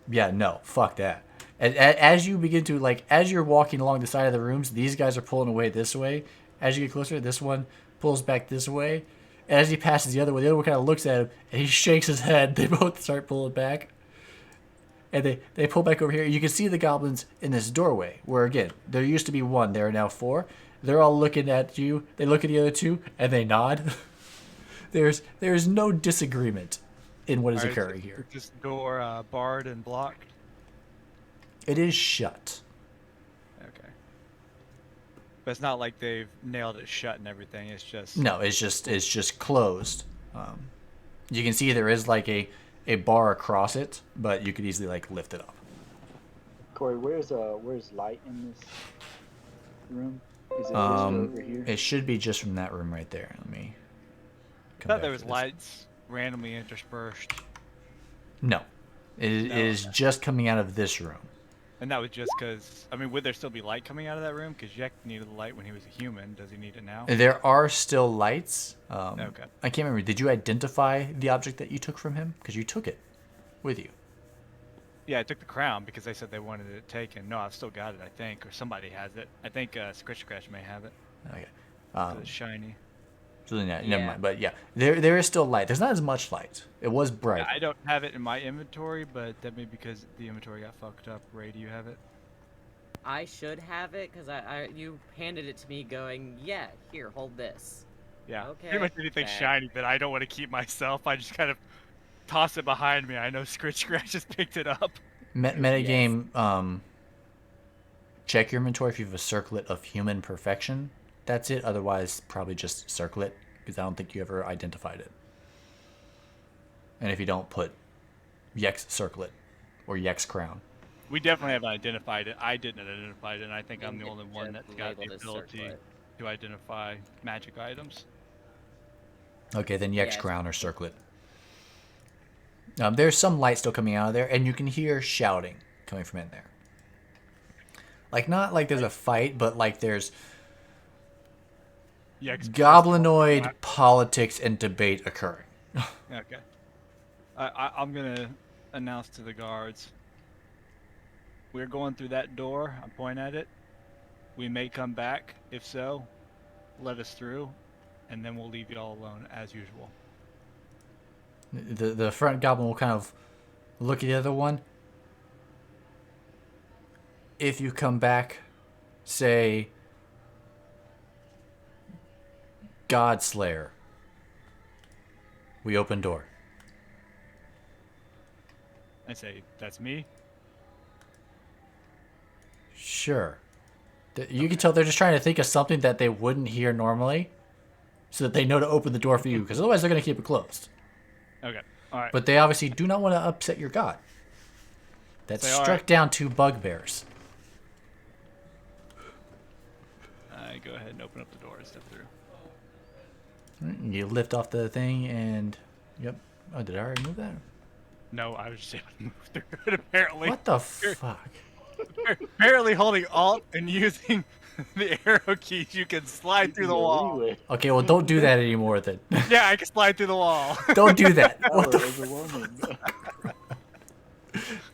Yeah, no, fuck that. As you begin to, like, as you're walking along the side of the rooms, these guys are pulling away this way. As you get closer, this one pulls back this way. As he passes the other one kind of looks at him, and he shakes his head. They both start pulling back. And they pull back over here. You can see the goblins in this doorway, where, again, there used to be 1. There are now 4. They're all looking at you. They look at the other 2, and they nod. There's no disagreement in what is
Alright,
occurring here.
Is this door barred and blocked?
It is shut.
Okay. But it's not like they've nailed it shut and everything. It's just...
No, it's just closed. You can see there is like a bar across it, but you could easily like lift it up.
Corey, where's light in this room? Is it just over here?
It should be just from that room right there. Let me.
I
Come
thought
back
there
to
was
this.
lights randomly interspersed.
No, It
No.
is just coming out of this room.
And that was just because, I mean, would there still be light coming out of that room? Because Yek needed the light when he was a human. Does he need it now?
There are still lights.
Okay.
I can't remember. Did you identify the object that you took from him? Because you took it with you.
Yeah, I took the crown because they said they wanted it taken. No, I've still got it, I think, or somebody has it. I think Scritch Scratch may have it.
Okay.
'Cause it's shiny.
So then, never
Yeah.
mind. But yeah, there is still light. There's not as much light. It was bright.
I don't have it in my inventory, but that may be because the inventory got fucked up. Ray, do you have it?
I should have it because you handed it to me, going, "Yeah, here, hold this."
Yeah.
Okay,
Pretty much anything
bad.
shiny that I don't want to keep myself, I just kind of toss it behind me. I know Scritch Scratch just picked it up.
Metagame, check your inventory if you have a circlet of human perfection. That's it. Otherwise, probably just circle it, because I don't think you ever identified it. And if you don't, put Yek's circlet or Yek's crown.
We definitely haven't identified it. I didn't identify it, and I think I'm the
It
only one
just
that's got the
labeled as
ability
circlet.
to identify magic items.
Okay, then Yek's
Yeah.
crown or circlet. There's some light still coming out of there, and you can hear shouting coming from in there. Like, not like there's a fight, but like there's
Yek's
goblinoid politics and debate occurring.
Okay. I'm gonna announce to the guards. We're going through that door. I'm pointing at it. We may come back. If so, let us through, and then we'll leave you all alone as usual.
The front goblin will kind of look at the other one. If you come back, say Godslayer. We open door.
I say, that's me.
Sure. You can tell they're just trying to think of something that they wouldn't hear normally, so that they know to open the door for you, because otherwise they're going to keep it closed.
Okay. All right.
But they obviously do not want to upset your god. That
Say, all
struck
right.
down 2 bugbears.
I go ahead and open up the door and step through.
You lift off the thing and... Yep. Oh, did I already move that?
No, I was just able to move through it. Apparently,
What the fuck?
apparently holding Alt and using the arrow keys, you can slide through the wall.
Anyway,
Okay, well, don't do that anymore then.
Yeah, I can slide through the wall.
Don't do that. What
that
the
was overwhelming.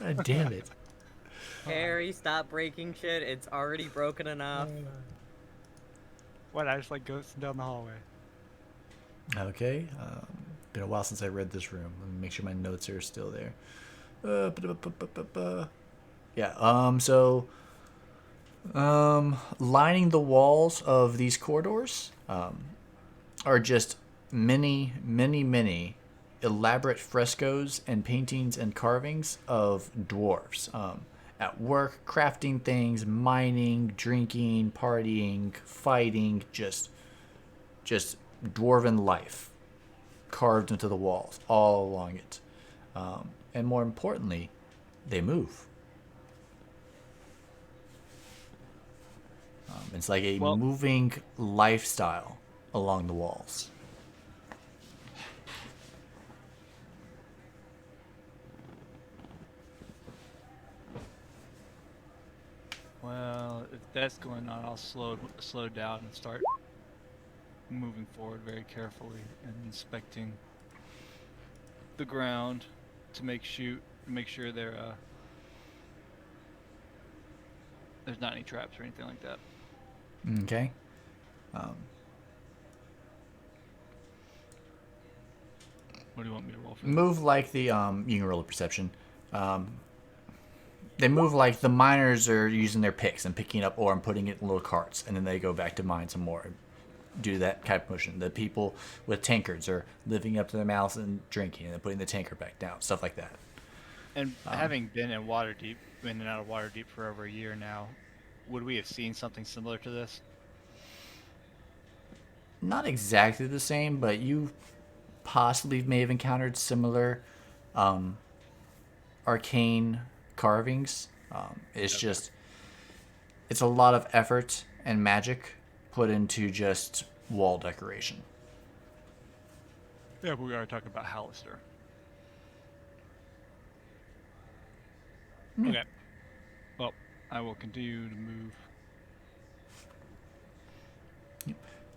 God damn it.
Harry, stop breaking shit. It's already broken enough.
What? I just like ghosting down the hallway.
Okay. Been a while since I read this room. Let me make sure my notes are still there. Yeah. Lining the walls of these corridors are just many, many, many elaborate frescoes and paintings and carvings of dwarves at work, crafting things, mining, drinking, partying, fighting, just dwarven life carved into the walls all along it. And more importantly, they move. It's like a moving lifestyle along the walls.
Well, if that's going on, I'll slow down and start moving forward very carefully and inspecting the ground to make sure there's not any traps or anything like that.
Okay.
What do you want me to roll for?
Move like the you can roll a perception. They move like the miners are using their picks and picking up ore and putting it in little carts, and then they go back to mine some more. Do that type of motion. The people with tankards are lifting up to their mouths and drinking, and then putting the tankard back down. Stuff like that.
And having been in Waterdeep, in and out of Waterdeep for over a year now, would we have seen something similar to this?
Not exactly the same, but you possibly may have encountered similar arcane carvings. It's a lot of effort and magic put into just wall decoration.
Yeah, but we are talking about Hallister.
Yeah.
Okay. Well, I will continue to move.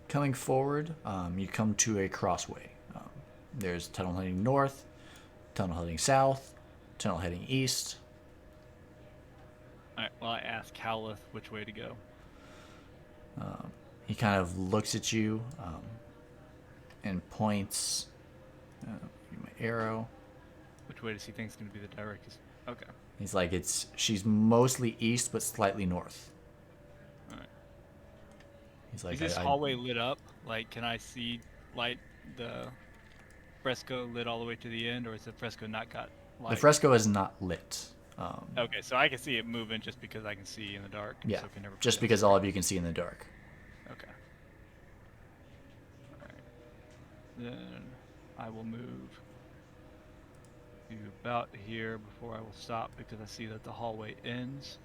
Coming forward, you come to a crossway. There's a tunnel heading north, tunnel heading south, tunnel heading east.
All right. Well, I ask Howleth which way to go.
He kind of looks at you and points. My arrow.
Which way does he think is going to be the direct? Okay.
He's like, she's mostly east but slightly north.
All right.
He's like,
Is this hallway lit up? Like, can I see light the fresco lit all the way to the end, or is the fresco not got light?
The fresco is not lit.
Okay, so I can see it moving just because I can see in the dark.
Yeah,
So can everybody
just
else
because
see?
all of you can see in the dark.
Okay. All right. Then I will move to about here before I will stop because I see that the hallway ends.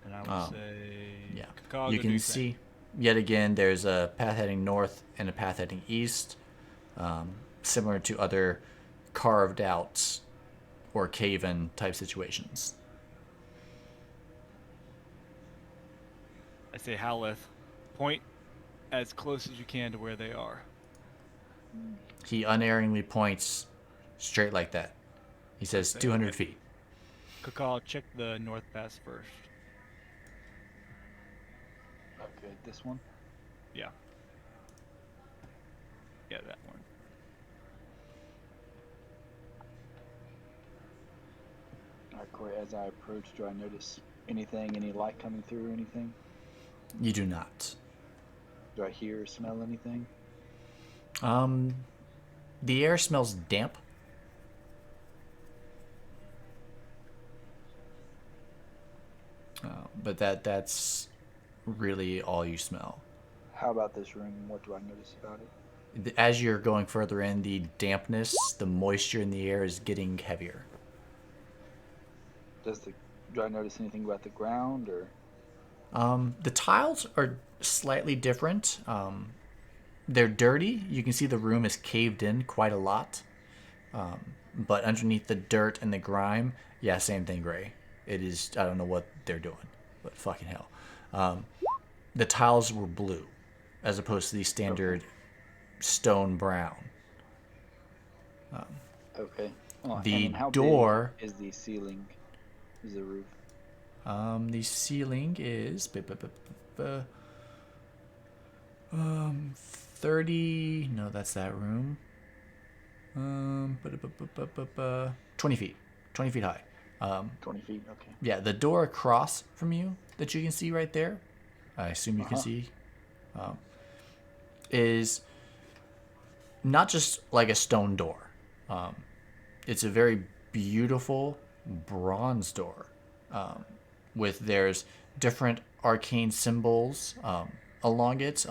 And I will say,
Yeah,
Kakaw,
you
go do
can
your
see
thing.
yet again. There's a path heading north and a path heading east, similar to other carved out or cave-in type situations.
I say, Howleth, point as close as you can to where they are.
He unerringly points straight like that. He says
Okay,
200
okay.
feet.
Kakaw, check the north pass first.
Okay, this one.
Yeah. Yeah, that one.
Alright, Corey, as I approach, do I notice anything, any light coming through or anything?
You do not.
Do I hear or smell anything?
The air smells damp. But that's really all you smell.
How about this room? What do I notice about it?
As you're going further in, the dampness, the moisture in the air is getting heavier.
Do I notice anything about the ground or?
The tiles are slightly different. They're dirty. You can see the room is caved in quite a lot. But underneath the dirt and the grime, yeah, same thing, Gray. It is, I don't know what they're doing, but fucking hell. The tiles were blue, as opposed to the standard stone brown.
Okay. And
The
then how
door.
big is the ceiling? Is the roof?
The ceiling is 30. No, that's that room. 20 feet. 20 feet high.
20 feet. Okay.
Yeah, the door across from you that you can see right there, I assume you can see, is not just like a stone door. It's a very beautiful bronze door. There's different arcane symbols along it,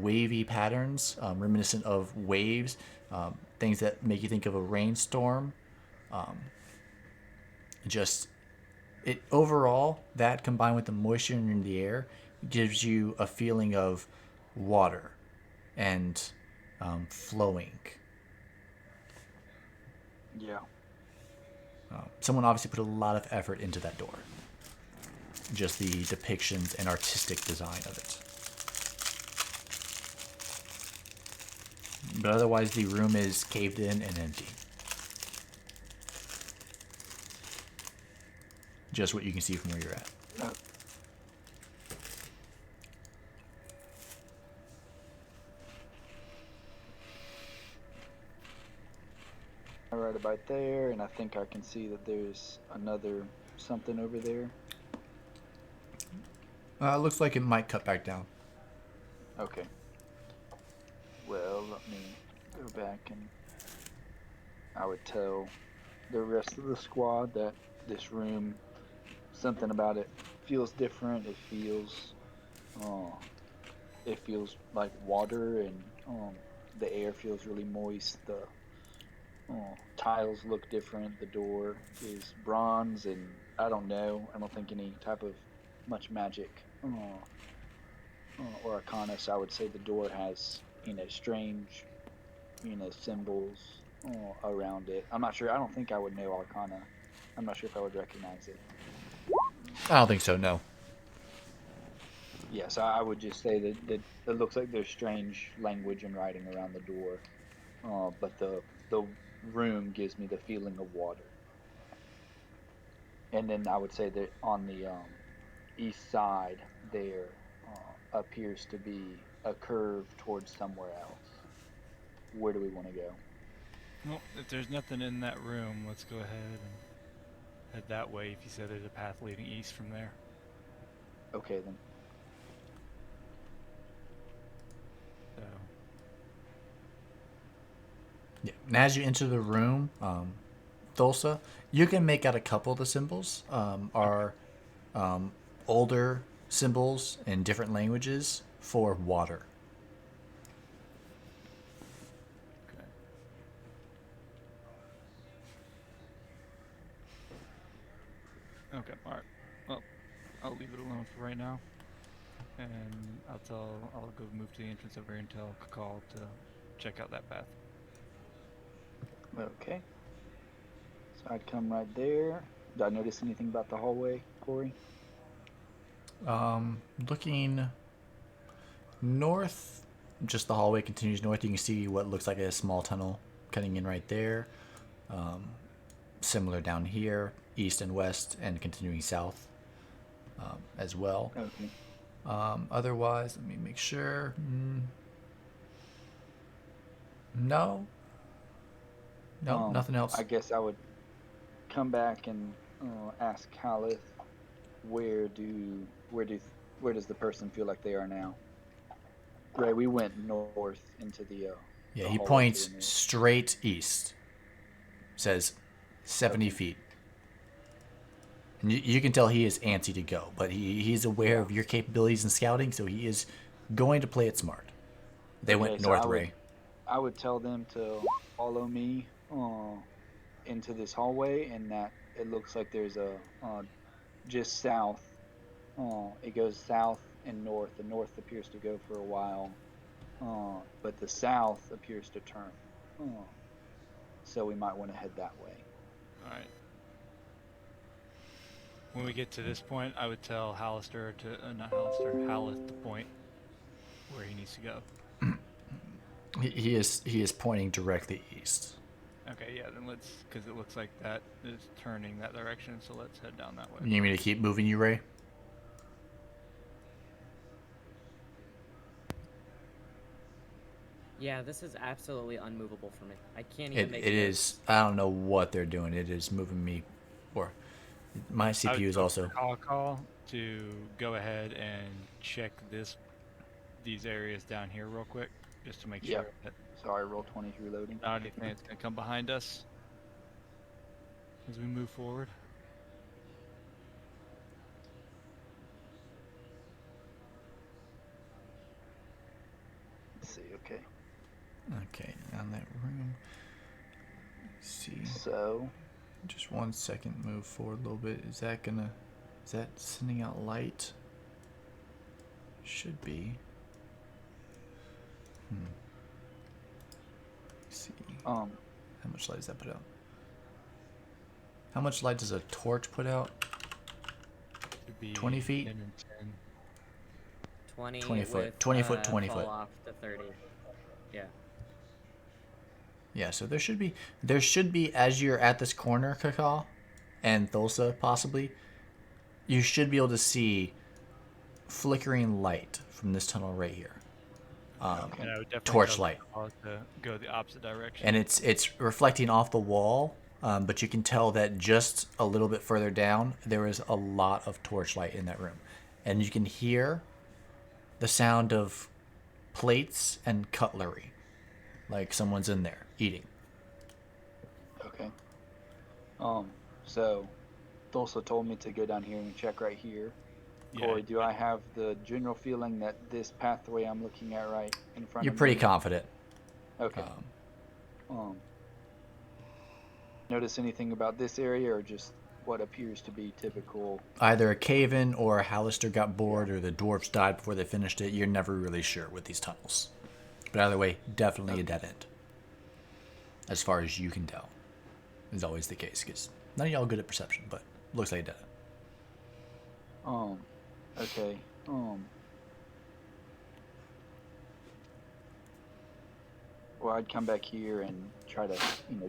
wavy patterns reminiscent of waves, things that make you think of a rainstorm. Overall, that combined with the moisture in the air gives you a feeling of water and flowing.
Yeah.
Someone obviously put a lot of effort into that door. Just the depictions and artistic design of it. But otherwise, the room is caved in and empty. Just what you can see from where you're at.
Right about there, and I think I can see that there's another something over there.
Looks like it might cut back down.
Okay. Well, let me go back and I would tell the rest of the squad that this room, something about it feels different. It feels like water, and the air feels really moist. The tiles look different. The door is bronze, and I don't know. I don't think any type of much magic or arcana. So I would say the door has strange symbols around it. I'm not sure. I don't think I would know arcana I'm not sure if I would recognize it.
I don't think so. No.
Yes, I would just say that it looks like there's strange language and writing around the door, but the room gives me the feeling of water. And then I would say that on the east side there appears to be a curve towards somewhere else. Where do we want to go?
Well, if there's nothing in that room, let's go ahead and head that way. If you said there's a path leading east from there.
Okay then.
So,
Yeah. And as you enter the room, Thulsa, you can make out a couple of the symbols are older symbols in different languages for water.
okay. Okay, alright. Well, I'll leave it alone for right now. And I'll go move to the entrance over here and tell Kakal to check out that path.
Okay. So I'd come right there. Did I notice anything about the hallway, Corey?
Looking north, just the hallway continues north. You can see what looks like a small tunnel cutting in right there. Similar down here, east and west, and continuing south as well.
Okay.
Otherwise, let me make sure. No. No, nothing else.
I guess I would come back and ask Halith, where does the person feel like they are now? Ray, we went north into the
Yeah,
the
he
hallway
points
to the north.
straight east. Says 70 feet. And you can tell he is antsy to go, but he's aware of your capabilities in scouting, so he is going to play it smart. They went
Okay, so
north, Ray.
I would tell them to follow me into this hallway, and that it looks like there's a just south. It goes south and north. The north appears to go for a while, but the south appears to turn. So we might want to head that way.
Alright. When we get to this point, I would tell Hallister to, not Hallister, Halith to point where he needs to go.
He is pointing directly east.
Okay, yeah, then let's, because it looks like that is turning that direction, so let's head down that way.
You need me to keep moving you, Ray?
Yeah, this is absolutely unmovable for me. I can't even make
It is. I don't know what they're doing. It is moving me. Or my
I
CPU
would
is
go
also.
for call to go ahead and check these areas down here real quick, just to make sure
Yep.
that
Sorry, roll 20 reloading.
not anything that's going to come behind us as we move forward.
Let's see. Okay.
Okay, down that room. Let's see.
So
Just 1 second. Move forward a little bit. Is that sending out light? Should be. Let's see. How much light does that put out? How much light does a torch put out?
Should be
20 feet?
10 and 10.
20,
20 foot,
with,
20 foot, 20
fall
foot.
off to 30. Yeah.
Yeah, so there should be as you're at this corner, Kakal, and Thulsa possibly, you should be able to see flickering light from this tunnel right here.
And I would definitely
Torchlight.
tell Kakal to go the opposite direction.
And it's reflecting off the wall, but you can tell that just a little bit further down, there is a lot of torchlight in that room. And you can hear the sound of plates and cutlery, like someone's in there eating.
okay. So Thulsa told me to go down here and check right here.
Yeah,
Corey, do I have the general feeling that this pathway I'm looking at right in front
You're
of
pretty
me?
confident.
Okay. Notice anything about this area, or just what appears to be typical?
Either a cave-in or a Hallister got bored or the dwarves died before they finished it. You're never really sure with these tunnels. But either way, definitely a dead end. As far as you can tell. Is always the case, because None of y'all good at perception, but looks like he did it.
Okay. Well, I'd come back here and try to,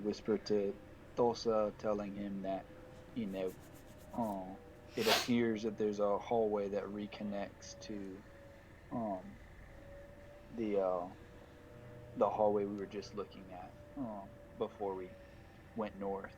whisper to Tulsa, telling him that, it appears that there's a hallway that reconnects to, the the hallway we were just looking at, before we went north.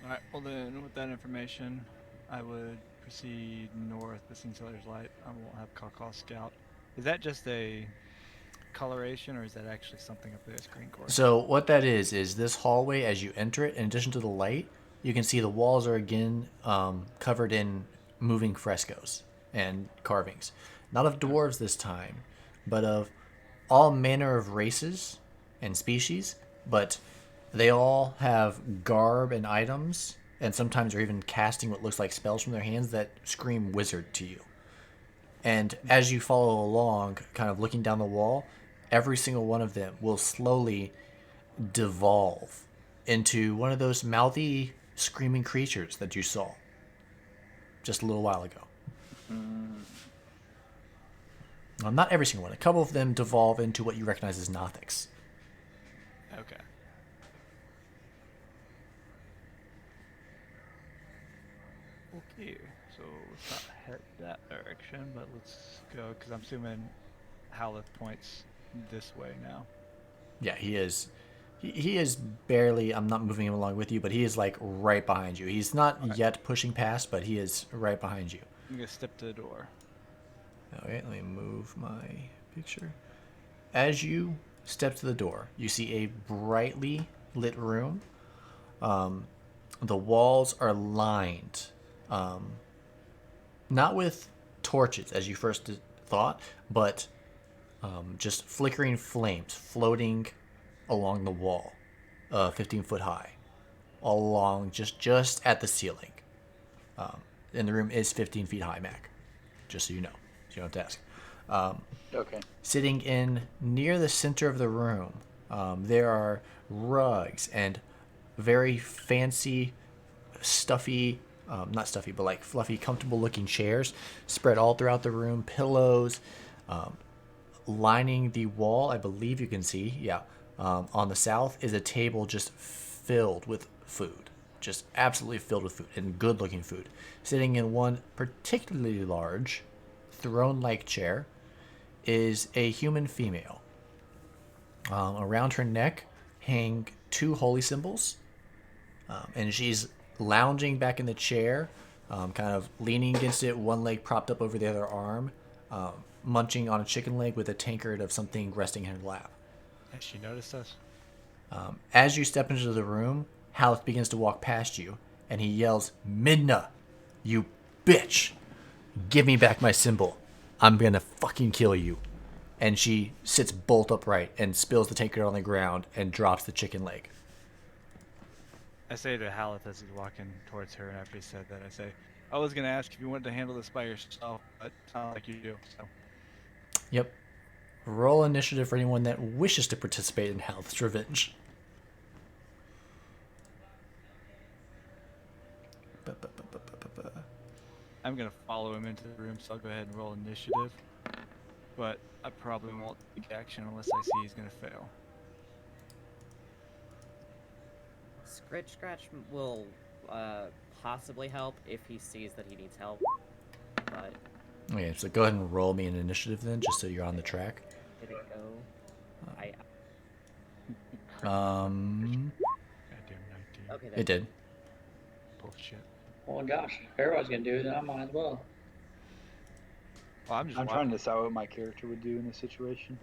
Alright, well then, with that information, I would proceed north, the Sincellar's Light. I won't have Kaka scout. Is that just a coloration, or is that actually something up there that's green core?
So what that is this hallway, as you enter it, in addition to the light, you can see the walls are again covered in moving frescoes and carvings. Not of dwarves this time, but of all manner of races and species, but they all have garb and items, and sometimes are even casting what looks like spells from their hands that scream wizard to you. And as you follow along, kind of looking down the wall, every single one of them will slowly devolve into one of those mouthy, screaming creatures that you saw just a little while ago. Well, not every single one. A couple of them devolve into what you recognize as Nothics.
Okay. Okay, so let's not head that direction, but let's go, because I'm assuming Howleth points this way now.
Yeah, he is. He is barely. I'm not moving him along with you, but he is like right behind you. He's not yet pushing past, but he is right behind you.
I'm gonna step to the door.
Okay, let me move my picture. As you step to the door, you see a brightly lit room. The walls are lined, not with torches as you first thought, but just flickering flames floating along the wall, 15 foot high, all along just at the ceiling. And the room is 15 feet high, Mac, just so you know. So you don't have to ask.
Okay.
Sitting in near the center of the room, there are rugs and very fancy, stuffy, not stuffy, but like fluffy, comfortable looking chairs spread all throughout the room, pillows, lining the wall. I believe you can see, yeah. On the south is a table just filled with food, just absolutely filled with food, and good looking food. Sitting in one particularly large, throne-like chair is a human female. Around her neck hang two holy symbols, and she's lounging back in the chair, kind of leaning against it, one leg propped up over the other arm, munching on a chicken leg with a tankard of something resting in her lap.
Has she noticed us?
As you step into the room, Haleth begins to walk past you, and he yells, "Midna, you bitch! Give me back my symbol. I'm gonna fucking kill you." And she sits bolt upright and spills the tankard on the ground and drops the chicken leg.
I say to Howleth as he's walking towards her, and after he said that, I say, I was going to ask if you wanted to handle this by yourself, but it sounds like you do, so.
Yep. Roll initiative for anyone that wishes to participate in Haleth's revenge.
I'm going to follow him into the room, so I'll go ahead and roll initiative. But I probably won't take action unless I see he's going to fail.
Scratch will possibly help if he sees that he needs help. But
Okay, so go ahead and roll me an initiative then, just so you're on the track.
did it go?
Goddamn 19.
Okay.
It did.
Bullshit.
Oh gosh, if everybody's gonna do it, then I might as well.
Well, I'm
trying to decide what my character would do in this situation.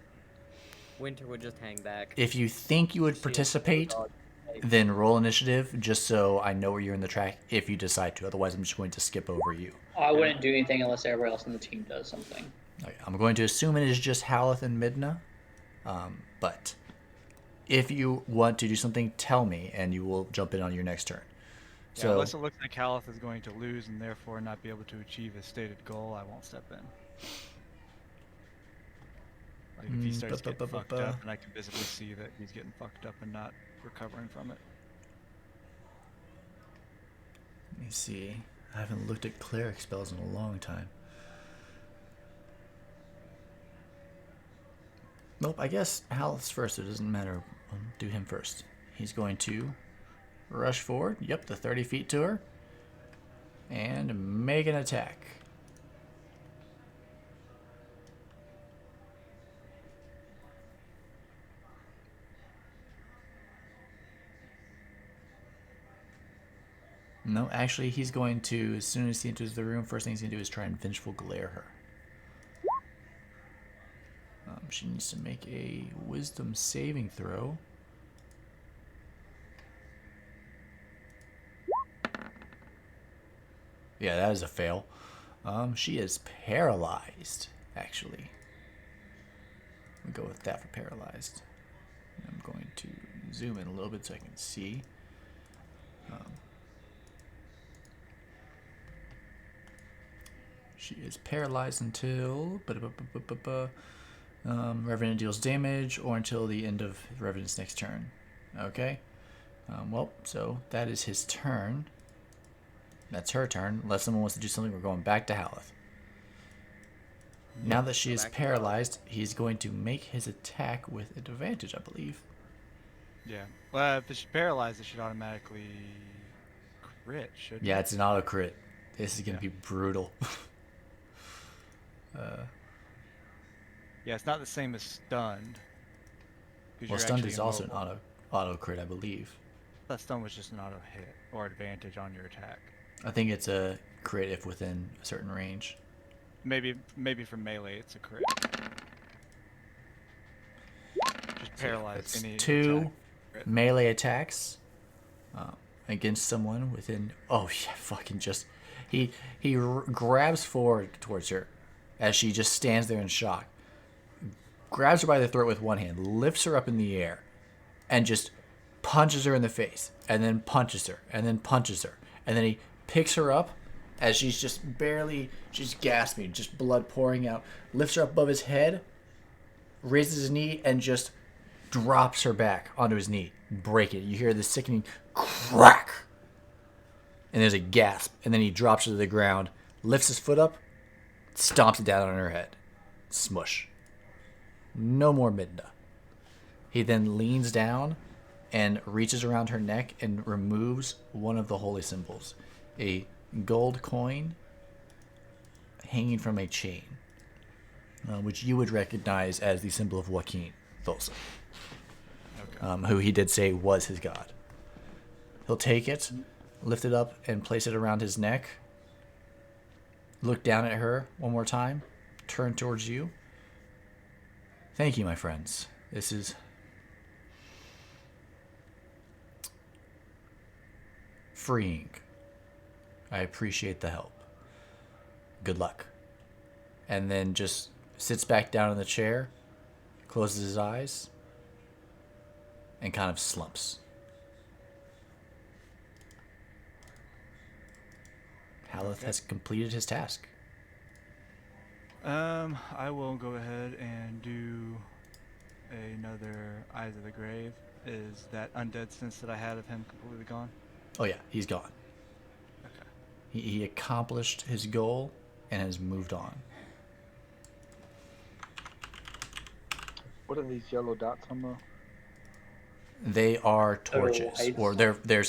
Winter would just hang back.
If you think you would participate, then roll initiative, just so I know where you're in the track if you decide to. Otherwise, I'm just going to skip over you.
I wouldn't do anything unless everybody else on the team does something.
Okay, I'm going to assume it is just Haleth and Midna. But if you want to do something, tell me, and you will jump in on your next turn.
Yeah,
So
unless it looks like Haleth is going to lose and therefore not be able to achieve his stated goal, I won't step in. Like if he starts getting fucked up and I can visibly see that he's getting fucked up and not recovering from it.
let me see. I haven't looked at cleric spells in a long time. Nope, I guess Haleth's first. It doesn't matter. I'll do him first. He's going to rush forward. Yep, the 30 feet to her. And make an attack. No, actually, he's going to, as soon as he enters the room, first thing he's going to do is try and vengeful glare her. She needs to make a wisdom saving throw. Yeah, that is a fail. She is paralyzed, actually. We'll go with that for paralyzed. I'm going to zoom in a little bit so I can see. She is paralyzed until Revenant deals damage, or until the end of Revenant's next turn. Okay. Well, so that is his turn. That's her turn. Unless someone wants to do something, we're going back to Haleth. Now that she is paralyzed, he's going to make his attack with advantage, I believe.
Yeah. Well, if she's paralyzed, it should automatically crit, shouldn't
Yeah,
it?
it's an auto crit. This is going to be brutal.
Yeah, it's not the same as stunned.
Well, stunned is also an auto crit, I believe.
That stun was just an auto hit or advantage on your attack.
I think it's a crit if within a certain range.
Maybe for melee it's a crit. Just paralyze
It's
any
2
attack.
melee attacks against someone within. Oh yeah, fucking just he grabs forward towards her as she just stands there in shock. Grabs her by the throat with one hand, lifts her up in the air, and just punches her in the face, and then punches her, and then punches her, and then he picks her up as she's gasping, just blood pouring out, lifts her up above his head, raises his knee, and just drops her back onto his knee. Break it. You hear the sickening crack, and there's a gasp, and then he drops her to the ground, lifts his foot up, stomps it down on her head. Smush. No more Midna. He then leans down and reaches around her neck and removes one of the holy symbols, a gold coin hanging from a chain, which you would recognize as the symbol of Joaquin Thulsa, who he did say was his god. He'll take it, lift it up, and place it around his neck. Look down at her one more time, turn towards you. Thank you, my friends. This is freeing. I appreciate the help. Good luck. And then just sits back down in the chair, closes his eyes, and kind of slumps. Haleth has completed his task.
I will go ahead and do another Eyes of the Grave. Is that undead sense that I had of him completely gone?
Oh yeah, he's gone.
Okay.
He accomplished his goal and has moved on.
What are these yellow dots on the?
They are torches,
lights.
or they're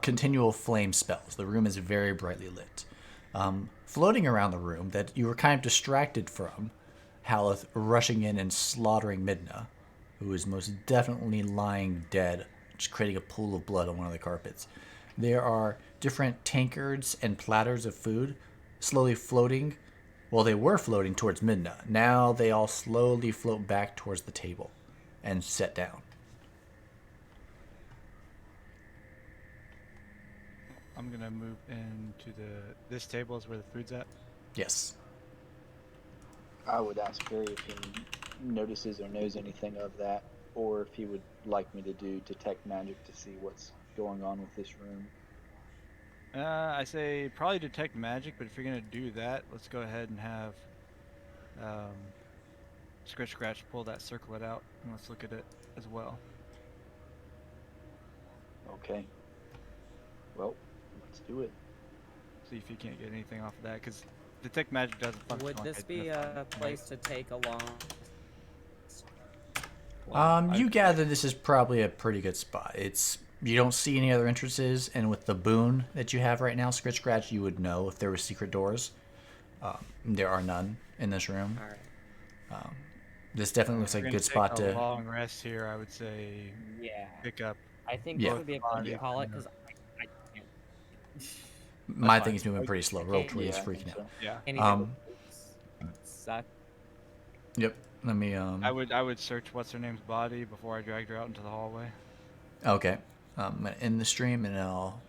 continual flame spells. The room is very brightly lit. Floating around the room that you were kind of distracted from, Haleth rushing in and slaughtering Midna, who is most definitely lying dead, just creating a pool of blood on one of the carpets. There are different tankards and platters of food slowly floating. Well, they were floating towards Midna. Now they all slowly float back towards the table and set down.
I'm gonna move into this table is where the food's at.
Yes.
I would ask Barry if he notices or knows anything of that, or if he would like me to do detect magic to see what's going on with this room.
I say probably detect magic, but if you're gonna do that, let's go ahead and have um, Scratch pull that circlet out, and let's look at it as well.
Okay. Well, let's do it.
See if you can't get anything off of that, because detect magic doesn't function.
Would
like
this be a
identifying,
place to take a long?
You gather this is probably a pretty good spot. You don't see any other entrances, and with the boon that you have right now, Scratch, you would know if there were secret doors. There are none in this room.
All right.
This definitely looks like a good spot
a
to.
long rest here. I would say
Yeah.
pick up.
I think
Yeah.
this would be a good
Yeah.
call it because I can't.
My
fine.
thing is moving pretty slow. Roll
Okay.
20 is
Yeah, I
freaking
think
out.
so.
Yeah.
Anything suck.
Yep. Let me.
I would search what's her name's body before I dragged her out into the hallway.
Okay. I'm gonna end the stream and I'll